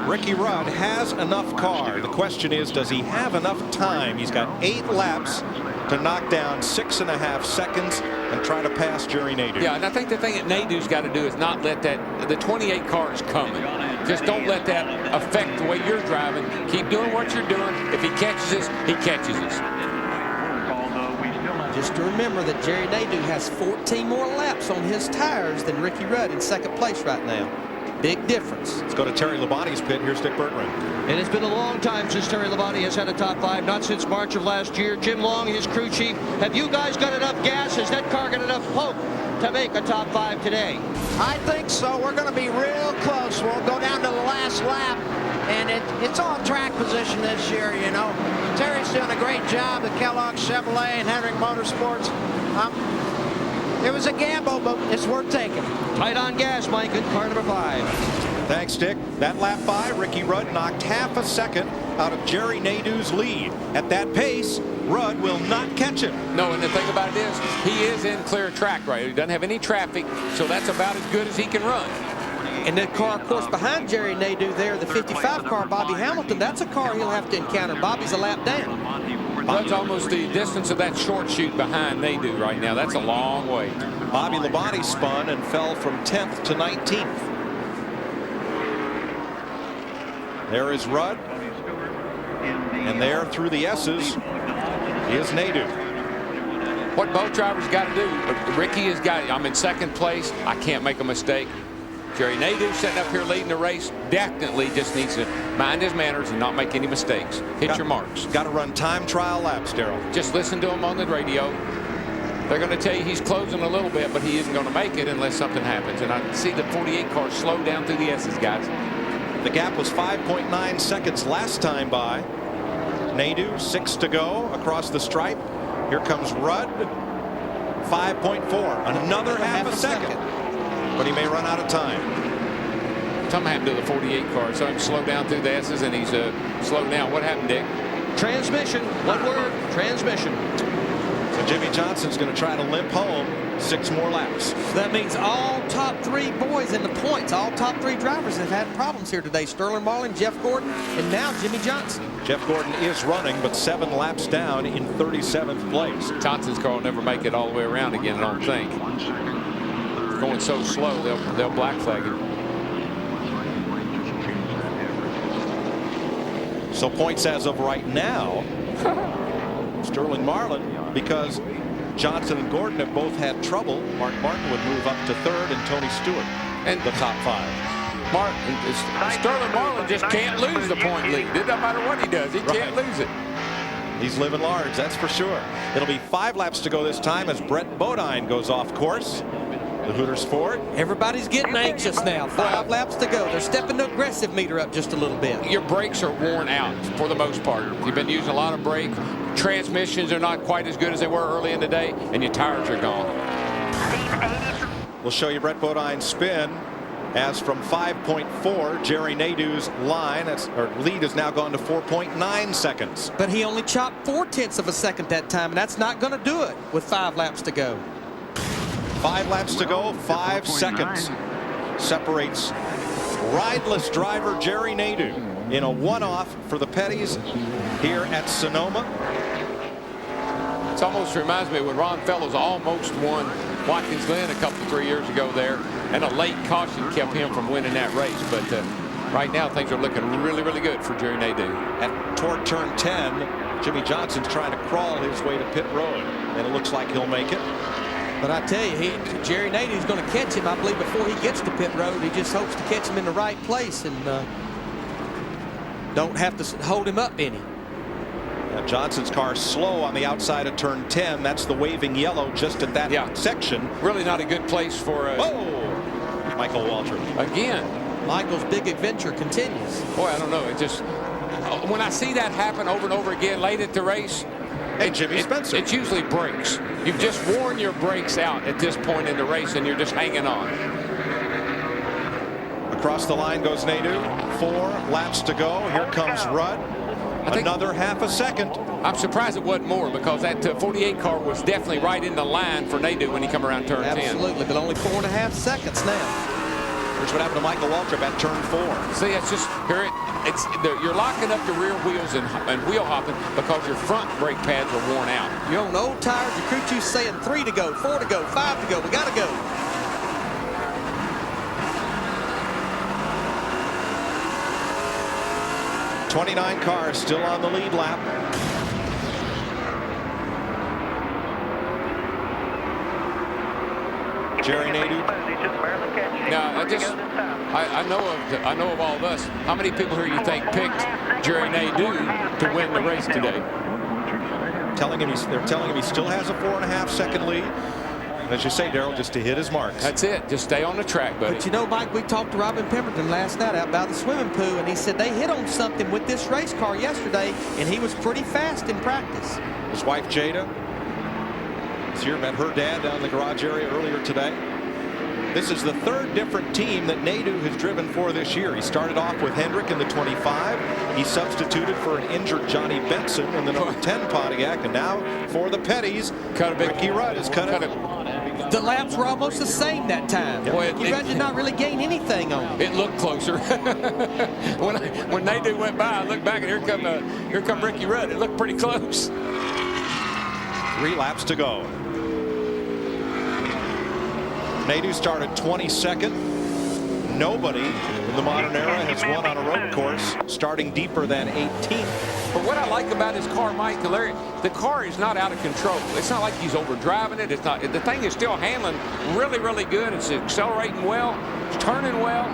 [SPEAKER 3] Ricky Rudd has enough car. The question is, does he have enough time? He's got 8 laps to knock down 6.5 seconds and try to pass Jerry Nadeau.
[SPEAKER 2] Yeah, and I think the thing that Nadeau's got to do is not let the 28 car is coming. Just don't let that affect the way you're driving. Keep doing what you're doing. If he catches us, he catches us.
[SPEAKER 1] just to remember that Jerry Nadeau has 14 more laps on his tires than Ricky Rudd in second place right now. Big difference.
[SPEAKER 3] Let's go to Terry Labonte's pit. Here's Dick Bertrand.
[SPEAKER 5] And it's been a long time since Terry Labonte has had a top 5, not since March of last year. Jim Long, his crew chief, have you guys got enough gas? Has that car got enough poke to make a top 5 today?
[SPEAKER 12] I think so. We're going to be real close. We'll go down to the last lap, and it's on track position this year, you know. Terry's doing a great job at Kellogg Chevrolet and Hendrick Motorsports. It was a gamble, but it's worth taking.
[SPEAKER 5] Tight on gas, Mike, in car number 5.
[SPEAKER 3] Thanks, Dick. That lap by, Ricky Rudd knocked half a second out of Jerry Nadeau's lead. At that pace, Rudd will not catch him.
[SPEAKER 2] No, and the thing about it is, he is in clear track right. He doesn't have any traffic, so that's about as good as he can run.
[SPEAKER 1] And that car, of course, behind Jerry Nadeau there, the 55 car, Bobby Hamilton, that's a car he'll have to encounter. Bobby's a lap down.
[SPEAKER 2] That's almost the distance of that short chute behind Nadeau right now. That's a long way.
[SPEAKER 3] Bobby Labonte spun and fell from 10th to 19th. There is Rudd. And there through the S's is Nadeau.
[SPEAKER 2] What both drivers got to do, Ricky has got, I'm in second place. I can't make a mistake. Jerry Nadeau sitting up here leading the race definitely just needs to mind his manners and not make any mistakes. Hit your marks.
[SPEAKER 3] Got to run time trial laps, Darrell.
[SPEAKER 2] Just listen to him on the radio. They're going to tell you he's closing a little bit, but he isn't going to make it unless something happens. And I see the 48 car slow down through the S's, guys.
[SPEAKER 3] The gap was 5.9 seconds last time by. Nadeau, 6 to go across the stripe. Here comes Rudd. 5.4. Another half a second. But he may run out of time.
[SPEAKER 2] Something happened to the 48 car. So him slow down through the S's, and he's slowed down. What happened, Dick?
[SPEAKER 5] Transmission. One word. Transmission.
[SPEAKER 3] So Jimmy Johnson's going to try to limp home 6 more laps.
[SPEAKER 1] So that means all top 3 boys in the points, all top 3 drivers have had problems here today. Sterling Marlin, Jeff Gordon, and now Jimmy Johnson.
[SPEAKER 3] Jeff Gordon is running, but 7 laps down in 37th place.
[SPEAKER 2] Johnson's car will never make it all the way around again, I don't think. It's going so slow, they'll black flag it.
[SPEAKER 3] So points as of right now, Sterling Marlin, because Johnson and Gordon have both had trouble. Mark Martin would move up to 3rd, and Tony Stewart in the top 5.
[SPEAKER 2] Sterling Marlin just can't lose the point lead. It doesn't matter what he does. He can't lose it.
[SPEAKER 3] He's living large, that's for sure. It'll be 5 laps to go this time as Brett Bodine goes off course. The Hooters Ford.
[SPEAKER 1] Everybody's getting anxious now. 5 laps to go. They're stepping the aggressive meter up just a little bit.
[SPEAKER 2] Your brakes are worn out for the most part. You've been using a lot of brake. Transmissions are not quite as good as they were early in the day, and your tires are gone.
[SPEAKER 3] We'll show you Brett Bodine's spin as from 5.4, Jerry Nadeau's lead has now gone to 4.9 seconds.
[SPEAKER 1] But he only chopped 0.4 of a second that time, and that's not going to do it with 5 laps to go.
[SPEAKER 3] 5 laps to go, 5 seconds separates rideless driver Jerry Nadeau in a one-off for the Petties here at Sonoma.
[SPEAKER 2] It almost reminds me when Ron Fellows almost won Watkins Glen a couple 3 years ago there, and a late caution kept him from winning that race. But right now things are looking really, really good for Jerry Nadeau.
[SPEAKER 3] Toward turn 10, Jimmy Johnson's trying to crawl his way to pit road, and it looks like he'll make it.
[SPEAKER 1] But I tell you, Jerry Nadeau's going to catch him, I believe, before he gets to pit road. He just hopes to catch him in the right place and don't have to hold him up any.
[SPEAKER 3] Now Johnson's car slow on the outside of turn 10. That's the waving yellow just at that section.
[SPEAKER 2] Really not a good place for
[SPEAKER 3] Michael Waltrip.
[SPEAKER 2] Again.
[SPEAKER 1] Michael's big adventure continues.
[SPEAKER 2] Boy, I don't know. It just, when I see that happen over and over again late at the race,
[SPEAKER 3] and Jimmy Spencer.
[SPEAKER 2] It usually breaks. You've just worn your brakes out at this point in the race, and you're just hanging on.
[SPEAKER 3] Across the line goes Nadeau. 4 laps to go. Here comes Rudd. Another half a second.
[SPEAKER 2] I'm surprised it wasn't more, because that 48 car was definitely right in the line for Nadeau when he come around turn 10.
[SPEAKER 1] Absolutely, but only 4.5 seconds now.
[SPEAKER 3] Here's what happened to Michael Waltrip at turn 4.
[SPEAKER 2] See, it's just here. You're locking up the rear wheels and wheel hopping because your front brake pads are worn out.
[SPEAKER 1] You're on old tires. Your crew chief's saying 3 to go, 4 to go, 5 to go. We got to go.
[SPEAKER 3] '29 cars still on the lead lap. Jerry Nadeau?
[SPEAKER 2] No, I know of all of us. How many people here you think picked Jerry Nadeau to win the race today?
[SPEAKER 3] They're telling him he still has a 4.5-second lead. And as you say, Darrell, just to hit his marks.
[SPEAKER 2] That's it. Just stay on the track, buddy.
[SPEAKER 1] But you know, Mike, we talked to Robin Pemberton last night out by the swimming pool, and he said they hit on something with this race car yesterday, and he was pretty fast in practice.
[SPEAKER 3] His wife, Jada, is here. Met her dad down in the garage area earlier today. This is the third different team that Nadeau has driven for this year. He started off with Hendrick in the 25. He substituted for an injured Johnny Benson in the number 10 Pontiac. And now for the Petties, Ricky Rudd has cut it.
[SPEAKER 1] The laps were almost the same that time.
[SPEAKER 3] Yep.
[SPEAKER 1] Boy, Ricky Rudd did not really gain anything on it.
[SPEAKER 2] It looked closer. when Nadeau went by, I looked back and here come Ricky Rudd. It looked pretty close.
[SPEAKER 3] 3 laps to go. Nadeau started 22nd. Nobody in the modern era has won on a road course starting deeper than 18th.
[SPEAKER 2] But what I like about his car, Mike, the car is not out of control. It's not like he's overdriving it. It's not. The thing is still handling really, really good. It's accelerating well. It's turning well.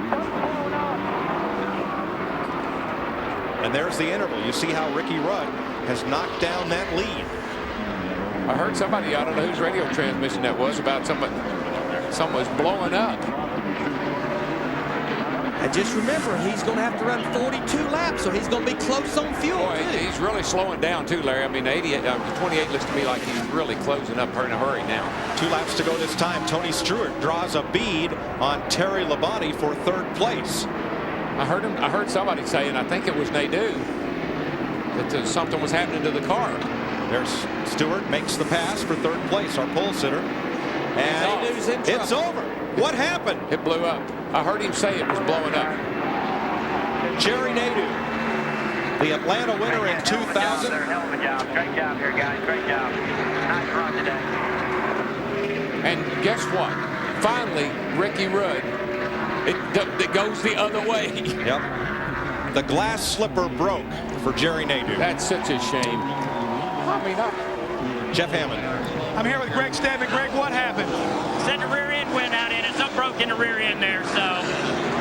[SPEAKER 3] And there's the interval. You see how Ricky Rudd has knocked down that lead.
[SPEAKER 2] I heard somebody, I don't know whose radio transmission that was, about something was blowing up.
[SPEAKER 1] And just remember, he's going to have to run 42 laps, so he's going to be close on fuel.
[SPEAKER 2] Boy, he's really slowing down too, Larry. I mean, 28 looks to me like he's really closing up in a hurry now.
[SPEAKER 3] 2 laps to go this time. Tony Stewart draws a bead on Terry Labonte for 3rd place.
[SPEAKER 2] I heard somebody say, and I think it was Nadeau, that something was happening to the car.
[SPEAKER 3] There's Stewart, makes the pass for 3rd place, our pole sitter. And it's over. What happened?
[SPEAKER 2] It blew up. I heard him say it was blowing up.
[SPEAKER 3] Jerry Nadeau, the Atlanta winner in 2000.
[SPEAKER 13] Great job here, guys. Great job. Nice run today.
[SPEAKER 2] And guess what? Finally, Ricky Rudd, it goes the other way.
[SPEAKER 3] Yep. The glass slipper broke for Jerry Nadeau.
[SPEAKER 2] That's such a shame.
[SPEAKER 3] Jeff Hammond.
[SPEAKER 8] I'm here with Greg Stedman. Greg, what happened?
[SPEAKER 11] Said the rear end went out in it. Something broke in the rear end there. So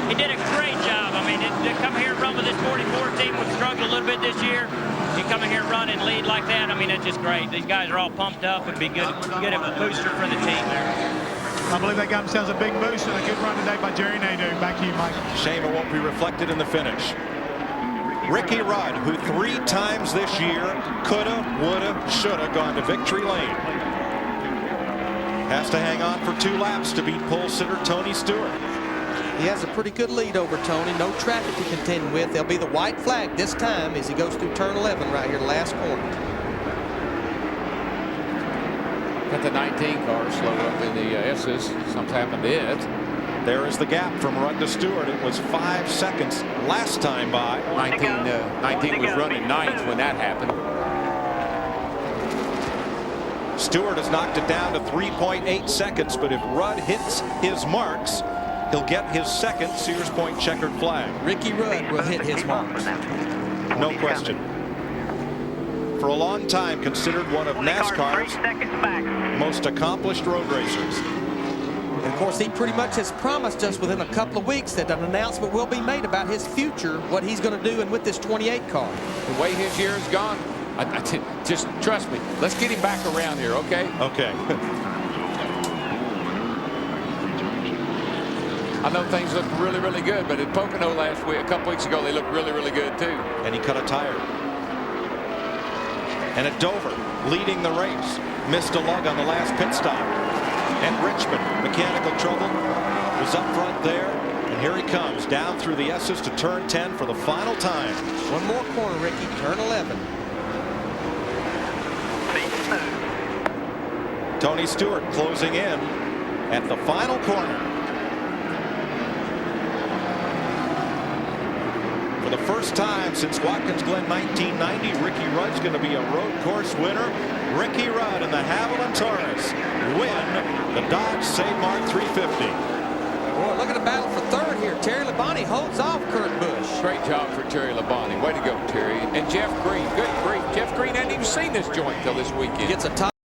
[SPEAKER 11] he did a great job. I mean, to come here and run with this 44 team, we've struggled a little bit this year. You come in here and run and lead like that, I mean, it's just great. These guys are all pumped up. It'd be good of a booster for the team there.
[SPEAKER 8] I believe they got themselves a big boost and a good run today by Jerry Nadeau. Back to you, Mike.
[SPEAKER 3] Shame it won't be reflected in the finish. Ricky Rudd, who 3 times this year coulda, woulda, shoulda gone to victory lane, has to hang on for 2 laps to beat pole sitter Tony Stewart.
[SPEAKER 1] He has a pretty good lead over Tony. No traffic to contend with. There'll be the white flag this time as he goes through turn 11 right here, the last corner.
[SPEAKER 2] Got the 19 car slow up in the S's. Something happened to it.
[SPEAKER 3] There is the gap from Rudd to Stewart. It was 5 seconds last time by.
[SPEAKER 2] 19 was running 9th when that happened.
[SPEAKER 3] Stewart has knocked it down to 3.8 seconds, but if Rudd hits his marks, he'll get his 2nd Sears Point checkered flag.
[SPEAKER 1] Ricky Rudd will hit his marks.
[SPEAKER 3] No question. For a long time considered one of NASCAR's most accomplished road racers.
[SPEAKER 1] And of course, he pretty much has promised us within a couple of weeks that an announcement will be made about his future, what he's going to do and with this 28 car.
[SPEAKER 2] The way his year has gone, just trust me. Let's get him back around here, okay?
[SPEAKER 3] Okay.
[SPEAKER 2] I know things look really, really good, but at Pocono a couple weeks ago, they looked really, really good too.
[SPEAKER 3] And he cut a tire. And at Dover, leading the race, missed a lug on the last pit stop. And Richmond, mechanical trouble, was up front there. And here he comes down through the S's to turn 10 for the final time.
[SPEAKER 1] One more corner, Ricky, turn 11.
[SPEAKER 3] Tony Stewart closing in at the final corner. For the first time since Watkins Glen 1990, Ricky Rudd's going to be a road course winner. Ricky Rudd and the Haviland Taurus win the Dodge SaveMart 350.
[SPEAKER 1] Boy, look at the battle for 3rd here. Terry Labonte holds off Kurt Busch.
[SPEAKER 2] Great job for Terry Labonte. Way to go, Terry. And Jeff Green. Good grief. Jeff Green hadn't even seen this joint till this weekend.
[SPEAKER 1] Gets a top